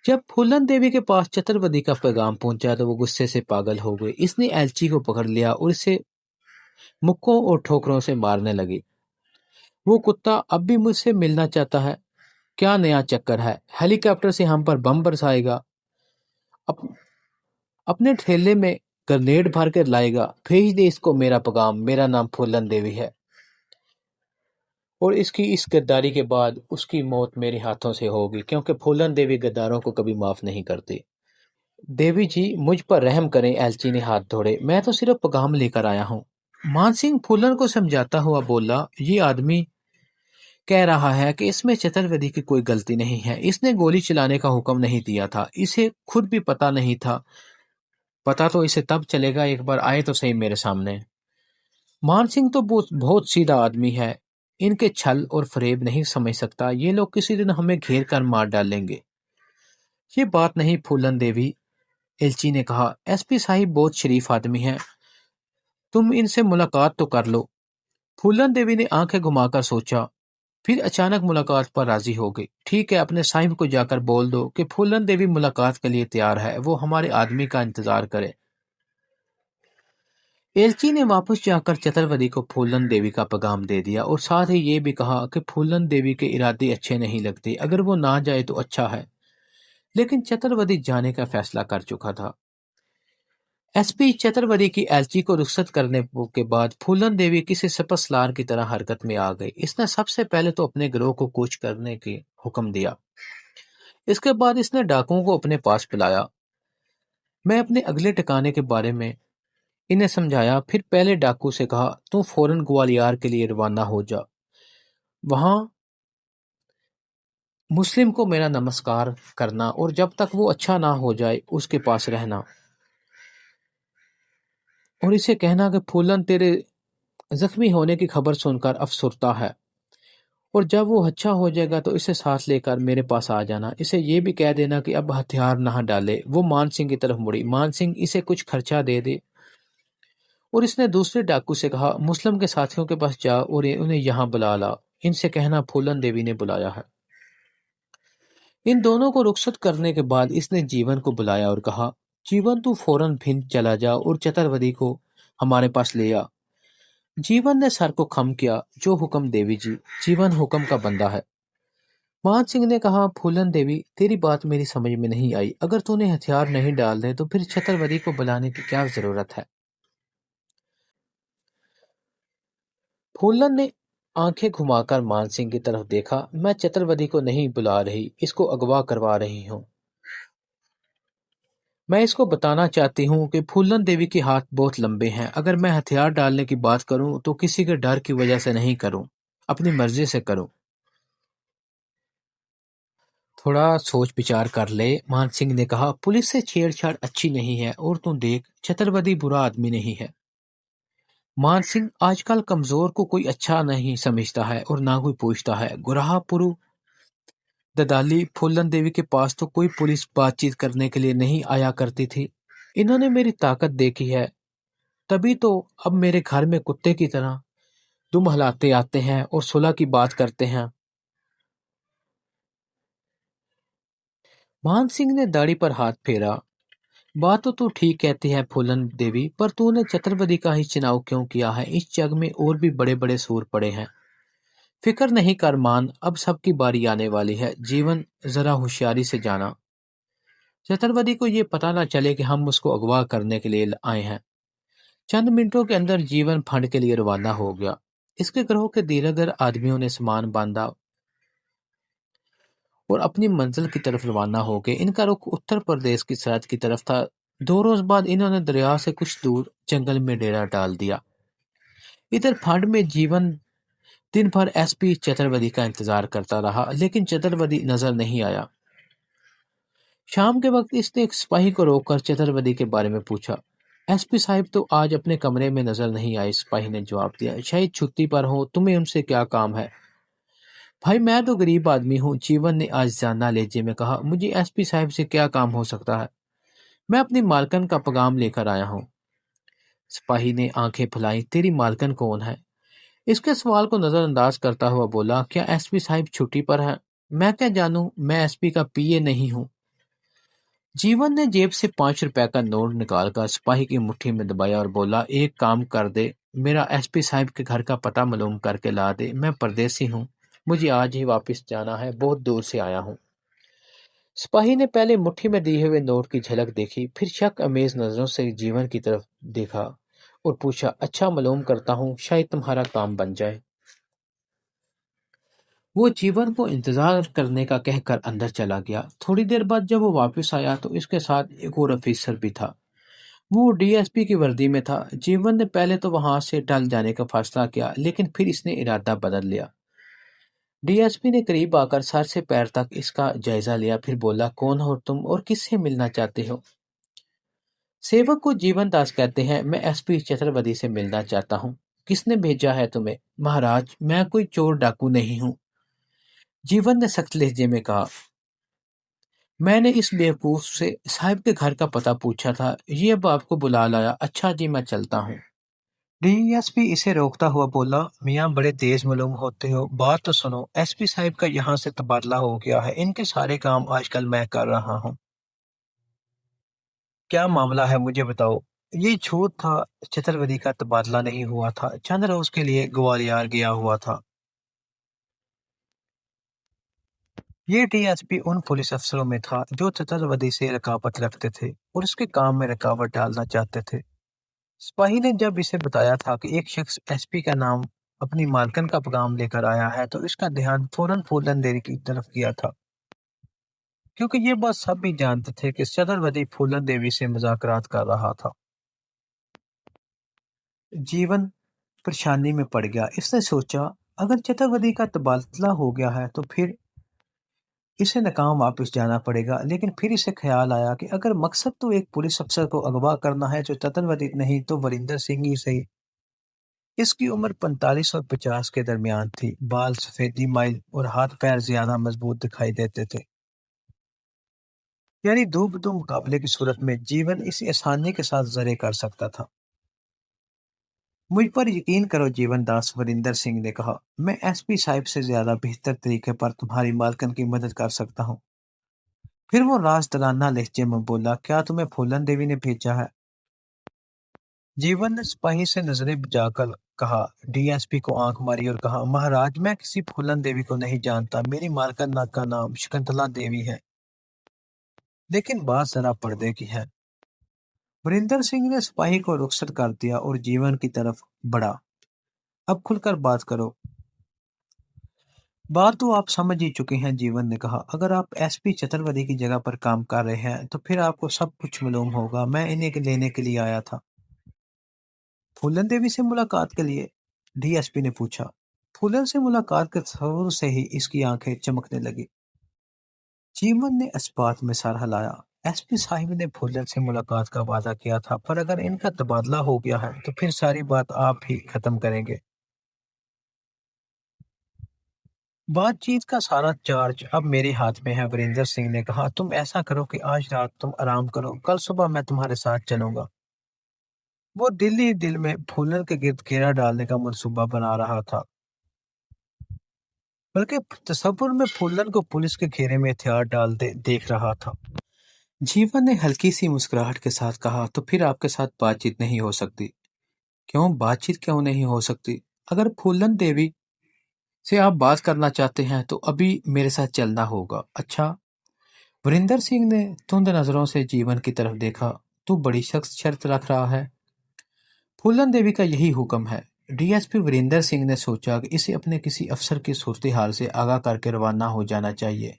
جب پھولن دیوی کے پاس چتروردی کا پیغام پہنچا تو وہ غصے سے پاگل ہو گئی۔ اس نے ایلچی کو پکڑ لیا اور اسے مکوں اور ٹھوکروں سے مارنے لگی۔ وہ کتا اب بھی مجھ سے ملنا چاہتا ہے، کیا نیا چکر ہے؟ ہیلی کاپٹر سے ہم پر بم برسائے گا، اپنے ٹھیلے میں گرنیڈ بھر کر لائے گا۔ بھیج دے اس کو میرا پیغام، میرا نام پھولن دیوی ہے اور اس کی اس غداری کے بعد اس کی موت میرے ہاتھوں سے ہوگی، کیونکہ پھولن دیوی غداروں کو کبھی معاف نہیں کرتی۔ دیوی جی، مجھ پر رحم کریں، ایلچی نے ہاتھ دھوڑے، میں تو صرف پیغام لے کر آیا ہوں۔ مان سنگھ پھولن کو سمجھاتا ہوا بولا، یہ آدمی کہہ رہا ہے کہ اس میں چتروردی کی کوئی غلطی نہیں ہے، اس نے گولی چلانے کا حکم نہیں دیا تھا، اسے خود بھی پتہ نہیں تھا۔ پتہ تو اسے تب چلے گا ایک بار آئے تو صحیح میرے سامنے۔ مان سنگھ تو بہت سیدھا آدمی ہے، ان کے چھل اور فریب نہیں سمجھ سکتا، یہ لوگ کسی دن ہمیں گھیر کر مار ڈالیں گے۔ یہ بات نہیں پھولن دیوی، ایلچی نے کہا، ایس پی صاحب بہت شریف آدمی ہیں، تم ان سے ملاقات تو کر لو۔ پھولن دیوی نے آنکھیں گھما کر سوچا، پھر اچانک ملاقات پر راضی ہو گئی۔ ٹھیک ہے، اپنے صاحب کو جا کر بول دو کہ پھولن دیوی ملاقات کے لیے تیار ہے، وہ ہمارے آدمی کا انتظار کرے۔ ایلچی نے واپس جا کر چتروردی کو پھولن دیوی کا پیغام دے دیا اور ساتھ ہی یہ بھی کہا کہ پھولن دیوی کے ارادے اچھے نہیں لگتے، اگر وہ نہ جائے تو اچھا ہے۔ لیکن چتروردی جانے کا فیصلہ کر چکا تھا۔ एसपी चतुर्वेदी की एलची को रुखसत करने के बाद फूलन देवी किसी सपसलार की तरह हरकत में आ गई। इसने सबसे पहले तो अपने गिरोह को कूच करने की हुक्म दिया। इसके बाद इसने डाकुओं को अपने पास बुलाया। मैं अपने अगले ठिकाने के बारे में इन्हें समझाया। फिर पहले डाकू से कहा, तू फौरन ग्वालियर के लिए रवाना हो जा। वहां मुस्लिम को मेरा नमस्कार करना और जब तक वो अच्छा ना हो जाए उसके पास रहना, और इसे कहना कि फूलन तेरे जख्मी होने की खबर सुनकर अफसुरता है, और जब वो अच्छा हो जाएगा तो इसे साथ लेकर मेरे पास आ जाना। इसे ये भी कह देना कि अब हथियार ना डाले। वो मान सिंह की तरफ मुड़ी। मान सिंह इसे कुछ खर्चा दे दे। और इसने दूसरे डाकू से कहा, मुस्लिम के साथियों के पास जा और उन्हें यहाँ बुला ला। इनसे कहना फूलन देवी ने बुलाया है। इन दोनों को रुखसत करने के बाद इसने जीवन को बुलाया और कहा, जीवन तू फौरन भिंड चला जा और चतुर्वेदी को हमारे पास ले आ। जीवन ने सर को खम किया। जो हुक्म देवी जी। जीवन हुक्म का बंदा है। मान सिंह ने कहा, फूलन देवी तेरी बात मेरी समझ में नहीं आई। अगर तूने हथियार नहीं डालने तो फिर चतुर्वेदी को बुलाने की क्या जरूरत है। फूलन ने आंखें घुमाकर मान सिंह की तरफ देखा। मैं चतुर्वेदी को नहीं बुला रही, इसको अगवा करवा रही हूँ। मैं इसको बताना चाहती हूँ कि फूलन देवी के हाथ बहुत लंबे हैं। अगर मैं हथियार डालने की बात करूँ तो किसी के डर की वजह से नहीं करूँ, अपनी मर्जी से करूँ। थोड़ा सोच विचार कर ले, मान सिंह ने कहा। पुलिस से छेड़छाड़ अच्छी नहीं है, और तू देख चतुर्वेदी बुरा आदमी नहीं है। मान सिंह, आजकल कमजोर को कोई अच्छा नहीं समझता है और ना कोई पूछता है। गुराहपुरु ददाली फूलन देवी के पास तो कोई पुलिस बातचीत करने के लिए नहीं आया करती थी। इन्होंने मेरी ताकत देखी है, तभी तो अब मेरे घर में कुत्ते की तरह दुम हलाते आते हैं और सुलह की बात करते हैं। मान सिंह ने दाढ़ी पर हाथ फेरा। बात तो तू ठीक कहती है फूलन देवी, पर तूने चतुर्वेदी का ही चुनाव क्यों किया है। इस जग में और भी बड़े बड़े सूर पड़े हैं। फिक्र नहीं कर मान, अब सबकी बारी आने वाली है। जीवन, जरा होशियारी से जाना। चतुर्वेदी को ये पता न चले कि हम उसको अगवा करने के लिए आए हैं। चंद मिनटों के अंदर जीवन फंड के लिए रवाना हो गया। इसके ग्रोह के दीगर आदमियों ने सामान बांधा और अपनी मंजिल की तरफ रवाना हो गए। इनका रुख उत्तर प्रदेश की सरहद की तरफ था। 2 रोज बाद इन्होंने दरिया से कुछ दूर जंगल में डेरा डाल दिया। इधर फंड में जीवन दिन भर एसपी चतुर्वेदी का इंतजार करता रहा, लेकिन चतुर्वेदी नजर नहीं आया। शाम के वक्त इसने एक सिपाही को रोककर चतुर्वेदी के बारे में पूछा। एसपी साहब तो आज अपने कमरे में नजर नहीं आए। सिपाही ने जवाब दिया, शायद छुट्टी पर हो। तुम्हें उनसे क्या काम है। भाई मैं तो गरीब आदमी हूँ, जीवन ने आज जाना लेजे में कहा। मुझे एसपी साहब से क्या काम हो सकता है। मैं अपनी मालकन का पैगाम लेकर आया हूँ। सिपाही ने आंखें फुलाई। तेरी मालकन कौन है। इसके सवाल को नजरअंदाज करता हुआ बोला, क्या एसपी साहब छुट्टी पर है। मैं क्या जानूं, मैं एसपी का पीए नहीं हूँ। जीवन ने जेब से 5 रुपए का नोट निकालकर सिपाही की मुट्ठी में दबाया और बोला, एक काम कर दे, मेरा एसपी साहब के घर का पता मालूम करके ला दे। मैं परदेसी हूँ, मुझे आज ही वापस जाना है, बहुत दूर से आया हूँ। सिपाही ने पहले मुट्ठी में दिए हुए नोट की झलक देखी, फिर शक अमेज नजरों से जीवन की तरफ देखा और पूछा, अच्छा मालूम करता हूँ, शायद तुम्हारा काम बन जाए। वो जीवन को इंतजार करने का कहकर अंदर चला गया। थोड़ी देर बाद जब वो वापस आया तो इसके साथ एक और अफीसर भी था। वो डीएसपी की वर्दी में था। जीवन ने पहले तो वहां से टल जाने का फैसला किया, लेकिन फिर इसने इरादा बदल लिया। डीएसपी ने करीब आकर सर से पैर तक इसका जायजा लिया, फिर बोला, कौन हो तुम और किससे मिलना चाहते हो। सेवक को जीवन दास कहते हैं। मैं एसपी चतुर्वेदी से मिलना चाहता हूँ। किसने भेजा है तुम्हें। महाराज, मैं कोई चोर डाकू नहीं हूँ, जीवन ने सख्त लहजे में कहा। मैंने इस बेवकूफ से साहब के घर का पता पूछा था, ये अब आपको बुला लाया। अच्छा जी, मैं चलता हूँ। डीएसपी इसे रोकता हुआ बोला, मियाँ बड़े तेज मालूम होते हो, बात तो सुनो। एसपी साहब का यहाँ से तबादला हो गया है, इनके सारे काम आजकल मैं कर रहा हूँ। क्या मामला है मुझे बताओ। ये झूठ था, चतुर्वेदी का तबादला नहीं हुआ था, चंद रोज के लिए ग्वालियर गया हुआ था। یہ ڈی ایس پی ان پولیس افسروں میں تھا جو چتروردی سے رقابت رکھتے تھے اور اس کے کام میں رکاوٹ ڈالنا چاہتے تھے۔ سپاہی نے جب اسے بتایا تھا کہ ایک شخص ایس پی کا نام اپنی مالکن کا پیغام لے کر آیا ہے تو اس کا دھیان فوراً پھولن دیوی کی طرف کیا تھا، کیونکہ یہ بات سب بھی جانتے تھے کہ چتروردی پھولن دیوی سے مذاکرات کر رہا تھا۔ جیون پریشانی میں پڑ گیا۔ اس نے سوچا اگر چتروردی کا تبادلہ ہو گیا ہے تو پھر اسے ناکام واپس جانا پڑے گا، لیکن پھر اسے خیال آیا کہ اگر مقصد تو ایک پولیس افسر کو اغوا کرنا ہے جو چتروردی نہیں تو وریندر سنگھ ہی صحیح۔ اس کی عمر 45 اور 50 کے درمیان تھی، بال سفیدی مائل اور ہاتھ پیر زیادہ مضبوط دکھائی دیتے تھے، یعنی دو بدو مقابلے کی صورت میں جیون اسی آسانی کے ساتھ زرے کر سکتا تھا۔ مجھ پر یقین کرو جیون داس، وریندر سنگھ نے کہا، میں ایس پی صاحب سے زیادہ بہتر طریقے پر تمہاری مالکن کی مدد کر سکتا ہوں۔ پھر وہ رازدارانہ لہجے میں بولا، کیا تمہیں پھولن دیوی نے بھیجا ہے؟ جیون نے سپاہی سے نظریں بجا کر کہا، ڈی ایس پی کو آنکھ ماری اور کہا، مہاراج میں کسی پھولن دیوی کو نہیں جانتا، میری مالکن کا نام شکنتلا دیوی ہے، لیکن بات ذرا پردے کی ہے۔ وریندر سنگھ نے سپاہی کو رخصت کر دیا اور جیون کی طرف بڑھا، اب کھل کر بات کرو۔ بات تو آپ سمجھ ہی چکے ہیں، جیون نے کہا، اگر آپ ایس پی چتروردی کی جگہ پر کام کر رہے ہیں تو پھر آپ کو سب کچھ معلوم ہوگا۔ میں انہیں لینے کے لیے آیا تھا۔ پھولن دیوی سے ملاقات کے لیے؟ ڈی ایس پی نے پوچھا۔ پھولن سے ملاقات کے تصور سے ہی اس کی آنکھیں چمکنے لگی۔ جیون نے اس بات میں سر ہلایا، ایس پی صاحب نے پھولن سے ملاقات کا وعدہ کیا تھا، پر اگر ان کا تبادلہ ہو گیا ہے تو پھر ساری بات آپ ہی ختم کریں گے۔ بات چیت کا سارا چارج اب میرے ہاتھ میں ہے، وریندر سنگھ نے کہا، تم ایسا کرو کہ آج رات تم آرام کرو، کل صبح میں تمہارے ساتھ چلوں گا۔ وہ دل ہی دل میں پھولن کے گرد گھیرا ڈالنے کا منصوبہ بنا رہا تھا، بلکہ تصور میں پھولن کو پولیس کے گھیرے میں ہتھیار ڈالتے دیکھ رہا تھا۔ جیون نے ہلکی سی مسکراہٹ کے ساتھ کہا، تو پھر آپ کے ساتھ بات چیت نہیں ہو سکتی؟ کیوں بات چیت کیوں نہیں ہو سکتی؟ اگر پھولن دیوی سے آپ بات کرنا چاہتے ہیں تو ابھی میرے ساتھ چلنا ہوگا۔ اچھا؟ وریندر سنگھ نے تند نظروں سے جیون کی طرف دیکھا، تو بڑی سخت شرط رکھ رہا ہے۔ پھولن دیوی کا یہی حکم ہے۔ ڈی ایس پی وریندر سنگھ نے سوچا کہ اسے اپنے کسی افسر کی صورتحال سے آگاہ کر کے روانہ ہو جانا چاہیے،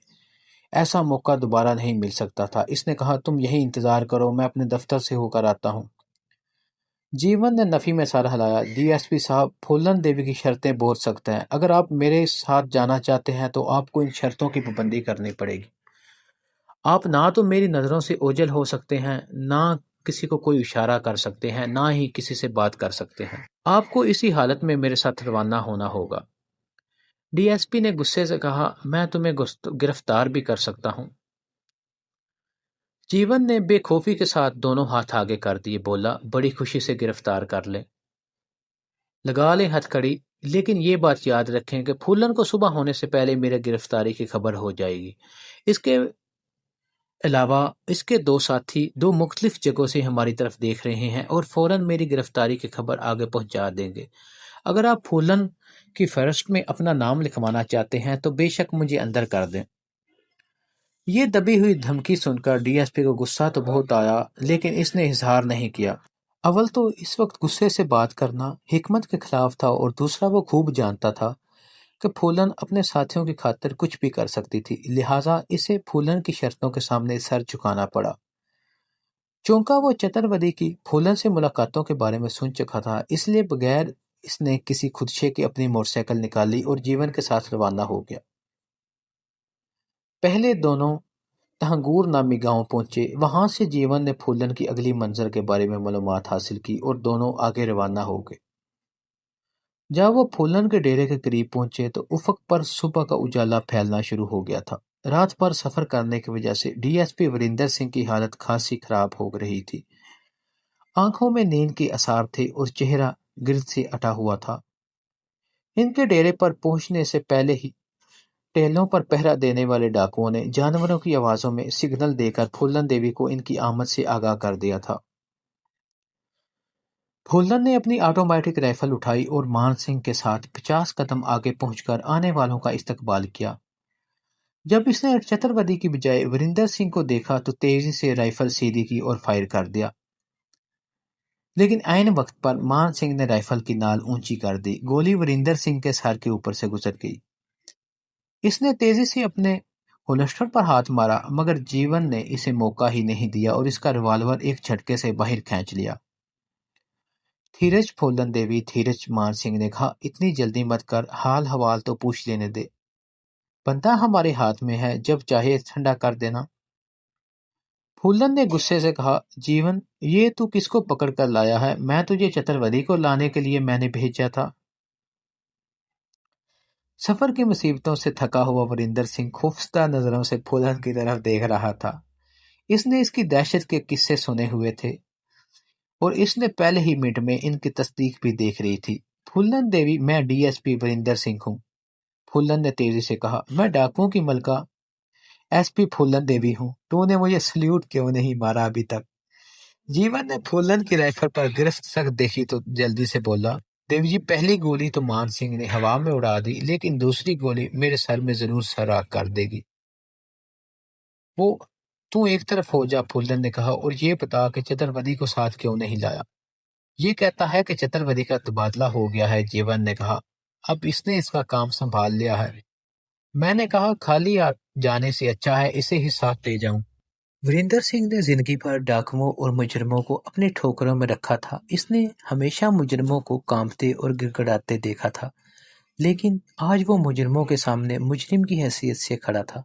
ایسا موقع دوبارہ نہیں مل سکتا تھا۔ اس نے کہا، تم یہی انتظار کرو، میں اپنے دفتر سے ہو کر آتا ہوں۔ جیون نے نفی میں سر ہلایا، ڈی ایس پی صاحب، پھولن دیوی کی شرطیں بہت سخت ہیں، اگر آپ میرے ساتھ جانا چاہتے ہیں تو آپ کو ان شرطوں کی پابندی کرنی پڑے گی۔ آپ نہ تو میری نظروں سے اوجھل ہو سکتے ہیں، نہ کسی کو کوئی اشارہ کر سکتے ہیں، نہ ہی کسی سے بات کر سکتے ہیں۔ آپ کو اسی حالت میں میرے ساتھ روانہ ہونا ہوگا۔ ڈی ایس پی نے غصے سے کہا، میں تمہیں گرفتار بھی کر سکتا ہوں۔ جیون نے بے خوفی کے ساتھ دونوں ہاتھ آگے کر دیے، بولا، بڑی خوشی سے گرفتار کر لیں، لگا لیں ہتھ کڑی، لیکن یہ بات یاد رکھیں کہ پھولن کو صبح ہونے سے پہلے میرے گرفتاری کی خبر ہو جائے گی۔ اس کے علاوہ اس کے دو ساتھی دو مختلف جگہوں سے ہماری طرف دیکھ رہے ہیں اور فوراً میری گرفتاری کی خبر آگے پہنچا دیں گے۔ اگر آپ پھولن کی فہرست میں اپنا نام لکھوانا چاہتے ہیں تو بے شک مجھے اندر کر دیں۔ یہ دبی ہوئی دھمکی سن کر ڈی ایس پی کو غصہ تو بہت آیا، لیکن اس نے اظہار نہیں کیا۔ اول تو اس وقت غصے سے بات کرنا حکمت کے خلاف تھا، اور دوسرا وہ خوب جانتا تھا کہ پھولن اپنے ساتھیوں کی خاطر کچھ بھی کر سکتی تھی، لہٰذا اسے پھولن کی شرطوں کے سامنے سر جھکانا پڑا۔ چونکہ وہ چتروردی کی پھولن سے ملاقاتوں کے بارے میں سن چکا تھا، اس لیے بغیر اس نے کسی خدشے کی اپنی موٹر سائیکل نکالی اور جیون کے ساتھ روانہ ہو گیا۔ پہلے دونوں تہنگور نامی گاؤں پہنچے، وہاں سے جیون نے پھولن کی اگلی منظر کے بارے میں معلومات حاصل کی اور دونوں آگے روانہ ہو گئے۔ جب وہ پھولن کے ڈیرے کے قریب پہنچے تو افق پر صبح کا اجالا پھیلنا شروع ہو گیا تھا۔ رات بھر سفر کرنے کی وجہ سے ڈی ایس پی وریندر سنگھ کی حالت خاصی خراب ہو رہی تھی، آنکھوں میں نیند کے آثار تھے اور چہرہ گرد سے اٹا ہوا تھا۔ ان کے ڈیرے پر پہنچنے سے پہلے ہی ٹہلوں پر پہرا دینے والے ڈاکوؤں نے جانوروں کی آوازوں میں سگنل دے کر پھولن دیوی کو ان کی آمد سے آگاہ کر دیا تھا۔ پھولن نے اپنی آٹومیٹک رائفل اٹھائی اور مان سنگھ کے ساتھ 50 قدم آگے پہنچ کر آنے والوں کا استقبال کیا۔ جب اس نے چتروتی کی بجائے وریندر سنگھ کو دیکھا تو تیزی سے رائفل سیدھی کی اور فائر کر دیا، لیکن عین وقت پر مان سنگھ نے رائفل کی نال اونچی کر دی۔ گولی وریندر سنگھ کے سر کے اوپر سے گزر گئی۔ اس نے تیزی سے اپنے ہولسٹر پر ہاتھ مارا، مگر جیون نے اسے موقع ہی نہیں دیا اور اس کا ریوالور ایک جھٹکے سے باہر کھینچ لیا۔ دھیرج پھولن دیوی، دھیرج، مان سنگھ نے کہا، اتنی جلدی مت کر، حال حوال تو پوچھ لینے دے، بندہ ہمارے ہاتھ میں ہے، جب چاہے ٹھنڈا کر دینا۔ پھولن نے غصے سے کہا، جیون، یہ تو کس کو پکڑ کر لایا ہے؟ میں تجھے چتروتی کو لانے کے لیے میں نے بھیجا تھا۔ سفر کی مصیبتوں سے تھکا ہوا وریندر سنگھ خوفزدہ نظروں سے پھولن کی طرف دیکھ رہا تھا۔ اس نے اس کی دہشت کے قصے سنے ہوئے تھے اور اس نے پہلے ہی منٹ میں ان کی تصدیق بھی دیکھ رہی تھی۔ پھولن دیوی، میں ڈی ایس پی وریندر سنگھ ہوں۔ پھولن نے تیزی سے کہا، میں ڈاکوؤں کی ملکہ ایس پی پھولن دیوی ہوں۔ تو نے مجھے سلیوٹ کیوں نہیں مارا ابھی تک؟ جیون نے پھولن کی رائفل پر گرفت سخت دیکھی تو جلدی سے بولا، دیوی جی، پہلی گولی تو مان سنگھ نے ہوا میں اڑا دی، لیکن دوسری گولی میرے سر میں ضرور سراغ کر دے گی۔ وہ تو ایک طرف ہو جا، پھولن نے کہا، اور یہ بتا کہ چتروتی کو ساتھ کیوں نہیں لایا؟ یہ کہتا ہے کہ چتروتی کا تبادلہ ہو گیا ہے، جیون نے کہا، اب اس نے اس کا کام سنبھال لیا ہے۔ میں نے کہا، خالی جانے سے اچھا ہے اسے ہی ساتھ لے جاؤں۔ وریندر سنگھ نے زندگی بھر ڈاکوؤں اور مجرموں کو اپنے ٹھوکروں میں رکھا تھا۔ اس نے ہمیشہ مجرموں کو کانپتے اور گڑگڑاتے دیکھا تھا، لیکن آج وہ مجرموں کے سامنے مجرم کی حیثیت سے کھڑا تھا۔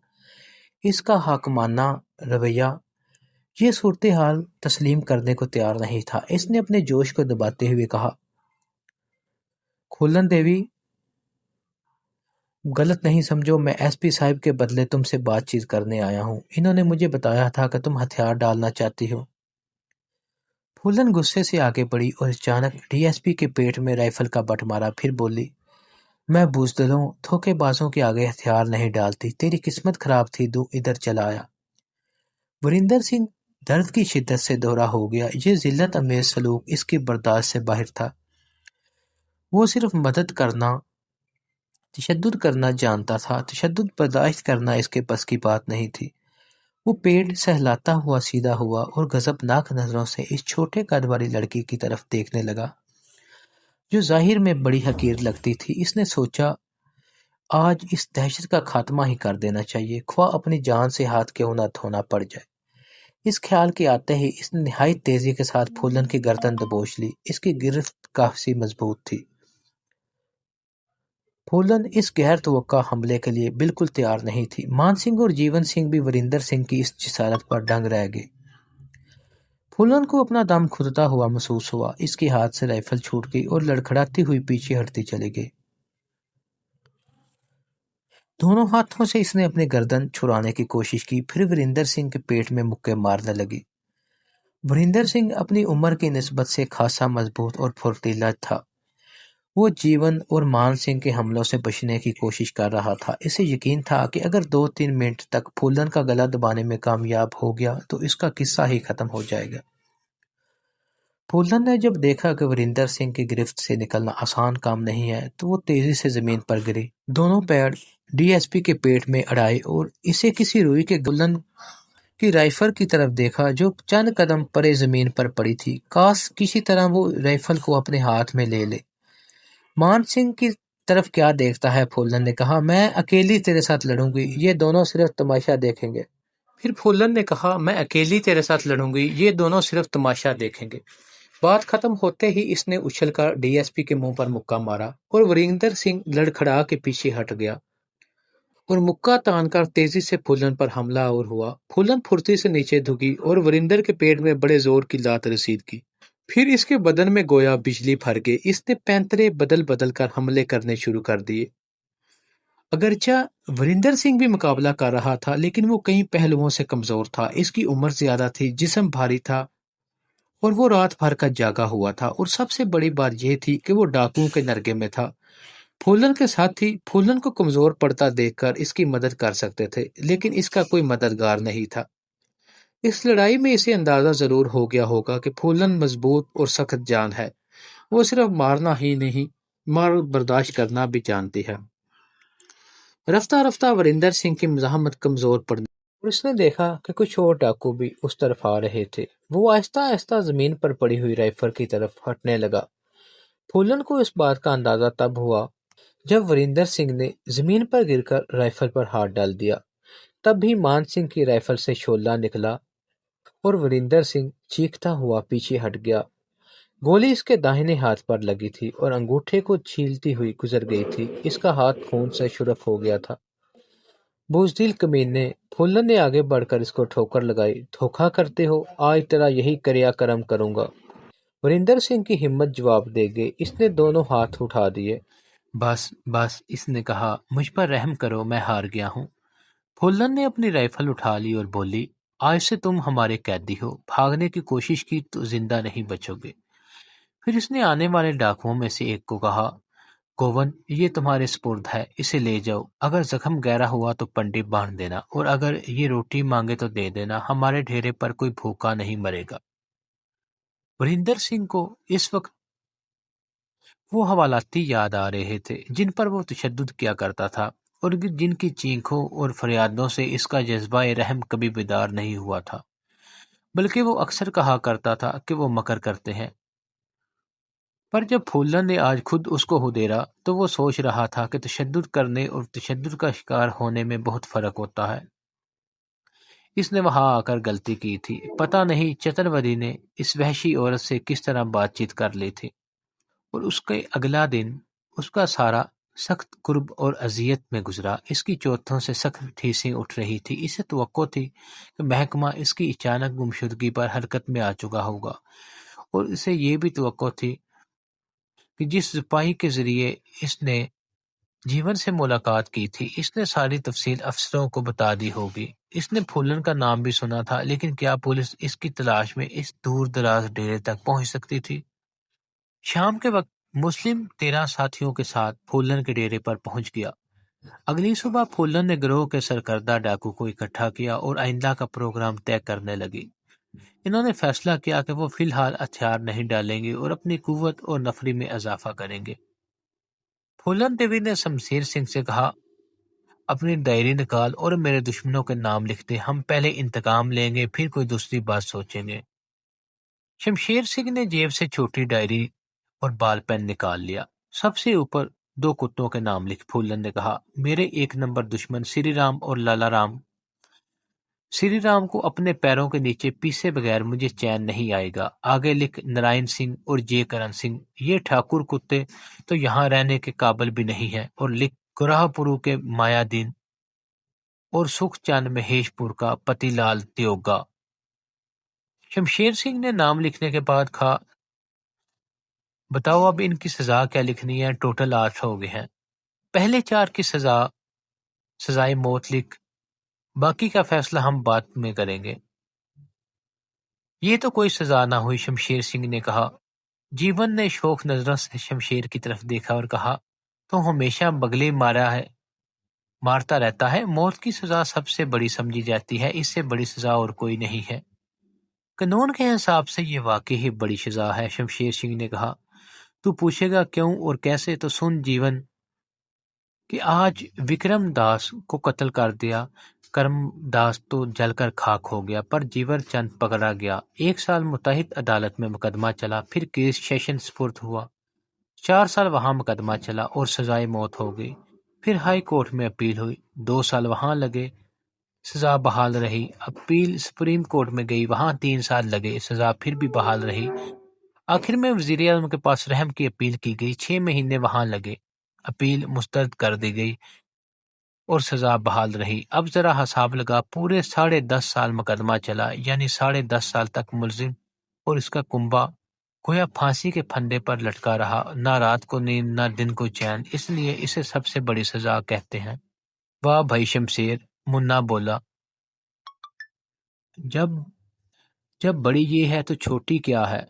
اس کا حاکمانہ رویہ یہ صورتحال تسلیم کرنے کو تیار نہیں تھا۔ اس نے اپنے جوش کو دباتے ہوئے کہا، پھولن دیوی، غلط نہیں سمجھو، میں ایس پی صاحب کے بدلے تم سے بات چیت کرنے آیا ہوں۔ انہوں نے مجھے بتایا تھا کہ تم ہتھیار ڈالنا چاہتی ہو۔ پھولن غصے سے آگے بڑھی اور اچانک ڈی ایس پی کے پیٹ میں رائفل کا بٹ مارا، پھر بولی، میں بزدلوں، دھوکے بازوں کے آگے ہتھیار نہیں ڈالتی، تیری قسمت خراب تھی، ادھر چلا آیا۔ وریندر سنگھ درد کی شدت سے دوہرا ہو گیا۔ یہ ذلت امیز سلوک اس کی برداشت سے باہر تھا۔ وہ صرف مدد کرنا، تشدد کرنا جانتا تھا، تشدد برداشت کرنا اس کے بس کی بات نہیں تھی۔ وہ پیٹ سہلاتا ہوا سیدھا ہوا اور غضبناک نظروں سے اس چھوٹے قد والی لڑکی کی طرف دیکھنے لگا جو ظاہر میں بڑی حقیر لگتی تھی۔ اس نے سوچا، آج اس دہشت کا خاتمہ ہی کر دینا چاہیے، خواہ اپنی جان سے ہاتھ کیوں نہ دھونا پڑ جائے۔ اس خیال کے آتے ہی اس نے نہایت تیزی کے ساتھ پھولن کی گردن دبوچ لی۔ اس کی گرفت کافی مضبوط تھی۔ پھولن اس غیر توقع حملے کے لیے بالکل تیار نہیں تھی۔ مان سنگھ اور جیون سنگھ بھی وریندر سنگھ کی اس جسارت پر دنگ رہ گئے۔ پھولن کو اپنا دم گھٹتا ہوا محسوس ہوا۔ اس کے ہاتھ سے رائفل چھوٹ گئی اور لڑکھڑاتی ہوئی پیچھے ہٹتی چلی گئی۔ دونوں ہاتھوں سے اس نے اپنی گردن چھڑانے کی کوشش کی، پھر وریندر سنگھ کے پیٹ میں مکے مارنے لگی۔ وریندر سنگھ اپنی عمر کی نسبت سے خاصا مضبوط اور پھرتیلا تھا۔ وہ جیون اور مان سنگھ کے حملوں سے بچنے کی کوشش کر رہا تھا۔ اسے یقین تھا کہ اگر 2-3 منٹ تک پھولن کا گلا دبانے میں کامیاب ہو گیا تو اس کا قصہ ہی ختم ہو جائے گا۔ پھولن نے جب دیکھا کہ وریندر سنگھ کی گرفت سے نکلنا آسان کام نہیں ہے تو وہ تیزی سے زمین پر گری، دونوں پیر ڈی ایس پی کے پیٹ میں اڑائے اور اسے کسی روئی کے پھولن کی رائفل کی طرف دیکھا جو چند قدم پرے زمین پر پڑی تھی۔ کاش کسی طرح وہ رائفل کو اپنے ہاتھ میں لے لے۔ مان سنگھ کی طرف کیا دیکھتا ہے؟ پھولن نے کہا، میں اکیلی تیرے ساتھ لڑوں گی، یہ دونوں صرف تماشا دیکھیں گے۔ پھر پھولن نے کہا، میں اکیلی تیرے ساتھ لڑوں گی، یہ دونوں صرف تماشا دیکھیں گے۔ بات ختم ہوتے ہی اس نے اچھل کر ڈی ایس پی کے منہ پر مکہ مارا اور وریندر سنگھ لڑکھڑا کے پیچھے ہٹ گیا اور مکہ تان کر تیزی سے پھولن پر حملہ آور ہوا۔ پھولن پھرتی سے نیچے دھکی اور وریندر کے پیٹ میں بڑے زور کی لات رسید کی۔ پھر اس کے بدن میں گویا بجلی پھر گئی۔ اس نے پینترے بدل بدل کر حملے کرنے شروع کر دیے۔ اگرچہ وریندر سنگھ بھی مقابلہ کر رہا تھا لیکن وہ کئی پہلوؤں سے کمزور تھا۔ اس کی عمر زیادہ تھی، جسم بھاری تھا اور وہ رات بھر کا جاگا ہوا تھا، اور سب سے بڑی بات یہ تھی کہ وہ ڈاکوؤں کے نرغے میں تھا۔ پھولن کے ساتھی پھولن کو کمزور پڑتا دیکھ کر اس کی مدد کر سکتے تھے لیکن اس کا کوئی مددگار نہیں تھا۔ اس لڑائی میں اسے اندازہ ضرور ہو گیا ہوگا کہ پھولن مضبوط اور سخت جان ہے، وہ صرف مارنا ہی نہیں، مار برداشت کرنا بھی جانتی ہے۔ رفتہ رفتہ وریندر سنگھ کی مزاحمت کمزور پڑ گئی اور اس نے دیکھا کہ کچھ اور ڈاکو بھی اس طرف آ رہے تھے۔ وہ آہستہ آہستہ زمین پر پڑی ہوئی رائفل کی طرف ہٹنے لگا۔ پھولن کو اس بات کا اندازہ تب ہوا جب وریندر سنگھ نے زمین پر گر کر رائفل پر ہاتھ ڈال دیا۔ تب بھی مان سنگھ کی رائفل سے شعلہ نکلا اور وریندر سنگھ چیختا ہوا پیچھے ہٹ گیا۔ گولی اس کے داہنے ہاتھ پر لگی تھی اور انگوٹھے کو چھیلتی ہوئی گزر گئی تھی۔ اس کا ہاتھ خون سے شرف ہو گیا تھا۔ بزدل کمینے، پھولن نے آگے بڑھ کر اس کو ٹھوکر لگائی۔ دھوکہ کرتے ہو، آج تیرا یہی کریا کرم کروں گا۔ وریندر سنگھ کی ہمت جواب دے گئی۔ اس نے دونوں ہاتھ اٹھا دیے۔ بس بس، اس نے کہا، مجھ پر رحم کرو، میں ہار گیا ہوں۔ پھولن نے اپنی رائفل اٹھا لی اور بولی، آج سے تم ہمارے قیدی ہو، بھاگنے کی کوشش کی تو زندہ نہیں بچو گے۔ پھر اس نے آنے والے ڈاکوؤں میں سے ایک کو کہا، گوون، یہ تمہارے سپرد ہے، اسے لے جاؤ۔ اگر زخم گہرا ہوا تو پنڈی باندھ دینا، اور اگر یہ روٹی مانگے تو دے دینا، ہمارے ڈھیرے پر کوئی بھوکا نہیں مرے گا۔ وریندر سنگھ کو اس وقت وہ حوالاتی یاد آ رہے تھے جن پر وہ تشدد کیا کرتا تھا اور جن کی چینخوں اور فریادوں سے اس کا جذبہ رحم کبھی بیدار نہیں ہوا تھا، بلکہ وہ اکثر کہا کرتا تھا کہ وہ مکر کرتے ہیں۔ پر جب پھولن نے آج خود اس کو ہدیرا تو وہ سوچ رہا تھا کہ تشدد کرنے اور تشدد کا شکار ہونے میں بہت فرق ہوتا ہے۔ اس نے وہاں آ کر غلطی کی تھی۔ پتہ نہیں چتروری نے اس وحشی عورت سے کس طرح بات چیت کر لی تھی، اور اس کے اگلا دن اس کا سارا سخت قرب اور اذیت میں گزرا۔ اس کی چوتھوں سے سخت ٹھیسیں اٹھ رہی تھی۔ اسے توقع تھی کہ محکمہ اس کی اچانک گمشدگی پر حرکت میں آ چکا ہوگا، اور اسے یہ بھی توقع تھی کہ جس سپاہی کے ذریعے اس نے جیون سے ملاقات کی تھی، اس نے ساری تفصیل افسروں کو بتا دی ہوگی۔ اس نے پھولن کا نام بھی سنا تھا، لیکن کیا پولیس اس کی تلاش میں اس دور دراز ڈیرے تک پہنچ سکتی تھی؟ شام کے وقت مسلم 13 ساتھیوں کے ساتھ پھولن کے ڈیرے پر پہنچ گیا۔ اگلی صبح پھولن نے گروہ کے سرکردہ ڈاکو کو اکٹھا کیا اور آئندہ کا پروگرام طے کرنے لگی۔ انہوں نے فیصلہ کیا کہ وہ فی الحال ہتھیار نہیں ڈالیں گے اور اپنی قوت اور نفری میں اضافہ کریں گے۔ پھولن دیوی نے شمشیر سنگھ سے کہا، اپنی ڈائری نکال اور میرے دشمنوں کے نام لکھ دے، ہم پہلے انتقام لیں گے، پھر کوئی دوسری بات سوچیں گے۔ شمشیر سنگھ نے جیب سے چھوٹی ڈائری اور بال پین نکال لیا۔ سب سے اوپر 2 کتوں کے نام لکھ۔ پھولن نے کہا، میرے 1 نمبر دشمن سری رام اور لالا رام۔ سری رام کو اپنے پیروں کے نیچے پیسے بغیر مجھے چین نہیں آئے گا۔ آگے لکھ نارائن سنگھ اور جے کرن سنگھ، یہ ٹھاکر کتے تو یہاں رہنے کے قابل بھی نہیں ہیں۔ اور لکھ گراہ پورو کے مایا دین اور سکھ چند مہیش پور کا پتی لال تیوگا۔ شمشیر سنگھ نے نام لکھنے کے بعد کہا، بتاؤ اب ان کی سزا کیا لکھنی ہے؟ ٹوٹل 8 ہو گئے ہیں۔ پہلے 4 کی سزائے موت لکھ، باقی کا فیصلہ ہم بعد میں کریں گے۔ یہ تو کوئی سزا نہ ہوئی، شمشیر سنگھ نے کہا۔ جیون نے شوق نظروں سے شمشیر کی طرف دیکھا اور کہا، تو ہمیشہ بگلے مارتا رہتا ہے، موت کی سزا سب سے بڑی سمجھی جاتی ہے، اس سے بڑی سزا اور کوئی نہیں ہے۔ قانون کے حساب سے یہ واقعی ہی بڑی سزا ہے، شمشیر سنگھ نے کہا۔ تو پوچھے گا کیوں اور کیسے، تو سن جیون کہ آج وکرم داس کو قتل کر دیا۔ کرم داس تو جل کر خاک ہو گیا، پر جیور چند پکڑا گیا۔ 1 سال متحد عدالت میں مقدمہ چلا، پھر کیس سیشن سپرد ہوا۔ 4 سال وہاں مقدمہ چلا اور سزائے موت ہو گئی۔ پھر ہائی کورٹ میں اپیل ہوئی، 2 سال وہاں لگے، سزا بحال رہی۔ اپیل سپریم کورٹ میں گئی، وہاں 3 سال لگے، سزا پھر بھی بحال رہی۔ آخر میں وزیر اعظم کے پاس رحم کی اپیل کی گئی، 6 مہینے وہاں لگے، اپیل مسترد کر دی گئی اور سزا بحال رہی۔ اب ذرا حساب لگا، پورے 10.5 سال مقدمہ چلا، یعنی 10.5 سال تک ملزم اور اس کا کنبہ گویا پھانسی کے پھندے پر لٹکا رہا، نہ رات کو نیند نہ دن کو چین، اس لیے اسے سب سے بڑی سزا کہتے ہیں۔ واہ بھائی شمشیر، منا بولا، جب بڑی یہ ہے تو چھوٹی کیا ہے؟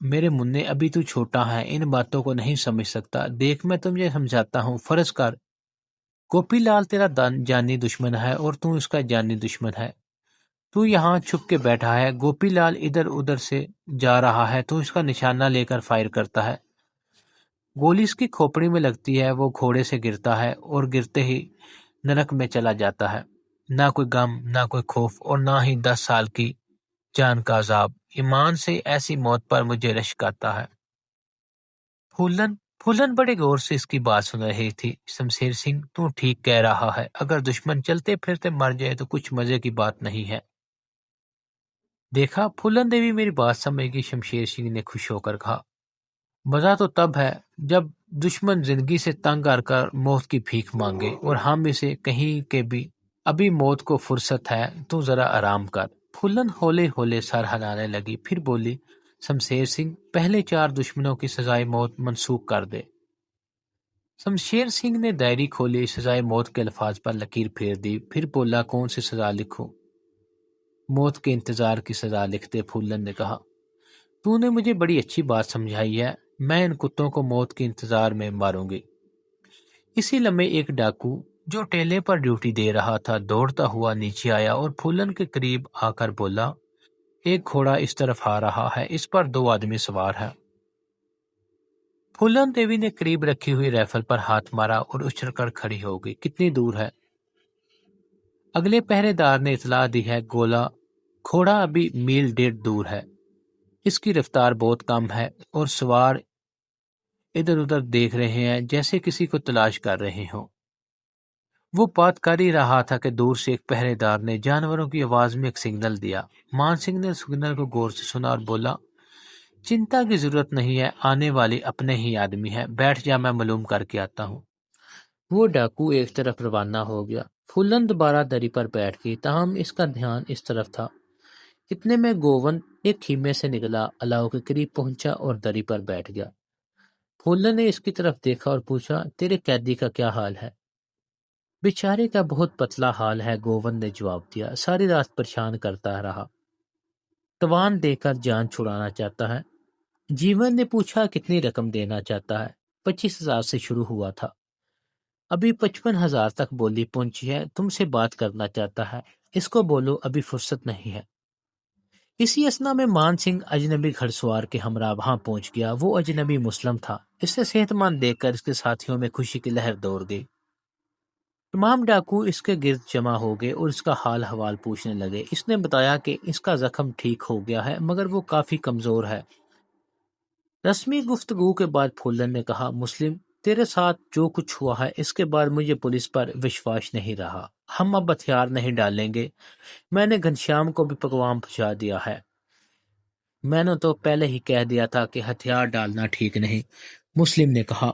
میرے منّے، ابھی تو چھوٹا ہے، ان باتوں کو نہیں سمجھ سکتا۔ دیکھ میں تمہیں سمجھاتا ہوں، فرض کر گوپی لال تیرا جانی دشمن ہے اور تو اس کا جانی دشمن ہے۔ تو یہاں چھپ کے بیٹھا ہے، گوپی لال ادھر ادھر سے جا رہا ہے، تو اس کا نشانہ لے کر فائر کرتا ہے، گولی اس کی کھوپڑی میں لگتی ہے، وہ گھوڑے سے گرتا ہے اور گرتے ہی نرک میں چلا جاتا ہے۔ نہ کوئی غم، نہ کوئی خوف، اور نہ ہی 10 سال کی جان کا عذاب۔ ایمان سے ایسی موت پر مجھے رشک آتا ہے۔ پھولن بڑے غور سے اس کی بات سن رہی تھی۔ شمشیر سنگھ، تو ٹھیک کہہ رہا ہے، اگر دشمن چلتے پھرتے مر جائے تو کچھ مزے کی بات نہیں ہے۔ دیکھا، پھولن دیوی میری بات سمجھ گئی، شمشیر سنگھ نے خوش ہو کر کہا۔ مزہ تو تب ہے جب دشمن زندگی سے تنگ آ کر موت کی بھیک مانگے اور ہم اسے کہیں کہ بھی ابھی موت کو فرصت ہے، تو ذرا آرام کر۔ پھولن ہولے ہولے سر ہلانے لگی، پھر بولی، شمشیر سنگھ، پہلے 4 دشمنوں کی سزائے موت منسوخ کر دے۔ شمشیر سنگھ نے ڈائری کھولی، سزائے موت کے الفاظ پر لکیر پھیر دی، پھر بولا، کون سی سزا لکھوں؟ موت کے انتظار کی سزا لکھ دے، پھولن نے کہا۔ تو نے مجھے بڑی اچھی بات سمجھائی ہے، میں ان کتوں کو موت کے انتظار میں ماروں گی۔ اسی لمحے ایک ڈاکو جو ٹیلے پر ڈیوٹی دے رہا تھا دوڑتا ہوا نیچے آیا اور پھولن کے قریب آ کر بولا، ایک گھوڑا اس طرف آ رہا ہے، اس پر 2 آدمی سوار ہیں۔ پھولن دیوی نے قریب رکھی ہوئی رائفل پر ہاتھ مارا اور اچھل کر کھڑی ہو گئی۔ کتنی دور ہے؟ اگلے پہرے دار نے اطلاع دی ہے، گھوڑا ابھی 1.5 میل دور ہے۔ اس کی رفتار بہت کم ہے اور سوار ادھر ادھر دیکھ رہے ہیں جیسے کسی کو تلاش کر رہے ہوں۔ وہ بات کر ہی رہا تھا کہ دور سے ایک پہرے دار نے جانوروں کی آواز میں ایک سگنل دیا۔ مان سنگھ نے سگنل کو غور سے سنا اور بولا، چنتا کی ضرورت نہیں ہے، آنے والی اپنے ہی آدمی ہے، بیٹھ جا، میں معلوم کر کے آتا ہوں۔ وہ ڈاکو ایک طرف روانہ ہو گیا۔ پھولن دوبارہ دری پر بیٹھ گئی، تاہم اس کا دھیان اس طرف تھا۔ اتنے میں گوون ایک خیمے سے نکلا، الاؤ کے قریب پہنچا اور دری پر بیٹھ گیا۔ پھولن نے اس کی طرف دیکھا اور پوچھا، تیرے قیدی کا کیا حال ہے؟ بیچارے کا بہت پتلا حال ہے، گوون نے جواب دیا، ساری رات پریشان کرتا رہا، توان دے کر جان چھڑانا چاہتا ہے۔ جیون نے پوچھا، کتنی رقم دینا چاہتا ہے؟ 25,000 سے شروع ہوا تھا، ابھی 55,000 تک بولی پہنچی ہے، تم سے بات کرنا چاہتا ہے، اس کو بولو ابھی فرصت نہیں ہے۔ اسی اثنا میں مان سنگھ اجنبی گھڑ سوار کے ہمراہ وہاں پہنچ گیا۔ وہ اجنبی مسلم تھا۔ اسے صحت مند دیکھ کر اس کے ساتھیوں میں خوشی کی لہر دوڑ گئی۔ تمام ڈاکو اس کے گرد جمع ہو گئے اور اس کا حال حوال پوچھنے لگے۔ اس نے بتایا کہ اس کا زخم ٹھیک ہو گیا ہے مگر وہ کافی کمزور ہے۔ رسمی گفتگو کے بعد پھولن نے کہا، مسلم، تیرے ساتھ جو کچھ ہوا ہے اس کے بعد مجھے پولیس پر وشواس نہیں رہا۔ ہم اب ہتھیار نہیں ڈالیں گے۔ میں نے گھنشیام کو بھی پیغام پہنچا دیا ہے۔ میں نے تو پہلے ہی کہہ دیا تھا کہ ہتھیار ڈالنا ٹھیک نہیں، مسلم نے کہا۔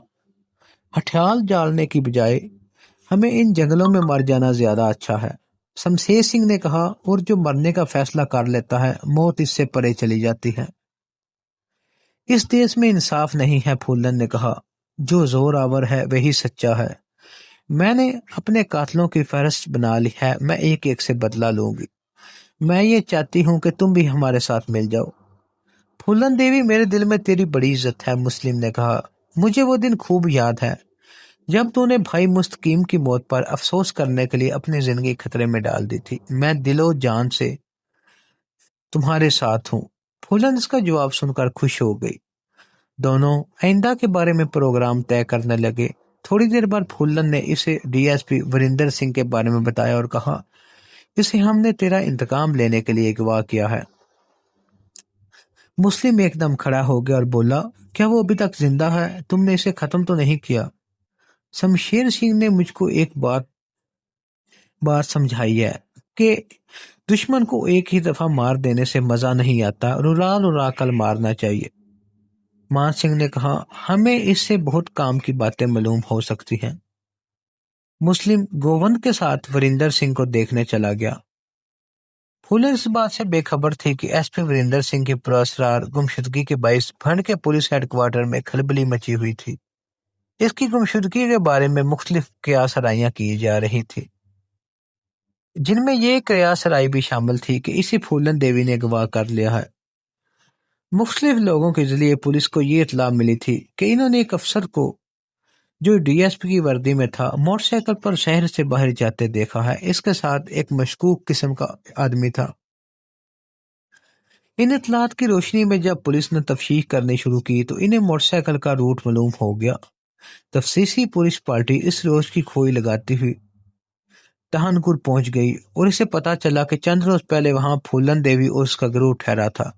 ہتھیار ڈالنے کی بجائے ہمیں ان جنگلوں میں مر جانا زیادہ اچھا ہے، شمشیر سنگھ نے کہا، اور جو مرنے کا فیصلہ کر لیتا ہے موت اس سے پرے چلی جاتی ہے۔ اس دیش میں انصاف نہیں ہے، پھولن نے کہا، جو زور آور ہے وہی سچا ہے۔ میں نے اپنے قاتلوں کی فہرست بنا لی ہے، میں ایک ایک سے بدلہ لوں گی۔ میں یہ چاہتی ہوں کہ تم بھی ہمارے ساتھ مل جاؤ۔ پھولن دیوی، میرے دل میں تیری بڑی عزت ہے، مسلم نے کہا۔ مجھے وہ دن خوب یاد ہے جب تو نے بھائی مستقیم کی موت پر افسوس کرنے کے لیے اپنی زندگی خطرے میں ڈال دی تھی۔ میں دل و جان سے تمہارے ساتھ ہوں۔ پھولن اس کا جواب سن کر خوش ہو گئی۔ دونوں آئندہ کے بارے میں پروگرام طے کرنے لگے۔ تھوڑی دیر بعد پھولن نے اسے ڈی ایس پی وریندر سنگھ کے بارے میں بتایا اور کہا، اسے ہم نے تیرا انتقام لینے کے لیے اغوا کیا ہے۔ مسلم ایک دم کھڑا ہو گیا اور بولا، کیا وہ ابھی تک زندہ ہے؟ تم نے اسے ختم تو نہیں کیا؟ شمشیر سنگھ نے مجھ کو ایک بات سمجھائی ہے کہ دشمن کو ایک ہی دفعہ مار دینے سے مزہ نہیں آتا، رلا رلا کر مارنا چاہیے۔ مان سنگھ نے کہا، ہمیں اس سے بہت کام کی باتیں معلوم ہو سکتی ہیں۔ مسلم گووند کے ساتھ وریندر سنگھ کو دیکھنے چلا گیا۔ پھولن اس بات سے بے خبر تھی کہ ایس پی وریندر سنگھ کی پراسرار گمشدگی کے باعث بھنڈ کے پولیس ہیڈ کوارٹر میں کھلبلی مچی ہوئی تھی۔ اس کی گمشدگی کے بارے میں مختلف قیاس آرائیاں کی جا رہی تھی، جن میں یہ قیاس آرائی بھی شامل تھی کہ اسے پھولن دیوی نے اغوا کر لیا ہے۔ مختلف لوگوں کے ذریعے پولیس کو یہ اطلاع ملی تھی کہ انہوں نے ایک افسر کو جو ڈی ایس پی کی وردی میں تھا موٹر سائیکل پر شہر سے باہر جاتے دیکھا ہے۔ اس کے ساتھ ایک مشکوک قسم کا آدمی تھا۔ ان اطلاعات کی روشنی میں جب پولیس نے تفتیش کرنی شروع کی تو انہیں موٹر سائیکل کا روٹ معلوم ہو گیا۔ تفتیشی پولیس پارٹی اس روز کی کھوئی لگاتی ہوئی तहनपुर पहुंच गई और इसे पता चला कि चंद रोज पहले वहां फूलन देवी और उसका गिरोह ठहरा था।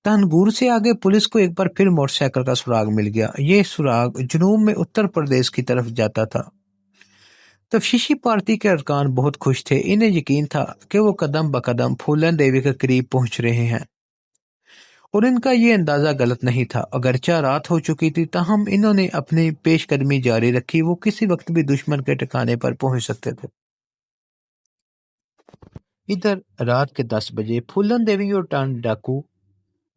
तहनपुर से आगे पुलिस को एक बार फिर मोटरसाइकिल का सुराग मिल गया। ये सुराग जुनूब में उत्तर प्रदेश की तरफ जाता था। तफ्तीशी पार्टी के अरकान बहुत खुश थे। इन्हें यकीन था कि वो कदम ब कदम फूलन देवी के करीब पहुंच रहे हैं और इनका ये अंदाजा गलत नहीं था। अगरचे रात हो चुकी थी ताहम इन्होंने अपनी पेशकदमी जारी रखी। वो किसी वक्त भी दुश्मन के ठिकाने पर पहुंच सकते थे। इधर रात के 10 बजे फूलन देवी और टन डाकू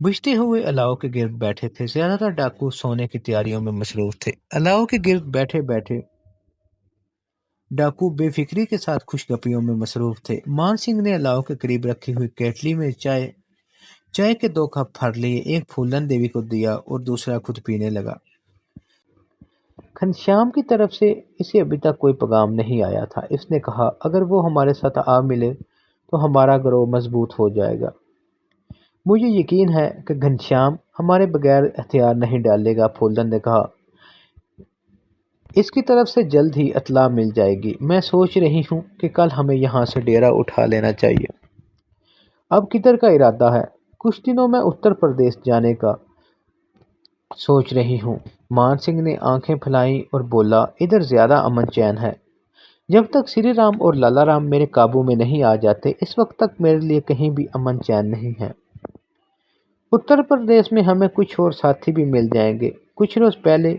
बुझते हुए अलाव के गिर्द बैठे थे। ज्यादातर डाकू सोने की तैयारियों में मसरूफ थे। अलाव के गिर्द बैठे बैठे डाकू बेफिक्री के साथ खुशगपियों में मसरूफ थे। मान सिंह ने अलाव के करीब रखी हुई केटली में चाय के 2 कप भर लिए। एक फूलन देवी को दिया और दूसरा खुद पीने लगा। घनश्याम की तरफ से इसे अभी तक कोई पैगाम नहीं आया था। इसने कहा, अगर वो हमारे साथ आ मिले तो हमारा गिरोह मजबूत हो जाएगा। मुझे यकीन है कि घनश्याम हमारे बगैर हथियार नहीं डालेगा। फूलन ने कहा, इसकी तरफ से जल्द ही इत्तला मिल जाएगी। मैं सोच रही हूँ कि कल हमें यहाँ से डेरा उठा लेना चाहिए। अब किधर का इरादा है? कुछ दिनों में उत्तर प्रदेश जाने का सोच रही हूँ। मान सिंह ने आंखें फैलाई और बोला, इधर ज्यादा अमन चैन है। जब तक श्री राम और लाला राम मेरे काबू में नहीं आ जाते, इस वक्त तक मेरे लिए कहीं भी अमन चैन नहीं है। उत्तर प्रदेश में हमें कुछ और साथी भी मिल जाएंगे। कुछ रोज पहले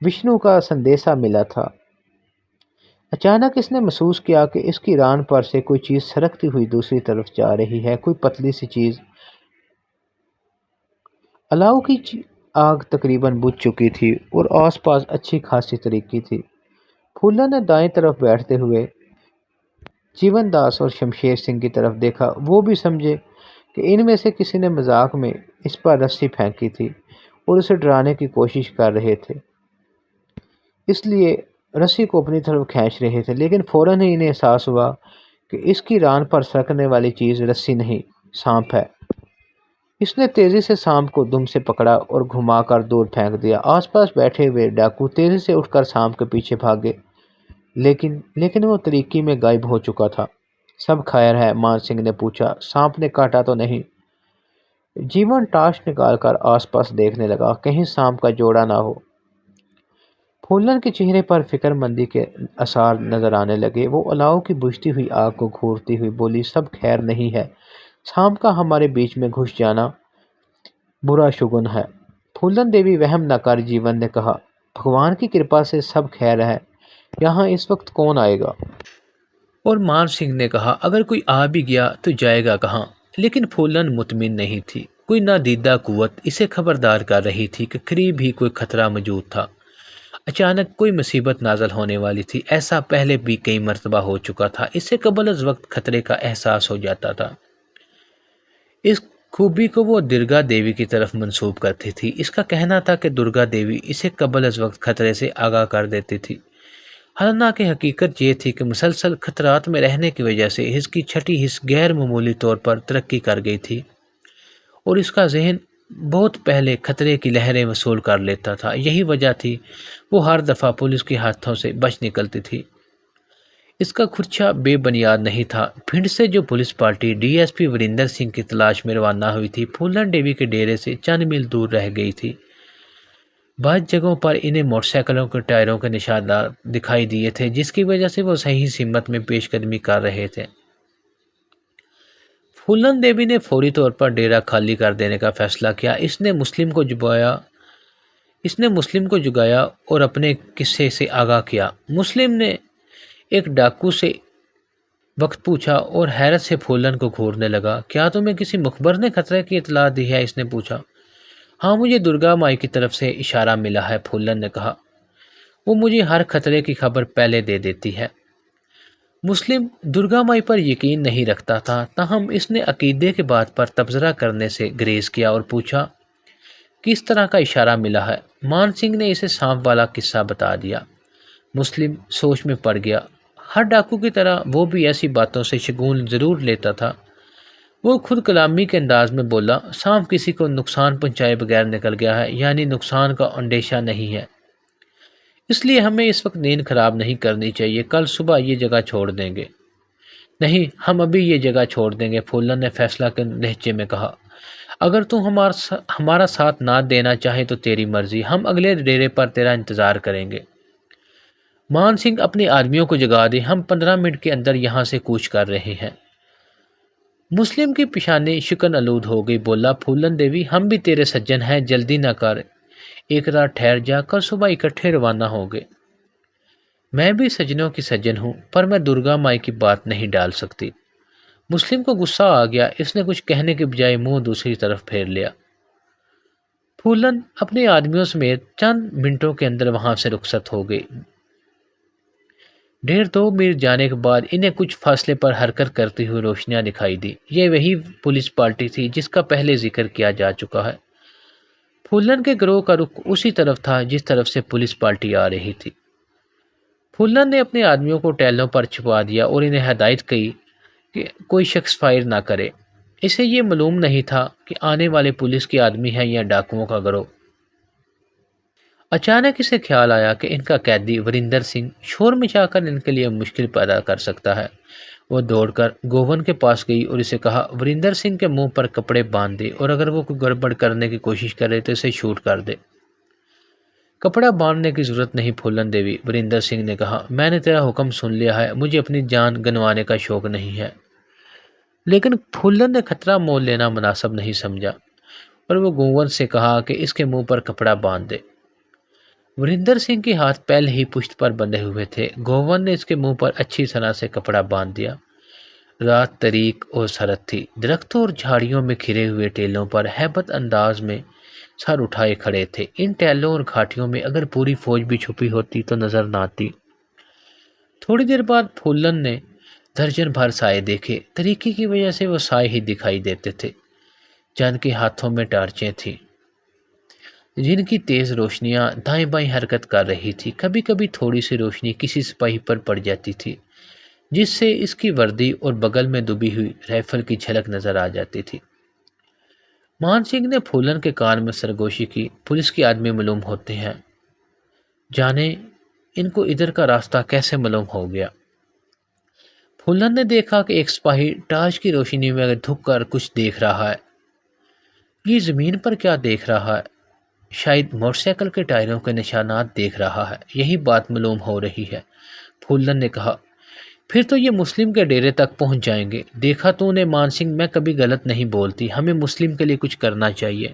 विष्णु का संदेशा मिला था। अचानक इसने महसूस किया कि इसकी रान पर से कोई चीज सरकती हुई दूसरी तरफ जा रही है। कोई पतली सी चीज। अलाव की आग तकरीबन बुझ चुकी थी और आसपास अच्छी खासी तरीकी थी। फूला ने दाएं तरफ बैठते हुए जीवन दास और शमशेर सिंह की तरफ देखा। वो भी समझे कि इनमें से किसी ने मजाक में इस पर रस्सी फेंकी थी और उसे डराने की कोशिश कर रहे थे, इसलिए रस्सी को अपनी तरफ खींच रहे थे। लेकिन फौरन ही इन्हें एहसास हुआ कि इसकी रान पर सरकने वाली चीज रस्सी नहीं, सांप है। इसने तेजी से सांप को दुम से पकड़ा और घुमाकर दूर फेंक दिया। आसपास बैठे हुए डाकू तेजी से उठकर सांप के पीछे भागे, लेकिन वो तरीकी में गायब हो चुका था। सब खैर है? मान सिंह ने पूछा। सांप ने काटा तो नहीं? जीवन टार्च निकालकर आसपास देखने लगा, कहीं सांप का जोड़ा ना हो। फूलन के चेहरे पर फिक्रमंदी के आसार नजर आने लगे। वो अलाव की बुझती हुई आग को घूरती हुई बोली, सब खैर नहीं है। सांप का हमारे बीच में घुस जाना बुरा शुगुन है। फूलन देवी वहम न कर, जीवन ने कहा। भगवान की कृपा से सब खैर है। यहाँ इस वक्त कौन आएगा? और मान सिंह ने कहा, अगर कोई आ भी गया तो जाएगा कहाँ? लेकिन फूलन मुतमिन नहीं थी। कोई नादीदा कुव्वत इसे खबरदार कर रही थी कि करीब ही कोई खतरा मौजूद था। अचानक कोई मुसीबत नाज़िल होने वाली थी। ऐसा पहले भी कई मरतबा हो चुका था। इससे कबल अज़ वक्त खतरे का एहसास हो जाता था। इस खूबी को वो दुर्गा देवी की तरफ मंसूब करती थी। इसका कहना था कि दुर्गा देवी इसे कबल अज़ वक्त खतरे से आगाह कर देती थी। हालांकि हकीकत ये थी कि मुसलसल खतरात में रहने की वजह से इसकी छठी हिस्स गैर मामूली तौर पर तरक्की कर गई थी और इसका जहन बहुत पहले खतरे की लहरें वसूल कर लेता था। यही वजह थी वो हर दफ़ा पुलिस के हाथों से बच निकलती थी। इसका खुदशा बेबुनियाद नहीं था। भिंड से जो police party DSP Varinder Singh की तलाश में रवाना हुई थी, फूलन देवी के डेरे से चंद मील दूर रह गई थी। बाद जगहों पर इन्हें मोटरसाइकिलों के टायरों के निशानात दिखाई दिए थे, जिसकी वजह से वो सही सिमत में पेशकदमी कर रहे थे। फूलन देवी ने फौरी तौर पर डेरा खाली कर देने का फैसला किया। इसने मुस्लिम को जुगाया और अपने किस्से से आगाह किया। मुस्लिम ने एक डाकू से वक्त पूछा और हैरत से फूलन को घूरने लगा। क्या तुम्हें किसी मुखबर ने खतरे की इतला दी है? इसने पूछा। हाँ, मुझे दुर्गा माई की तरफ से इशारा मिला है, फूलन ने कहा। वो मुझे हर खतरे की खबर पहले दे देती है। मुस्लिम दुर्गा माई पर यकीन नहीं रखता था, ताहम इसने अकीदे के बात पर तबसरा करने से गुरेज किया और पूछा, किस तरह का इशारा मिला है? मान सिंह ने इसे सांप वाला किस्सा बता दिया। मुस्लिम सोच में पड़ गया। हर डाकू की तरह वो भी ऐसी बातों से शगुन ज़रूर लेता था। वो खुद कलामी के अंदाज में बोला, सांप किसी को नुकसान पहुंचाए बगैर निकल गया है, यानी नुकसान का अंदेशा नहीं है। اس لیے ہمیں اس وقت نیند خراب نہیں کرنی چاہیے، کل صبح یہ جگہ چھوڑ دیں گے۔ نہیں، ہم ابھی یہ جگہ چھوڑ دیں گے، پھولن نے فیصلہ کے لہجے میں کہا۔ اگر تم ہمارا ساتھ نہ دینا چاہے تو تیری مرضی، ہم اگلے ڈیرے پر تیرا انتظار کریں گے۔ مان سنگھ اپنے آدمیوں کو جگا دے، ہم 15 منٹ کے اندر یہاں سے کوچ کر رہے ہیں۔ مسلم کی پیشانی شکن آلود ہو گئی، بولا پھولن دیوی ہم بھی تیرے سجن ہیں، جلدی نہ کر، ایک رات ٹھہر جا، کل صبح اکٹھے روانہ ہوں گے۔ میں بھی سجنوں کی سجن ہوں، پر میں درگا مائی کی بات نہیں ڈال سکتی۔ مسلم کو غصہ آ گیا، اس نے کچھ کہنے کے بجائے منہ دوسری طرف پھیر لیا۔ پھولن اپنے آدمیوں سمیت چند منٹوں کے اندر وہاں سے رخصت ہو گئی۔ 1.5-2 میل جانے کے بعد انہیں کچھ فاصلے پر حرکت کرتی ہوئی روشنیاں دکھائی دی۔ یہ وہی پولیس پارٹی تھی جس کا پہلے ذکر کیا جا چکا ہے۔ پھولن کے گروہ کا رخ اسی طرف تھا جس طرف سے پولیس پارٹی آ رہی تھی۔ پھولن نے اپنے آدمیوں کو ٹہلوں پر چھپا دیا اور انہیں ہدایت کی کہ کوئی شخص فائر نہ کرے۔ اسے یہ معلوم نہیں تھا کہ آنے والے پولیس کے آدمی ہیں یا ڈاکوؤں کا گروہ۔ اچانک اسے خیال آیا کہ ان کا قیدی وریندر سنگھ شور مچا کر ان کے لیے مشکل پیدا کر سکتا ہے۔ وہ دوڑ کر گوون کے پاس گئی اور اسے کہا وریندر سنگھ کے منہ پر کپڑے باندھ دے اور اگر وہ کوئی گڑبڑ کرنے کی کوشش کرے تو اسے شوٹ کر دے۔ کپڑا باندھنے کی ضرورت نہیں پھولن دیوی، وریندر سنگھ نے کہا، میں نے تیرا حکم سن لیا ہے، مجھے اپنی جان گنوانے کا شوق نہیں ہے۔ لیکن پھولن نے خطرہ مول لینا مناسب نہیں سمجھا اور وہ گوون سے کہا کہ اس کے منہ پر کپڑا باندھ دے۔ وریندر سنگھ کے ہاتھ پہلے ہی پشت پر بندھے ہوئے تھے، گوون نے اس کے منہ پر اچھی طرح سے کپڑا باندھ دیا۔ رات تاریک اور سرد تھی، درختوں اور جھاڑیوں میں کھرے ہوئے ٹیلوں پر ہیبت انداز میں سر اٹھائے کھڑے تھے۔ ان ٹیلوں اور گھاٹیوں میں اگر پوری فوج بھی چھپی ہوتی تو نظر نہ آتی۔ تھوڑی دیر بعد پھولن نے درجن بھر سائے دیکھے، تاریکی کی وجہ سے وہ سائے ہی دکھائی دیتے تھے۔ جن کے ہاتھوں میں ٹارچیں تھیں جن کی تیز روشنیاں دائیں بائیں حرکت کر رہی تھی۔ کبھی کبھی تھوڑی سی روشنی کسی سپاہی پر پڑ جاتی تھی جس سے اس کی وردی اور بغل میں دبی ہوئی رائفل کی جھلک نظر آ جاتی تھی۔ مان سنگھ نے پھولن کے کان میں سرگوشی کی، پولیس کے آدمی معلوم ہوتے ہیں، جانے ان کو ادھر کا راستہ کیسے معلوم ہو گیا۔ پھولن نے دیکھا کہ ایک سپاہی ٹارچ کی روشنی میں دھک کر کچھ دیکھ رہا ہے۔ یہ زمین پر کیا دیکھ رہا ہے؟ شاید موٹر سائیکل کے ٹائروں کے نشانات دیکھ رہا ہے، یہی بات معلوم ہو رہی ہے۔ پھولن نے کہا، پھر تو یہ مسلم کے ڈیرے تک پہنچ جائیں گے۔ دیکھا تو نے مان سنگھ، میں کبھی غلط نہیں بولتی، ہمیں مسلم کے لیے کچھ کرنا چاہیے۔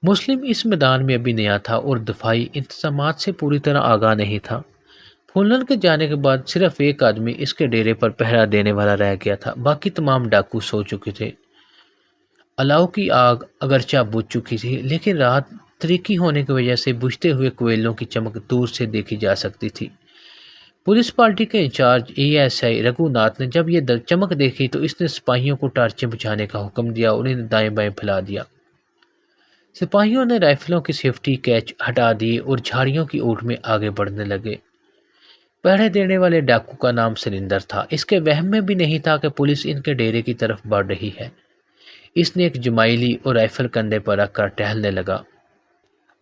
مسلم اس میدان میں ابھی نیا تھا اور دفاعی انتظامات سے پوری طرح آگاہ نہیں تھا۔ پھولن کے جانے کے بعد صرف ایک آدمی اس کے ڈیرے پر پہرا دینے والا رہ گیا تھا، باقی تمام ڈاکو سو چکے تھے۔ الاؤ کی آگ اگرچہ بجھ چکی تھی لیکن رات تاریکی ہونے کی وجہ سے بجھتے ہوئے کوئلوں کی چمک دور سے دیکھی جا سکتی تھی۔ پولیس پارٹی کے انچارج ASI رگھو ناتھ نے جب یہ چمک دیکھی تو اس نے سپاہیوں کو ٹارچیں بجھانے کا حکم دیا اور انہیں دائیں بائیں پھیلا دیا۔ سپاہیوں نے رائفلوں کی سیفٹی کیچ ہٹا دیے اور جھاڑیوں کی اوٹ میں آگے بڑھنے لگے۔ پہرے دینے والے ڈاکو کا نام سریندر تھا۔ اس کے وہم میں بھی نہیں تھا کہ پولیس ان کے ڈیرے کی طرف بڑھ رہی ہے۔ اس نے ایک جمائی لی اور رائفل کندھے پر رکھ کر ٹہلنے لگا۔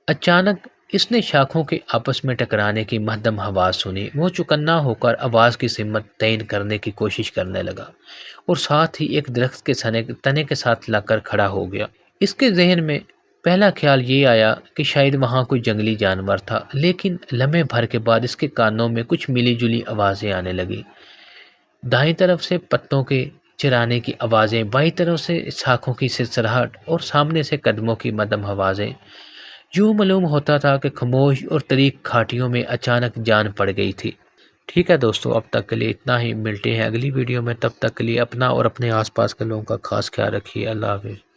اچانک اس نے شاخوں کے آپس میں ٹکرانے کی مہدم آواز سنی۔ وہ چوکنا ہو کر آواز کی سمت تعین کرنے کی کوشش کرنے لگا اور ساتھ ہی ایک درخت کے تنے کے ساتھ لگ کر کھڑا ہو گیا۔ اس کے ذہن میں پہلا خیال یہ آیا کہ شاید وہاں کوئی جنگلی جانور تھا، لیکن لمحے بھر کے بعد اس کے کانوں میں کچھ ملی جلی آوازیں آنے لگیں۔ دائیں طرف سے پتوں کے چرانے کی آوازیں، بائیں طرف سے شاخوں کی سرسراہٹ اور سامنے سے قدموں کی مدھم آوازیں۔ یوں معلوم ہوتا تھا کہ خاموش اور تاریک گھاٹیوں میں اچانک جان پڑ گئی تھی۔ ٹھیک ہے دوستو، اب تک کے لیے اتنا ہی، ملتے ہیں اگلی ویڈیو میں، تب تک کے لیے اپنا اور اپنے آس پاس کے لوگوں کا خاص خیال رکھیے۔ اللہ حافظ۔